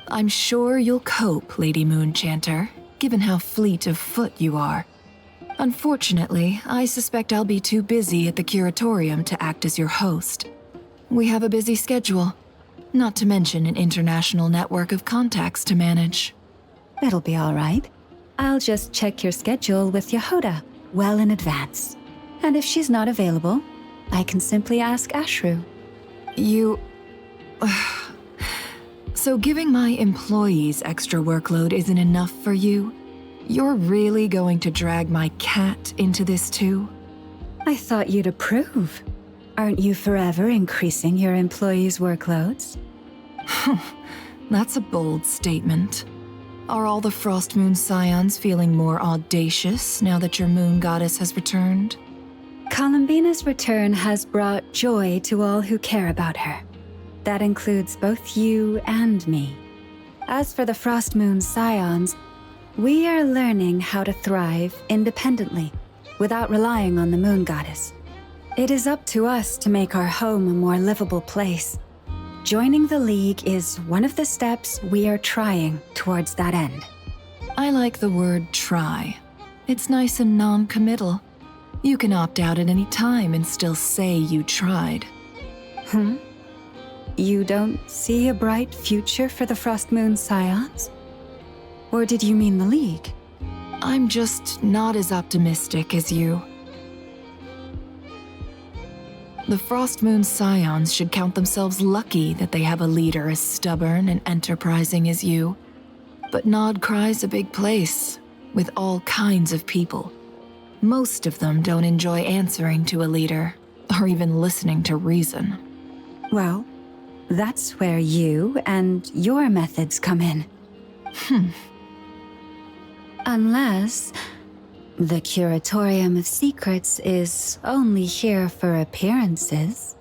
I'm sure you'll cope, Lady Moonchanter, given how fleet of foot you are. Unfortunately, I suspect I'll be too busy at the Curatorium to act as your host. We have a busy schedule, not to mention an international network of contacts to manage. It'll be all right. I'll just check your schedule with Yehoda well in advance. And if she's not available, I can simply ask Ashru. You... So giving my employees extra workload isn't enough for you? You're really going to drag my cat into this too? I thought you'd approve. Aren't you forever increasing your employees' workloads? That's a bold statement. Are all the Frostmoon Scions feeling more audacious now that your moon goddess has returned? Columbina's return has brought joy to all who care about her. That includes both you and me. As for the Frostmoon Scions, we are learning how to thrive independently, without relying on the moon goddess. It is up to us to make our home a more livable place. Joining the League is one of the steps we are trying towards that end. I like the word try. It's nice and non-committal. You can opt out at any time and still say you tried. You don't see a bright future for the Frostmoon Scions? Or did you mean the League? I'm just not as optimistic as you. The Frostmoon Scions should count themselves lucky that they have a leader as stubborn and enterprising as you. But Nodcry's a big place, with all kinds of people. Most of them don't enjoy answering to a leader, or even listening to reason. Well, that's where you and your methods come in. Unless the Curatorium of Secrets is only here for appearances.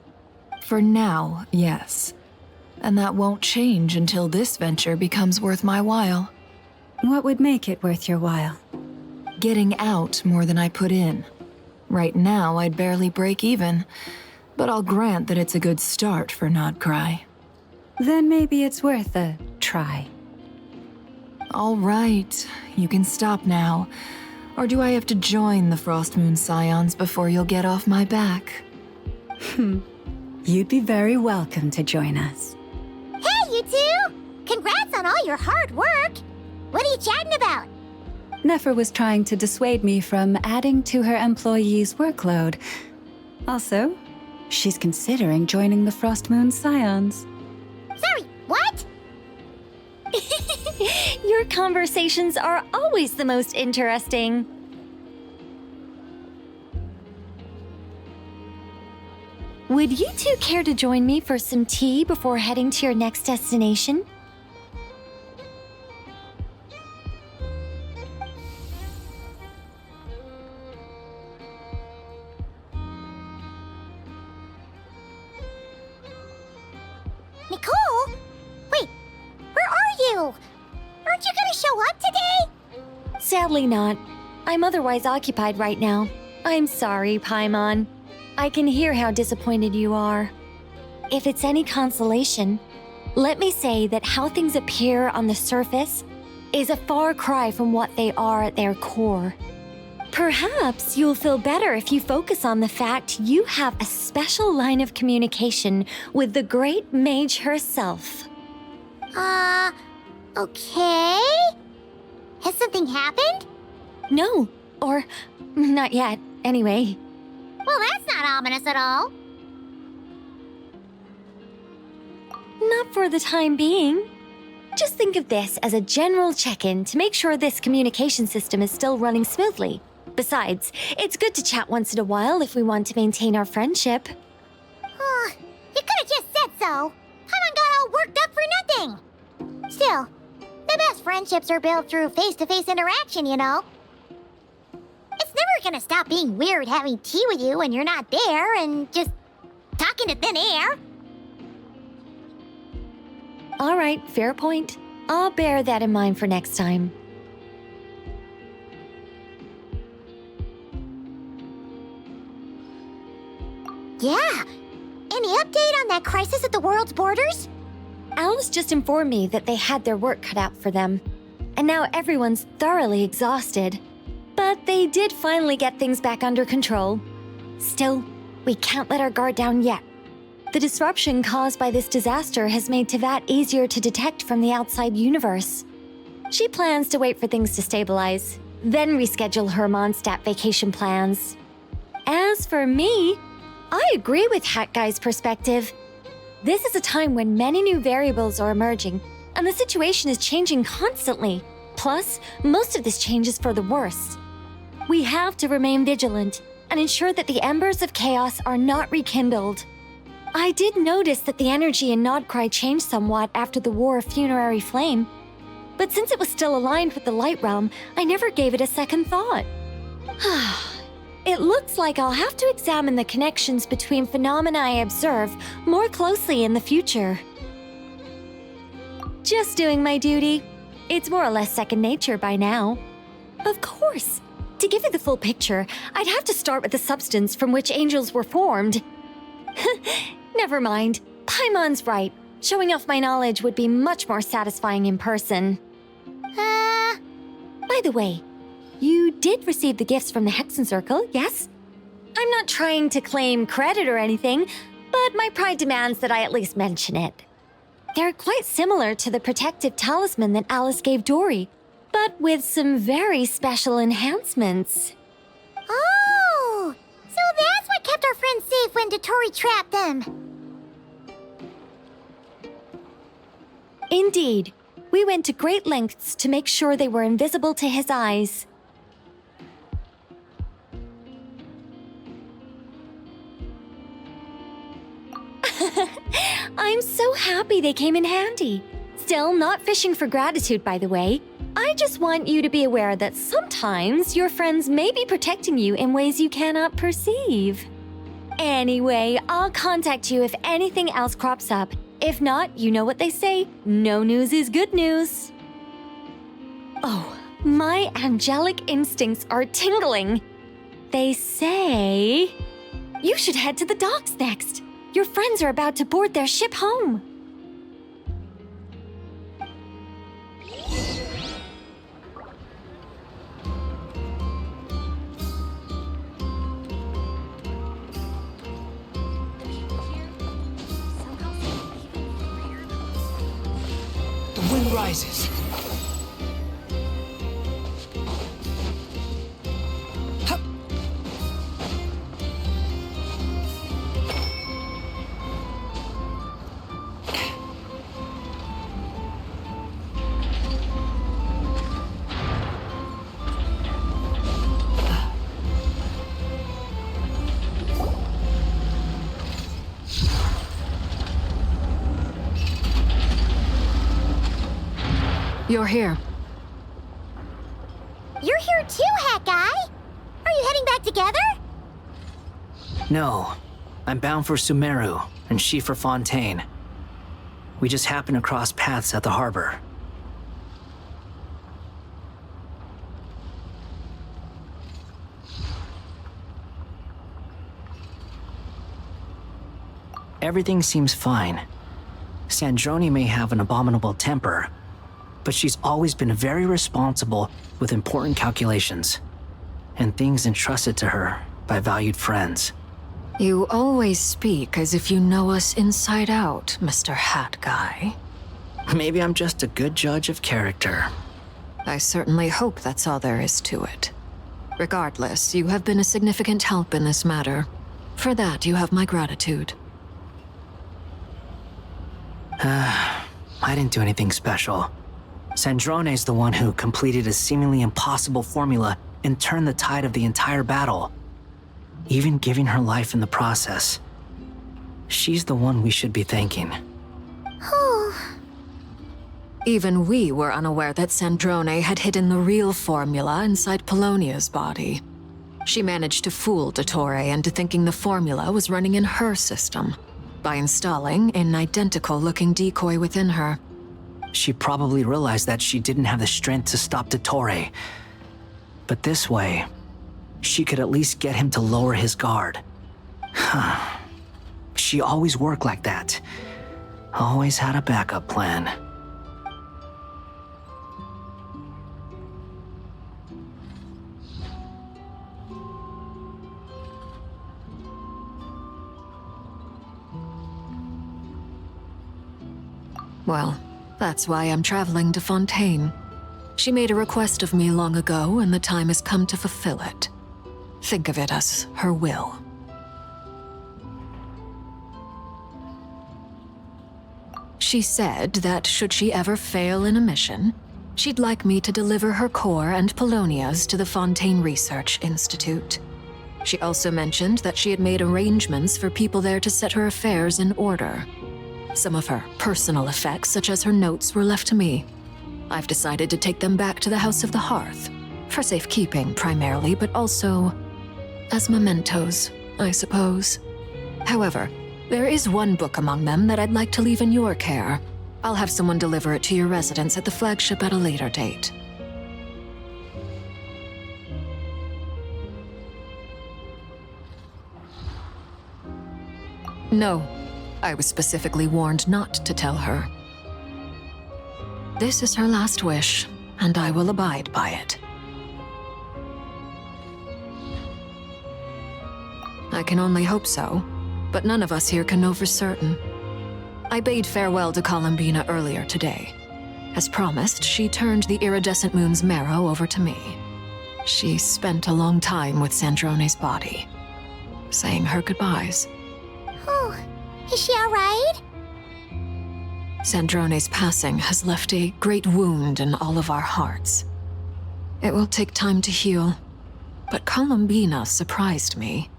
For now, yes. And that won't change until this venture becomes worth my while. What would make it worth your while? Getting out more than I put in. Right now, I'd barely break even, but I'll grant that it's a good start for Nodcry. Then maybe it's worth a try. All right, you can stop now. Or do I have to join the Frostmoon Scions before you'll get off my back? You'd be very welcome to join us. Hey, you two! Congrats on all your hard work! What are you chatting about? Nefer was trying to dissuade me from adding to her employees' workload. Also, she's considering joining the Frostmoon Scions. Sorry, what? Your conversations are always the most interesting. Would you two care to join me for some tea before heading to your next destination? Nicole? Wait, where are you? Aren't you gonna show up today? Sadly not. I'm otherwise occupied right now. I'm sorry, Paimon. I can hear how disappointed you are. If it's any consolation, let me say that how things appear on the surface is a far cry from what they are at their core. Perhaps you'll feel better if you focus on the fact you have a special line of communication with the great mage herself. Okay? Has something happened? No, or not yet, anyway. Well, that's not ominous at all. Not for the time being. Just think of this as a general check-in to make sure this communication system is still running smoothly. Besides, it's good to chat once in a while if we want to maintain our friendship. You could have just said so. Haven't got all worked up for nothing. Still, the best friendships are built through face-to-face interaction, you know. It's never gonna stop being weird having tea with you when you're not there and just talking to thin air. All right, fair point. I'll bear that in mind for next time. Yeah. Any update on that crisis at the world's borders? Alice just informed me that they had their work cut out for them. And now everyone's thoroughly exhausted. But they did finally get things back under control. Still, we can't let our guard down yet. The disruption caused by this disaster has made Teyvat easier to detect from the outside universe. She plans to wait for things to stabilize, then reschedule her Mondstadt vacation plans. As for me, I agree with Hat Guy's perspective. This is a time when many new variables are emerging, and the situation is changing constantly. Plus, most of this change is for the worse. We have to remain vigilant and ensure that the embers of chaos are not rekindled. I did notice that the energy in Nodcry changed somewhat after the War of Funerary Flame, but since it was still aligned with the Light Realm, I never gave it a second thought. It looks like I'll have to examine the connections between phenomena I observe more closely in the future. Just doing my duty. It's more or less second nature by now. Of course. To give you the full picture, I'd have to start with the substance from which angels were formed. Never mind. Paimon's right. Showing off my knowledge would be much more satisfying in person. By the way, you did receive the gifts from the Hexen Circle, yes? I'm not trying to claim credit or anything, but my pride demands that I at least mention it. They're quite similar to the protective talisman that Alice gave Dory, but with some very special enhancements. Oh! So that's what kept our friends safe when Dotori trapped them. Indeed. We went to great lengths to make sure they were invisible to his eyes. I'm so happy they came in handy. Still, not fishing for gratitude, by the way. I just want you to be aware that sometimes your friends may be protecting you in ways you cannot perceive. Anyway, I'll contact you if anything else crops up. If not, you know what they say, no news is good news. Oh, my angelic instincts are tingling. They say you should head to the docks next. Your friends are about to board their ship home. The wind rises. You're here. You're here too, Hat Guy! Are you heading back together? No. I'm bound for Sumeru, and she for Fontaine. We just happened to cross paths at the harbor. Everything seems fine. Sandrone may have an abominable temper, but she's always been very responsible with important calculations and things entrusted to her by valued friends. You always speak as if you know us inside out, Mr. Hat Guy. Maybe I'm just a good judge of character. I certainly hope that's all there is to it. Regardless, you have been a significant help in this matter. For that, you have my gratitude. I didn't do anything special. Sandrone's the one who completed a seemingly impossible formula and turned the tide of the entire battle, even giving her life in the process. She's the one we should be thanking. Even we were unaware that Sandrone had hidden the real formula inside Polonia's body. She managed to fool Dottore into thinking the formula was running in her system by installing an identical-looking decoy within her. She probably realized that she didn't have the strength to stop Dottore. But this way, she could at least get him to lower his guard. She always worked like that. Always had a backup plan. Well, that's why I'm traveling to Fontaine. She made a request of me long ago, and the time has come to fulfill it. Think of it as her will. She said that should she ever fail in a mission, she'd like me to deliver her core and Polonia's to the Fontaine Research Institute. She also mentioned that she had made arrangements for people there to set her affairs in order. Some of her personal effects, such as her notes, were left to me. I've decided to take them back to the House of the Hearth, for safekeeping primarily, but also as mementos, I suppose. However, there is one book among them that I'd like to leave in your care. I'll have someone deliver it to your residence at the flagship at a later date. No. I was specifically warned not to tell her. This is her last wish, and I will abide by it. I can only hope so, but none of us here can know for certain. I bade farewell to Columbina earlier today. As promised, she turned the iridescent moon's marrow over to me. She spent a long time with Sandrone's body, saying her goodbyes. Oh. Is she alright? Sandrone's passing has left a great wound in all of our hearts. It will take time to heal, but Columbina surprised me.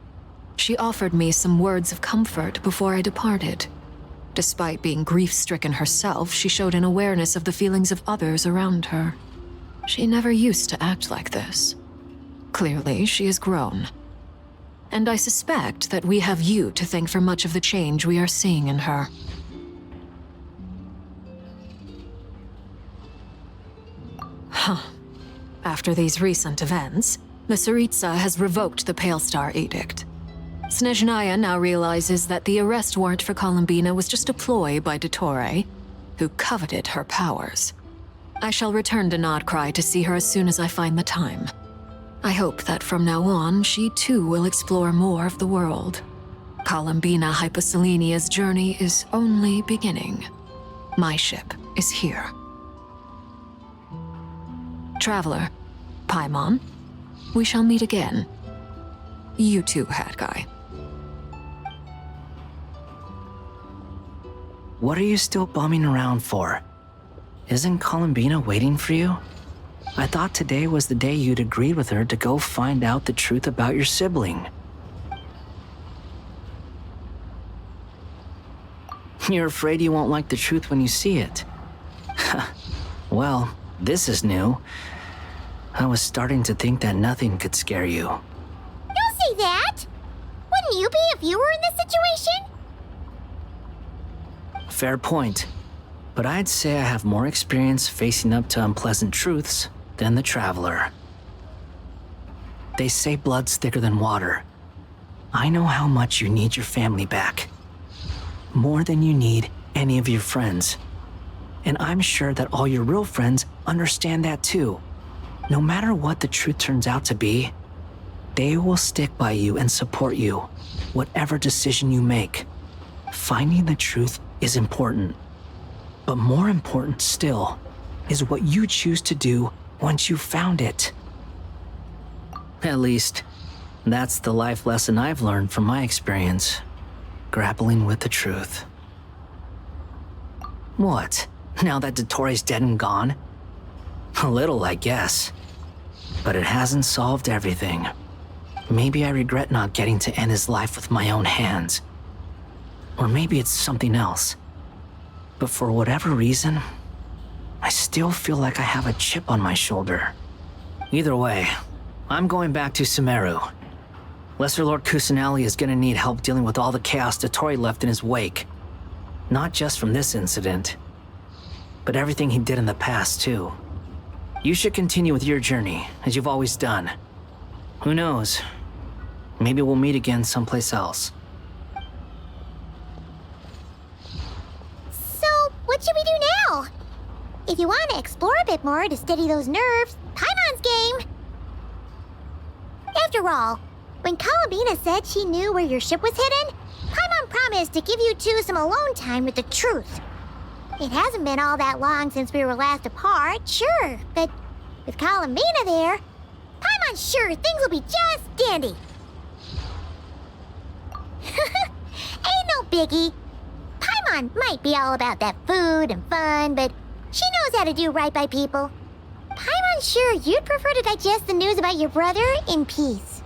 She offered me some words of comfort before I departed. Despite being grief-stricken herself, she showed an awareness of the feelings of others around her. She never used to act like this. Clearly, she has grown. And I suspect that we have you to thank for much of the change we are seeing in her. Huh. After these recent events, the Tsaritsa has revoked the Pale Star Edict. Snezhnaya now realizes that the arrest warrant for Columbina was just a ploy by Dottore, who coveted her powers. I shall return to Nodcry to see her as soon as I find the time. I hope that from now on, she too will explore more of the world. Columbina Hyposelenia's journey is only beginning. My ship is here. Traveler, Paimon, we shall meet again. You too, Hat Guy. What are you still bumming around for? Isn't Columbina waiting for you? I thought today was the day you'd agreed with her to go find out the truth about your sibling. You're afraid you won't like the truth when you see it. Well, this is new. I was starting to think that nothing could scare you. Don't say that! Wouldn't you be if you were in this situation? Fair point. But I'd say I have more experience facing up to unpleasant truths than the Traveler. They say blood's thicker than water. I know how much you need your family back. More than you need any of your friends. And I'm sure that all your real friends understand that too. No matter what the truth turns out to be, they will stick by you and support you, whatever decision you make. Finding the truth is important. But more important still is what you choose to do once you've found it. At least, that's the life lesson I've learned from my experience, grappling with the truth. What? Now that Dottore's dead and gone? A little, I guess. But it hasn't solved everything. Maybe I regret not getting to end his life with my own hands. Or maybe it's something else. But for whatever reason, I still feel like I have a chip on my shoulder. Either way, I'm going back to Sumeru. Lesser Lord Kusanali is gonna need help dealing with all the chaos Dottore left in his wake. Not just from this incident, but everything he did in the past, too. You should continue with your journey, as you've always done. Who knows? Maybe we'll meet again someplace else. What should we do now? If you want to explore a bit more to steady those nerves, Paimon's game! After all, when Columbina said she knew where your ship was hidden, Paimon promised to give you two some alone time with the truth. It hasn't been all that long since we were last apart, sure, but with Columbina there, Paimon's sure things will be just dandy. Ain't no biggie. Paimon might be all about that food and fun, but she knows how to do right by people. Paimon's sure you'd prefer to digest the news about your brother in peace.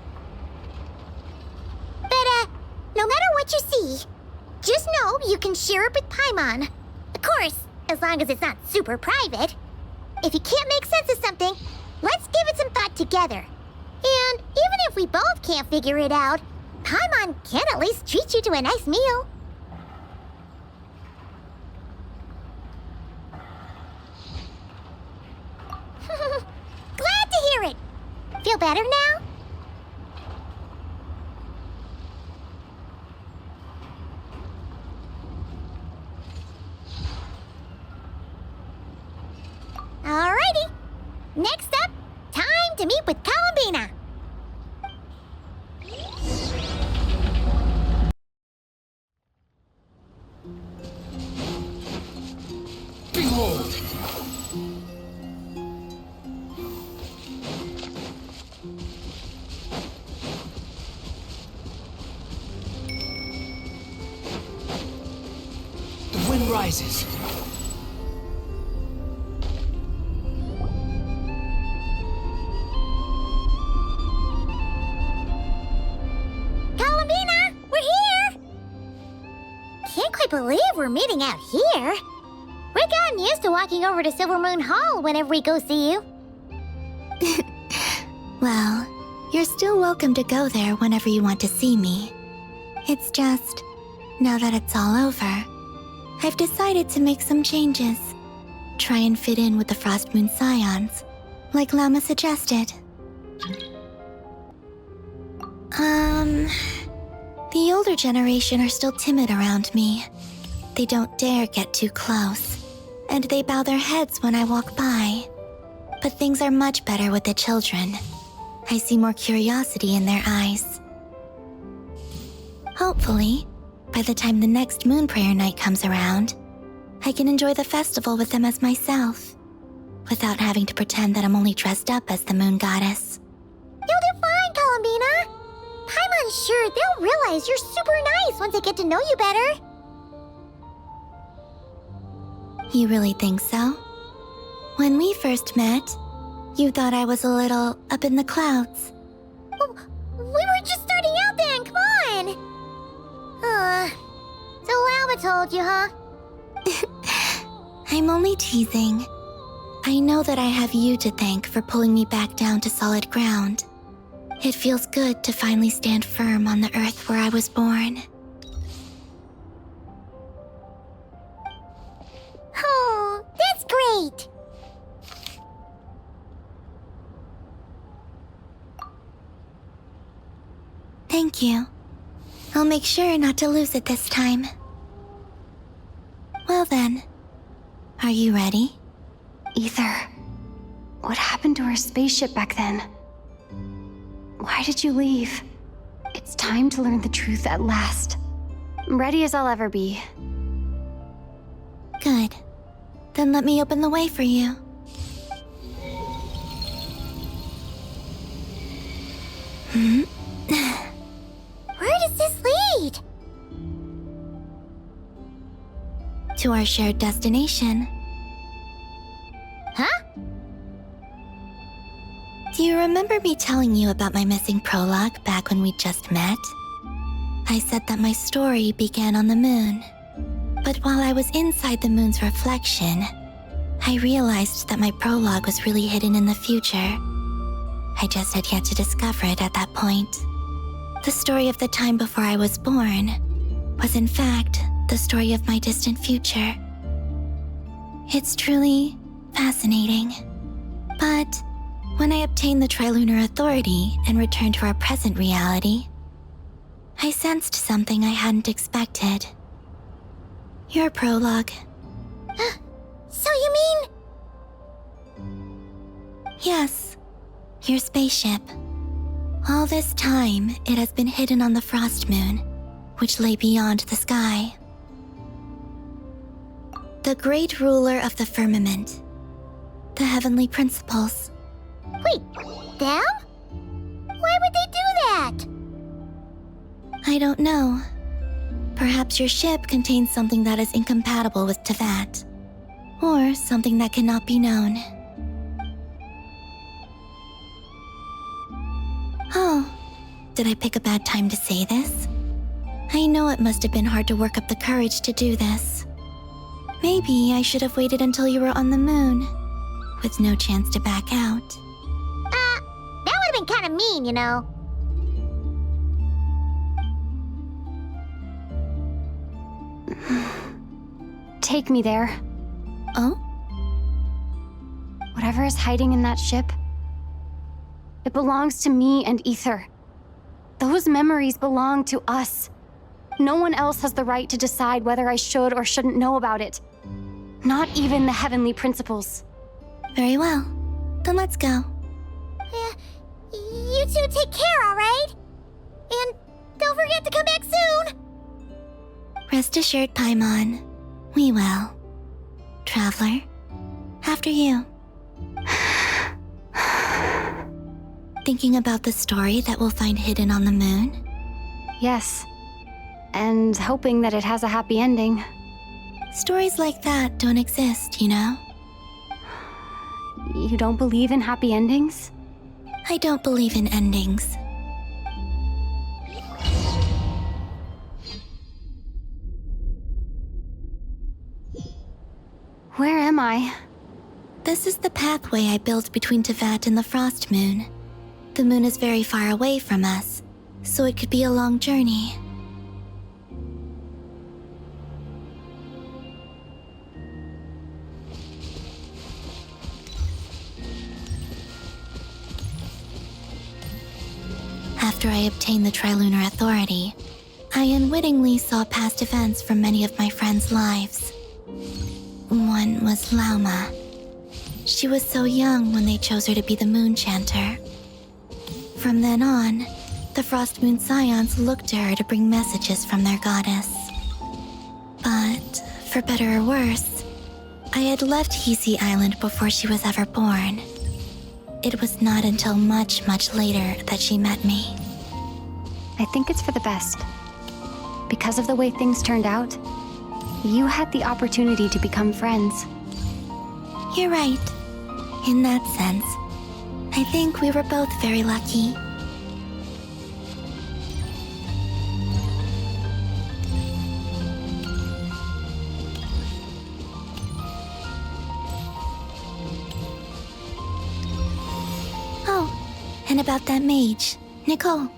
But, no matter what you see, just know you can share it with Paimon. Of course, as long as it's not super private. If you can't make sense of something, let's give it some thought together. And even if we both can't figure it out, Paimon can at least treat you to a nice meal. Glad to hear it! Feel better now? Alrighty! Next up, time to meet with Columbina! Behold! The wind rises. believe we're meeting out here. We've gotten used to walking over to Silver Moon Hall whenever we go see you. Well, you're still welcome to go there whenever you want to see me. It's just, now that it's all over, I've decided to make some changes. Try and fit in with the Frost Moon Scions, like Llama suggested. The older generation are still timid around me. They don't dare get too close, and they bow their heads when I walk by. But things are much better with the children. I see more curiosity in their eyes. Hopefully, by the time the next Moon Prayer Night comes around, I can enjoy the festival with them as myself, without having to pretend that I'm only dressed up as the Moon Goddess. You'll do fine, Columbina. Paimon's sure they'll realize you're super nice once they get to know you better. You really think so? When we first met, you thought I was a little up in the clouds. Well, we were just starting out then, come on! So Llama told you, huh? I'm only teasing. I know that I have you to thank for pulling me back down to solid ground. It feels good to finally stand firm on the earth where I was born. Oh, that's great! Thank you. I'll make sure not to lose it this time. Well then, are you ready? Ether, what happened to our spaceship back then? Why did you leave? It's time to learn the truth at last. I'm ready as I'll ever be. Good. Then let me open the way for you. Where does this lead? To our shared destination. Huh? Do you remember me telling you about my missing prologue back when we just met? I said that my story began on the moon. But while I was inside the moon's reflection, I realized that my prologue was really hidden in the future. I just had yet to discover it at that point. The story of the time before I was born was in fact the story of my distant future. It's truly fascinating. But when I obtained the Trilunar Authority and returned to our present reality, I sensed something I hadn't expected. Your prologue. So you mean... Yes, your spaceship. All this time, it has been hidden on the Frost Moon, which lay beyond the sky. The great ruler of the firmament. The heavenly principles. Wait, them? Why would they do that? I don't know. Perhaps your ship contains something that is incompatible with Tevat. Or something that cannot be known. Oh, did I pick a bad time to say this? I know it must have been hard to work up the courage to do this. Maybe I should have waited until you were on the moon, with no chance to back out. That would have been kind of mean, you know. Take me there. Oh? Whatever is hiding in that ship, it belongs to me and Ether. Those memories belong to us. No one else has the right to decide whether I should or shouldn't know about it. Not even the heavenly principles. Very well. Then let's go. You two take care, alright? And don't forget to come back soon! Rest assured, Paimon. We will. Traveler, after you. Thinking about the story that we'll find hidden on the moon? Yes. And hoping that it has a happy ending. Stories like that don't exist, you know? You don't believe in happy endings? I don't believe in endings. Where am I? This is the pathway I built between Teyvat and the Frost Moon. The moon is very far away from us, so it could be a long journey. After I obtained the Trilunar Authority, I unwittingly saw past events from many of my friends' lives. One was Lauma. She was so young when they chose her to be the Moon Chanter. From then on, the Frost Moon Scions looked to her to bring messages from their goddess. But, for better or worse, I had left Hisi Island before she was ever born. It was not until much, much later that she met me. I think it's for the best. Because of the way things turned out, you had the opportunity to become friends. You're right. In that sense, I think we were both very lucky. Oh, and about that mage, Nicole.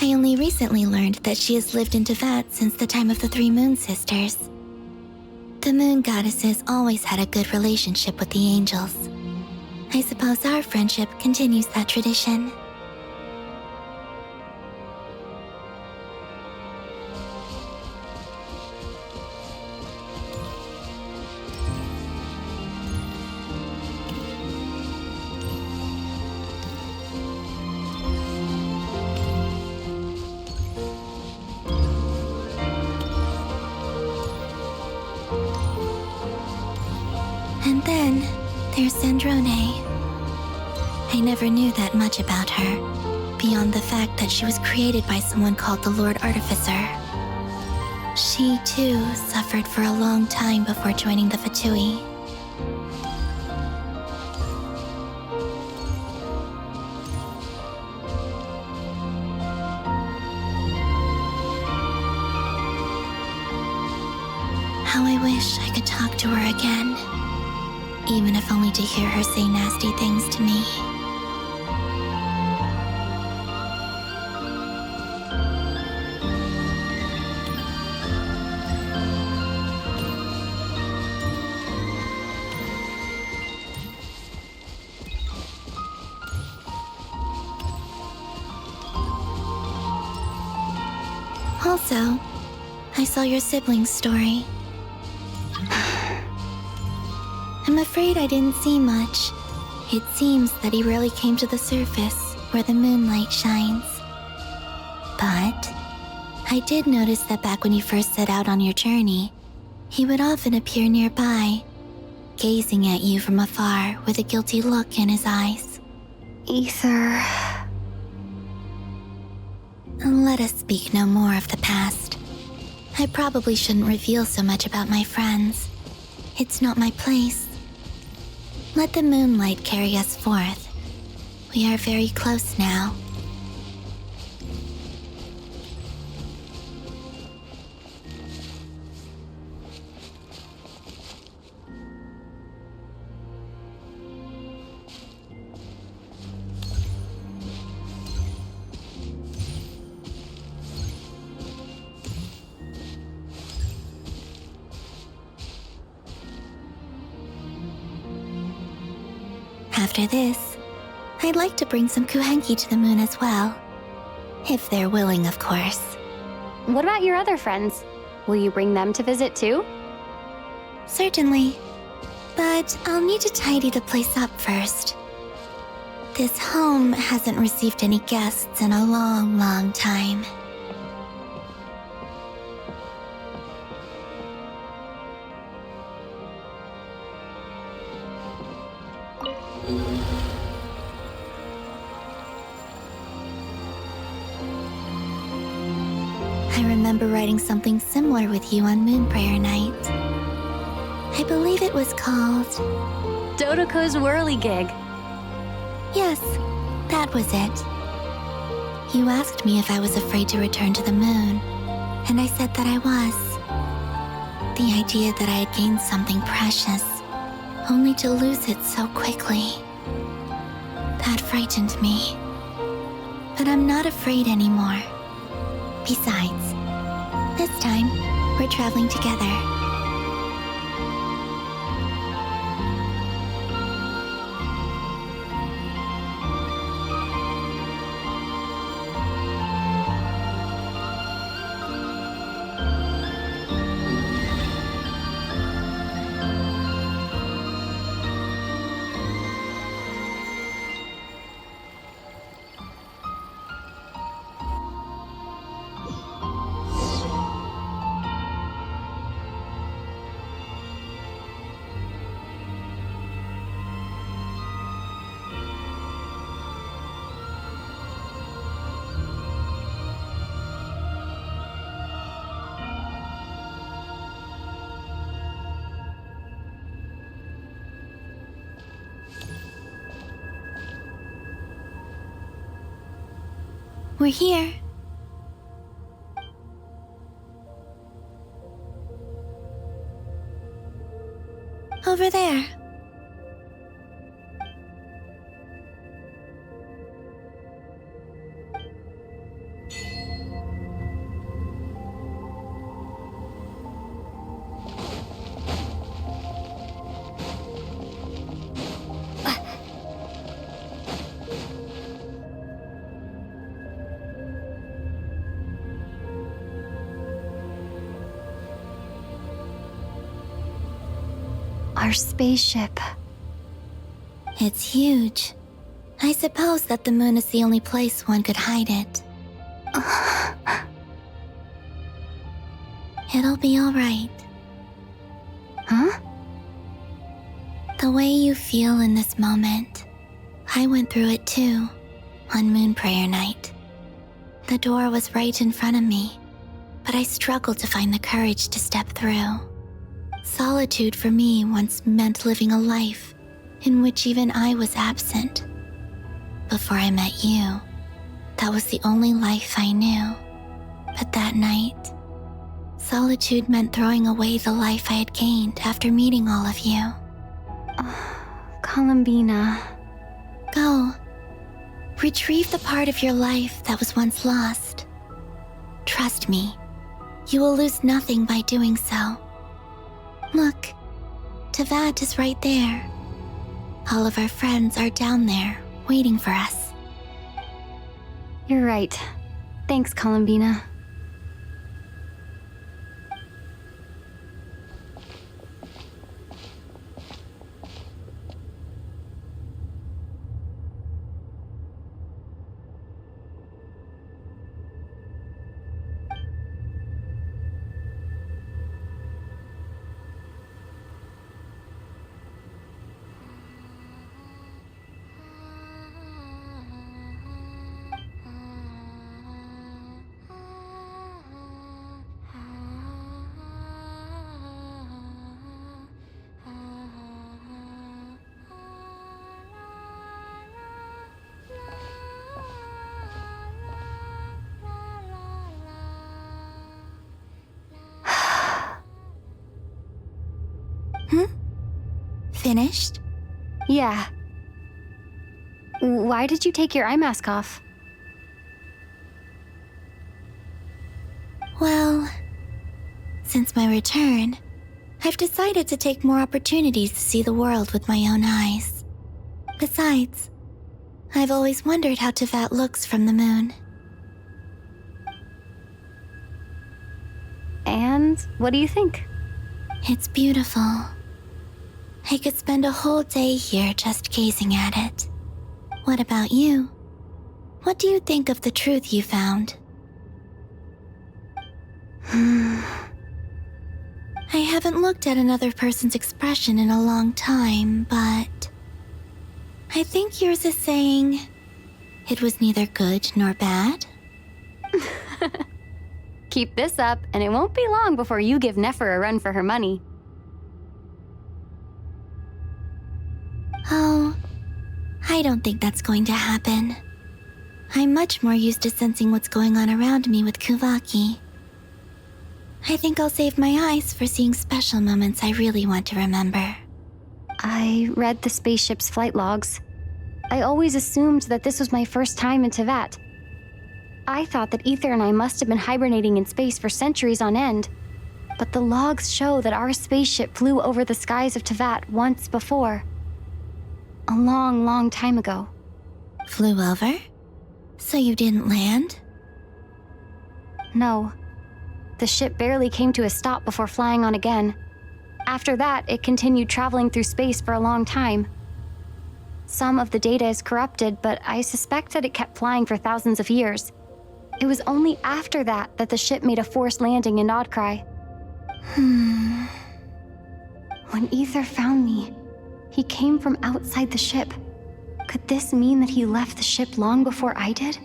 I only recently learned that she has lived in Teyvat since the time of the Three Moon Sisters. The Moon Goddesses always had a good relationship with the angels. I suppose our friendship continues that tradition. And then, there's Sandrone. I never knew that much about her, beyond the fact that she was created by someone called the Lord Artificer. She, too, suffered for a long time before joining the Fatui. How I wish I could talk to her again. Even if only to hear her say nasty things to me. Also, I saw your sibling's story. I'm afraid I didn't see much. It seems that he rarely came to the surface where the moonlight shines. But I did notice that back when you first set out on your journey, he would often appear nearby, gazing at you from afar with a guilty look in his eyes. Ether. Let us speak no more of the past. I probably shouldn't reveal so much about my friends. It's not my place. Let the moonlight carry us forth. We are very close now. After this, I'd like to bring some Kuhenki to the moon as well. If they're willing, of course. What about your other friends? Will you bring them to visit too? Certainly. But I'll need to tidy the place up first. This home hasn't received any guests in a long, long time. I remember writing something similar with you on Moon Prayer Night. I believe it was called... Dodoko's Whirligig. Yes, that was it. You asked me if I was afraid to return to the moon, and I said that I was. the idea that I had gained something precious, only to lose it so quickly. That frightened me. But I'm not afraid anymore. Besides, this time, we're traveling together. We're here. Over there. Our spaceship. It's huge. I suppose that the moon is the only place one could hide it. It'll be all right. Huh? The way you feel in this moment, I went through it too, on Moon Prayer Night. The door was right in front of me, but I struggled to find the courage to step through. Solitude for me once meant living a life in which even I was absent. Before I met you, that was the only life I knew. But that night, solitude meant throwing away the life I had gained after meeting all of you. Columbina. Go. Retrieve the part of your life that was once lost. Trust me, you will lose nothing by doing so. Look, Tavad is right there. All of our friends are down there, waiting for us. You're right. Thanks, Columbina. Finished? Yeah. Why did you take your eye mask off? Well, since my return, I've decided to take more opportunities to see the world with my own eyes. Besides, I've always wondered how Teyvat looks from the moon. And what do you think? It's beautiful. I could spend a whole day here just gazing at it. What about you? What do you think of the truth you found? I haven't looked at another person's expression in a long time, but I think yours is saying it was neither good nor bad. Keep this up, and it won't be long before you give Nefer a run for her money. Oh, I don't think that's going to happen. I'm much more used to sensing what's going on around me with Kuvaki. I think I'll save my eyes for seeing special moments I really want to remember. I read the spaceship's flight logs. I always assumed that this was my first time in Teyvat. I thought that Ether and I must have been hibernating in space for centuries on end. But the logs show that our spaceship flew over the skies of Teyvat once before. A long, long time ago. Flew over? So you didn't land? No. The ship barely came to a stop before flying on again. After that, it continued traveling through space for a long time. Some of the data is corrupted, but I suspect that it kept flying for thousands of years. It was only after that that the ship made a forced landing in Nodcry. When Ether found me, he came from outside the ship. Could this mean that he left the ship long before I did?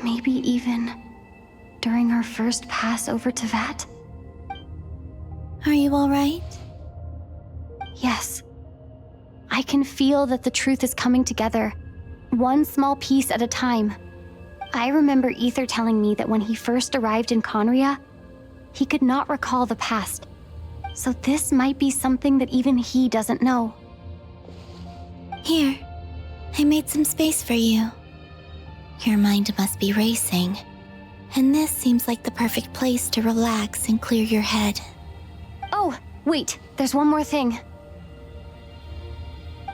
Maybe even during our first pass over Teyvat? Are you all right? Yes. I can feel that the truth is coming together, one small piece at a time. I remember Ether telling me that when he first arrived in Conria, he could not recall the past. So this might be something that even he doesn't know. Here, I made some space for you. Your mind must be racing, and this seems like the perfect place to relax and clear your head. Oh, wait, there's one more thing.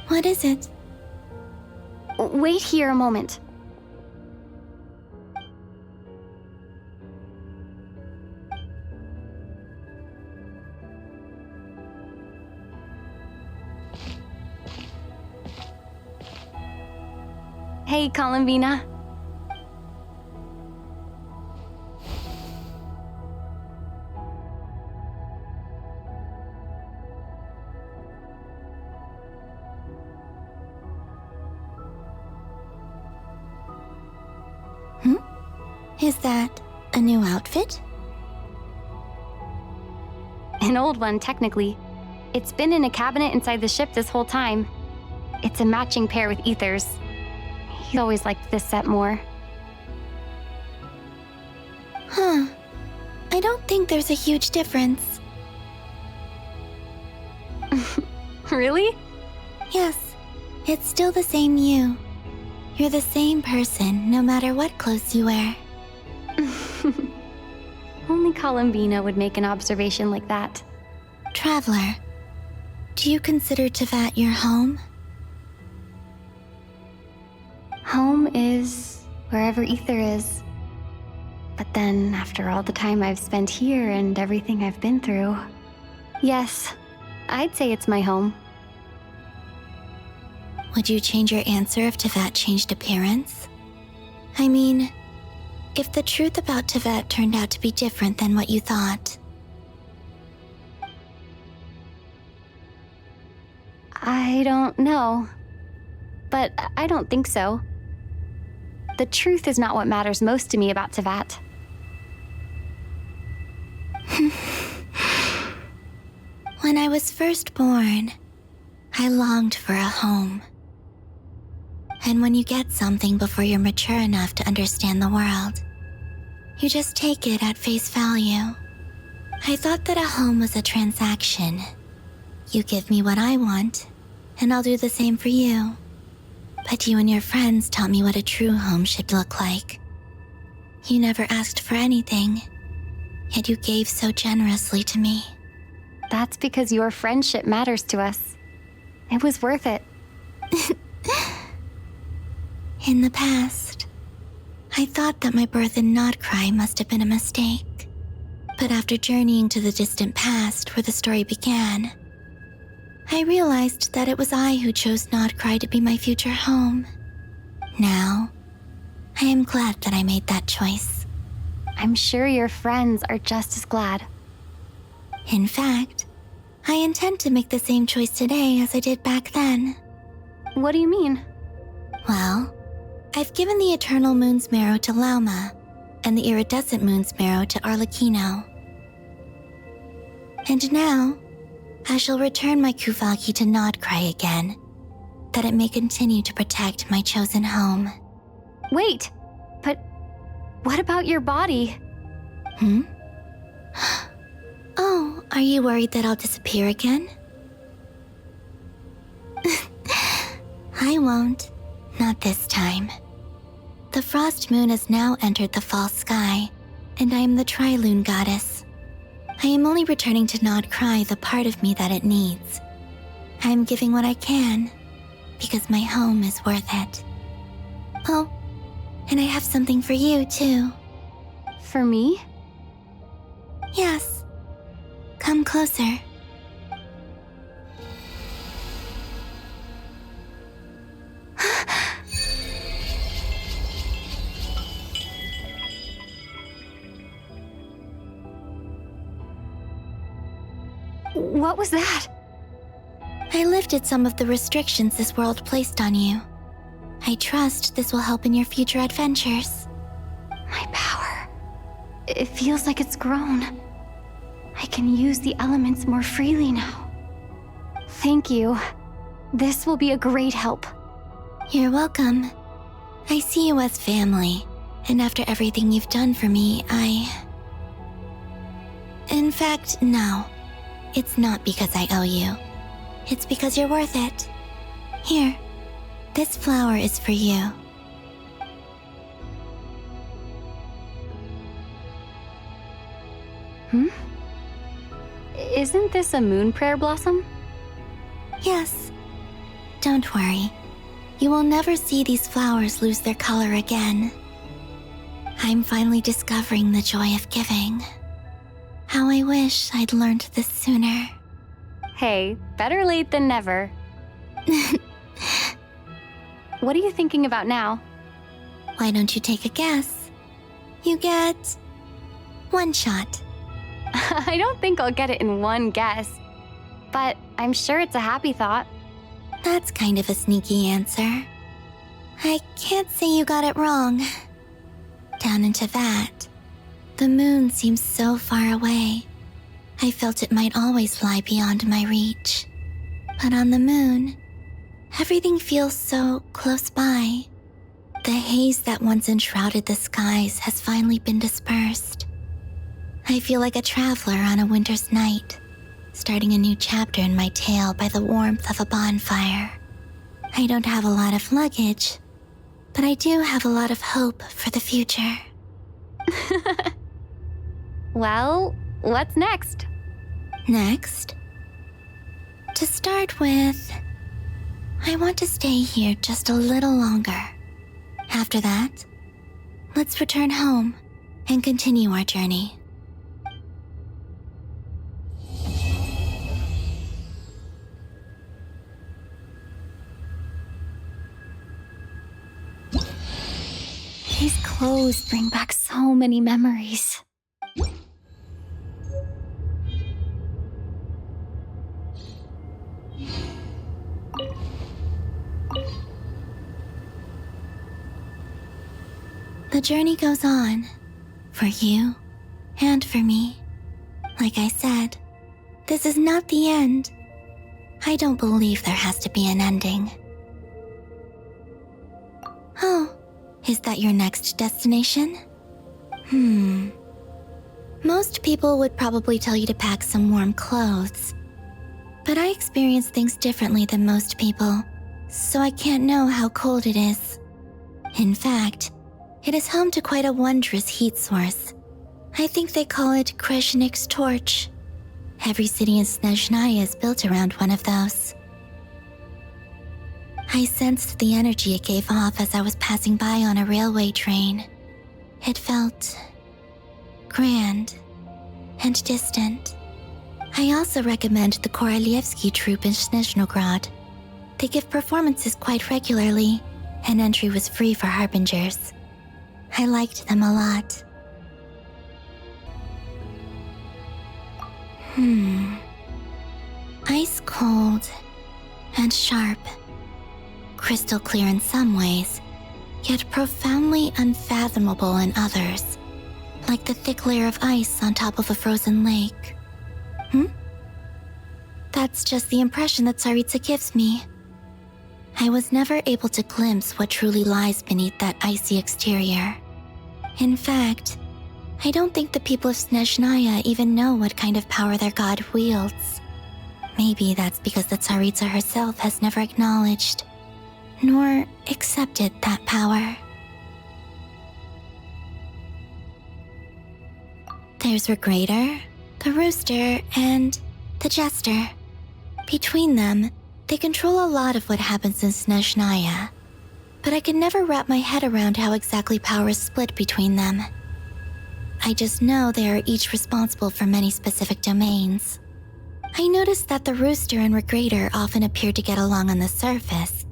What is it? Wait here a moment. Hey, Columbina. Is that a new outfit? An old one, technically. It's been in a cabinet inside the ship this whole time. It's a matching pair with Ether's. He always liked this set more. Huh. I don't think there's a huge difference. Really? Yes. It's still the same you. You're the same person, no matter what clothes you wear. Only Columbina would make an observation like that. Traveler, do you consider Teyvat your home? Home is wherever Ether is. But then, after all the time I've spent here and everything I've been through, yes, I'd say it's my home. Would you change your answer if Teyvat changed appearance? I mean, if the truth about Teyvat turned out to be different than what you thought. I don't know. But I don't think so. The truth is not what matters most to me about Teyvat. When I was first born, I longed for a home. And when you get something before you're mature enough to understand the world, you just take it at face value. I thought that a home was a transaction. You give me what I want, and I'll do the same for you. But you and your friends taught me what a true home should look like. You never asked for anything, yet you gave so generously to me. That's because your friendship matters to us. It was worth it. In the past, I thought that my birth in Nodcry must have been a mistake. But after journeying to the distant past where the story began, I realized that it was I who chose Nodcry to be my future home. Now, I am glad that I made that choice. I'm sure your friends are just as glad. In fact, I intend to make the same choice today as I did back then. What do you mean? Well, I've given the Eternal Moon's Marrow to Lauma, and the Iridescent Moon's Marrow to Arlecchino. And now, I shall return my Kuvagi to Nodcry again, that it may continue to protect my chosen home. Wait, but what about your body? Oh, are you worried that I'll disappear again? I won't. Not this time. The frost moon has now entered the fall sky, and I am the Trilune goddess. I am only returning to not cry the part of me that it needs. I am giving what I can, because my home is worth it. Oh, and I have something for you, too. For me? Yes. Come closer. What was that? I lifted some of the restrictions this world placed on you. I trust this will help in your future adventures. My power. It feels like it's grown. I can use the elements more freely now. Thank you. This will be a great help. You're welcome. I see you as family, and after everything you've done for me, In fact, no. It's not because I owe you. It's because you're worth it. Here, this flower is for you. Isn't this a moon prayer blossom? Yes. Don't worry. You will never see these flowers lose their color again. I'm finally discovering the joy of giving. How I wish I'd learned this sooner. Hey, better late than never. What are you thinking about now? Why don't you take a guess? You get 1 shot. I don't think I'll get it in one guess, but I'm sure it's a happy thought. That's kind of a sneaky answer. I can't say you got it wrong. Down into that, the moon seems so far away. I felt it might always lie beyond my reach. But on the moon, everything feels so close by. The haze that once enshrouded the skies has finally been dispersed. I feel like a traveler on a winter's night, starting a new chapter in my tale by the warmth of a bonfire. I don't have a lot of luggage, but I do have a lot of hope for the future. Well, what's next? Next? To start with, I want to stay here just a little longer. After that, let's return home and continue our journey. These clothes bring back so many memories. The journey goes on, for you and for me. Like I said, this is not the end. I don't believe there has to be an ending. Oh, is that your next destination? Most people would probably tell you to pack some warm clothes. But I experience things differently than most people, so I can't know how cold it is. In fact, it is home to quite a wondrous heat source. I think they call it Kreshnik's torch. Every city in Snezhnaya is built around one of those. I sensed the energy it gave off as I was passing by on a railway train. It felt grand and distant. I also recommend the Korolievsky troupe in Snezhnograd. They give performances quite regularly, and entry was free for harbingers. I liked them a lot. Ice cold and sharp. Crystal clear in some ways, yet profoundly unfathomable in others. Like the thick layer of ice on top of a frozen lake. That's just the impression that Tsaritsa gives me. I was never able to glimpse what truly lies beneath that icy exterior. In fact, I don't think the people of Snezhnaya even know what kind of power their god wields. Maybe that's because the Tsaritsa herself has never acknowledged nor accepted that power. There's Regrator, the Rooster, and the Jester. Between them, they control a lot of what happens in Snezhnaya, but I could never wrap my head around how exactly power is split between them. I just know they are each responsible for many specific domains. I noticed that the Rooster and Regrator often appear to get along on the surface,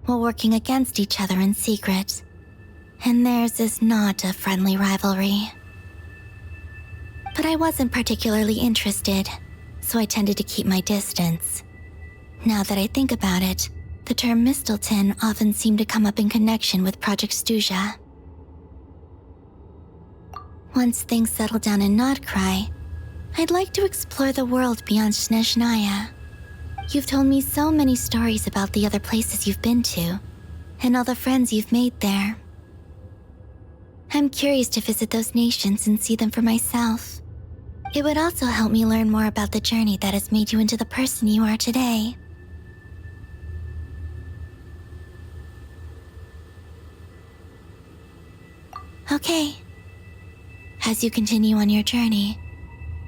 while working against each other in secret, and theirs is not a friendly rivalry. But I wasn't particularly interested, so I tended to keep my distance. Now that I think about it, the term Mistelton often seemed to come up in connection with Project Stuja. Once things settle down in Notcry, I'd like to explore the world beyond Snezhnaya. You've told me so many stories about the other places you've been to, and all the friends you've made there. I'm curious to visit those nations and see them for myself. It would also help me learn more about the journey that has made you into the person you are today. Okay. As you continue on your journey,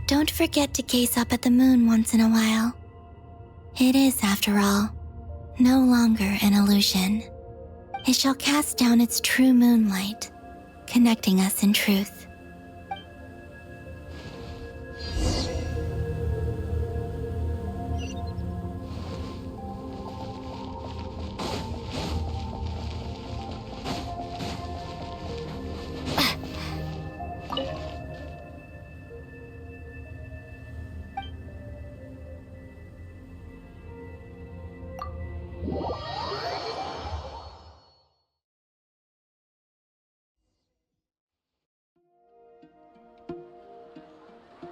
don't forget to gaze up at the moon once in a while. It is, after all, no longer an illusion. It shall cast down its true moonlight, connecting us in truth.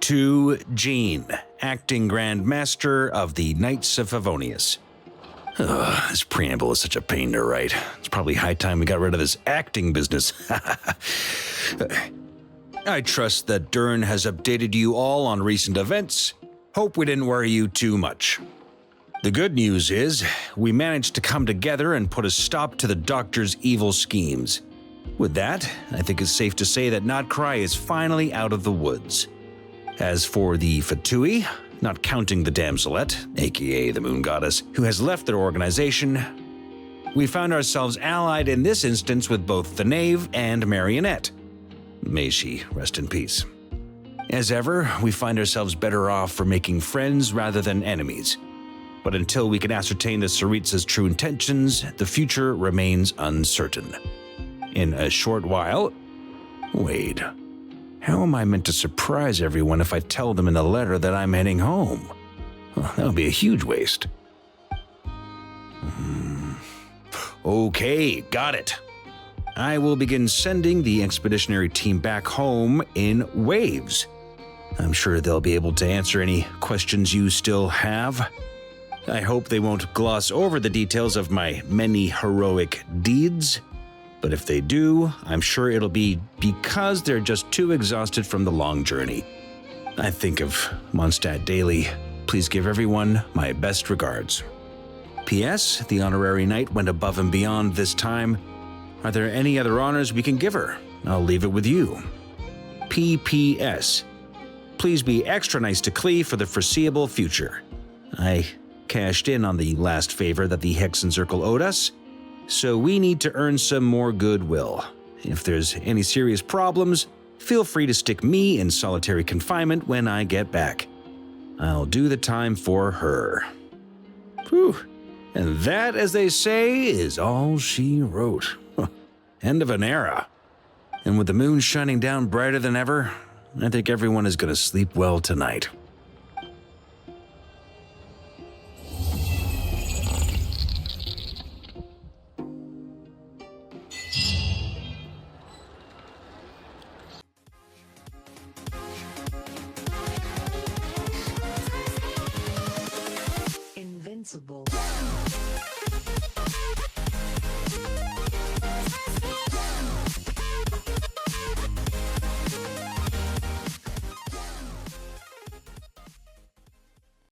To Jean, acting Grand Master of the Knights of Favonius. This preamble is such a pain to write. It's probably high time we got rid of this acting business. I trust that Dern has updated you all on recent events. Hope we didn't worry you too much. The good news is, we managed to come together and put a stop to the Doctor's evil schemes. With that, I think it's safe to say that Notcry is finally out of the woods. As for the Fatui, not counting the Damselette, aka the Moon Goddess, who has left their organization, we found ourselves allied in this instance with both the Knave and Marionette. May she rest in peace. As ever, we find ourselves better off for making friends rather than enemies. But until we can ascertain the Tsaritsa's true intentions, the future remains uncertain. In a short while... Wait. How am I meant to surprise everyone if I tell them in the letter that I'm heading home? Well, that would be a huge waste. Okay, got it. I will begin sending the expeditionary team back home in waves. I'm sure they'll be able to answer any questions you still have. I hope they won't gloss over the details of my many heroic deeds. But if they do, I'm sure it'll be because they're just too exhausted from the long journey. I think of Mondstadt daily. Please give everyone my best regards. P.S. The honorary knight went above and beyond this time. Are there any other honors we can give her? I'll leave it with you. P.P.S. Please be extra nice to Klee for the foreseeable future. I cashed in on the last favor that the Hexen Circle owed us, so we need to earn some more goodwill. If there's any serious problems, feel free to stick me in solitary confinement when I get back. I'll do the time for her. Whew. And that, as they say, is all she wrote. End of an era. And with the moon shining down brighter than ever, I think everyone is going to sleep well tonight.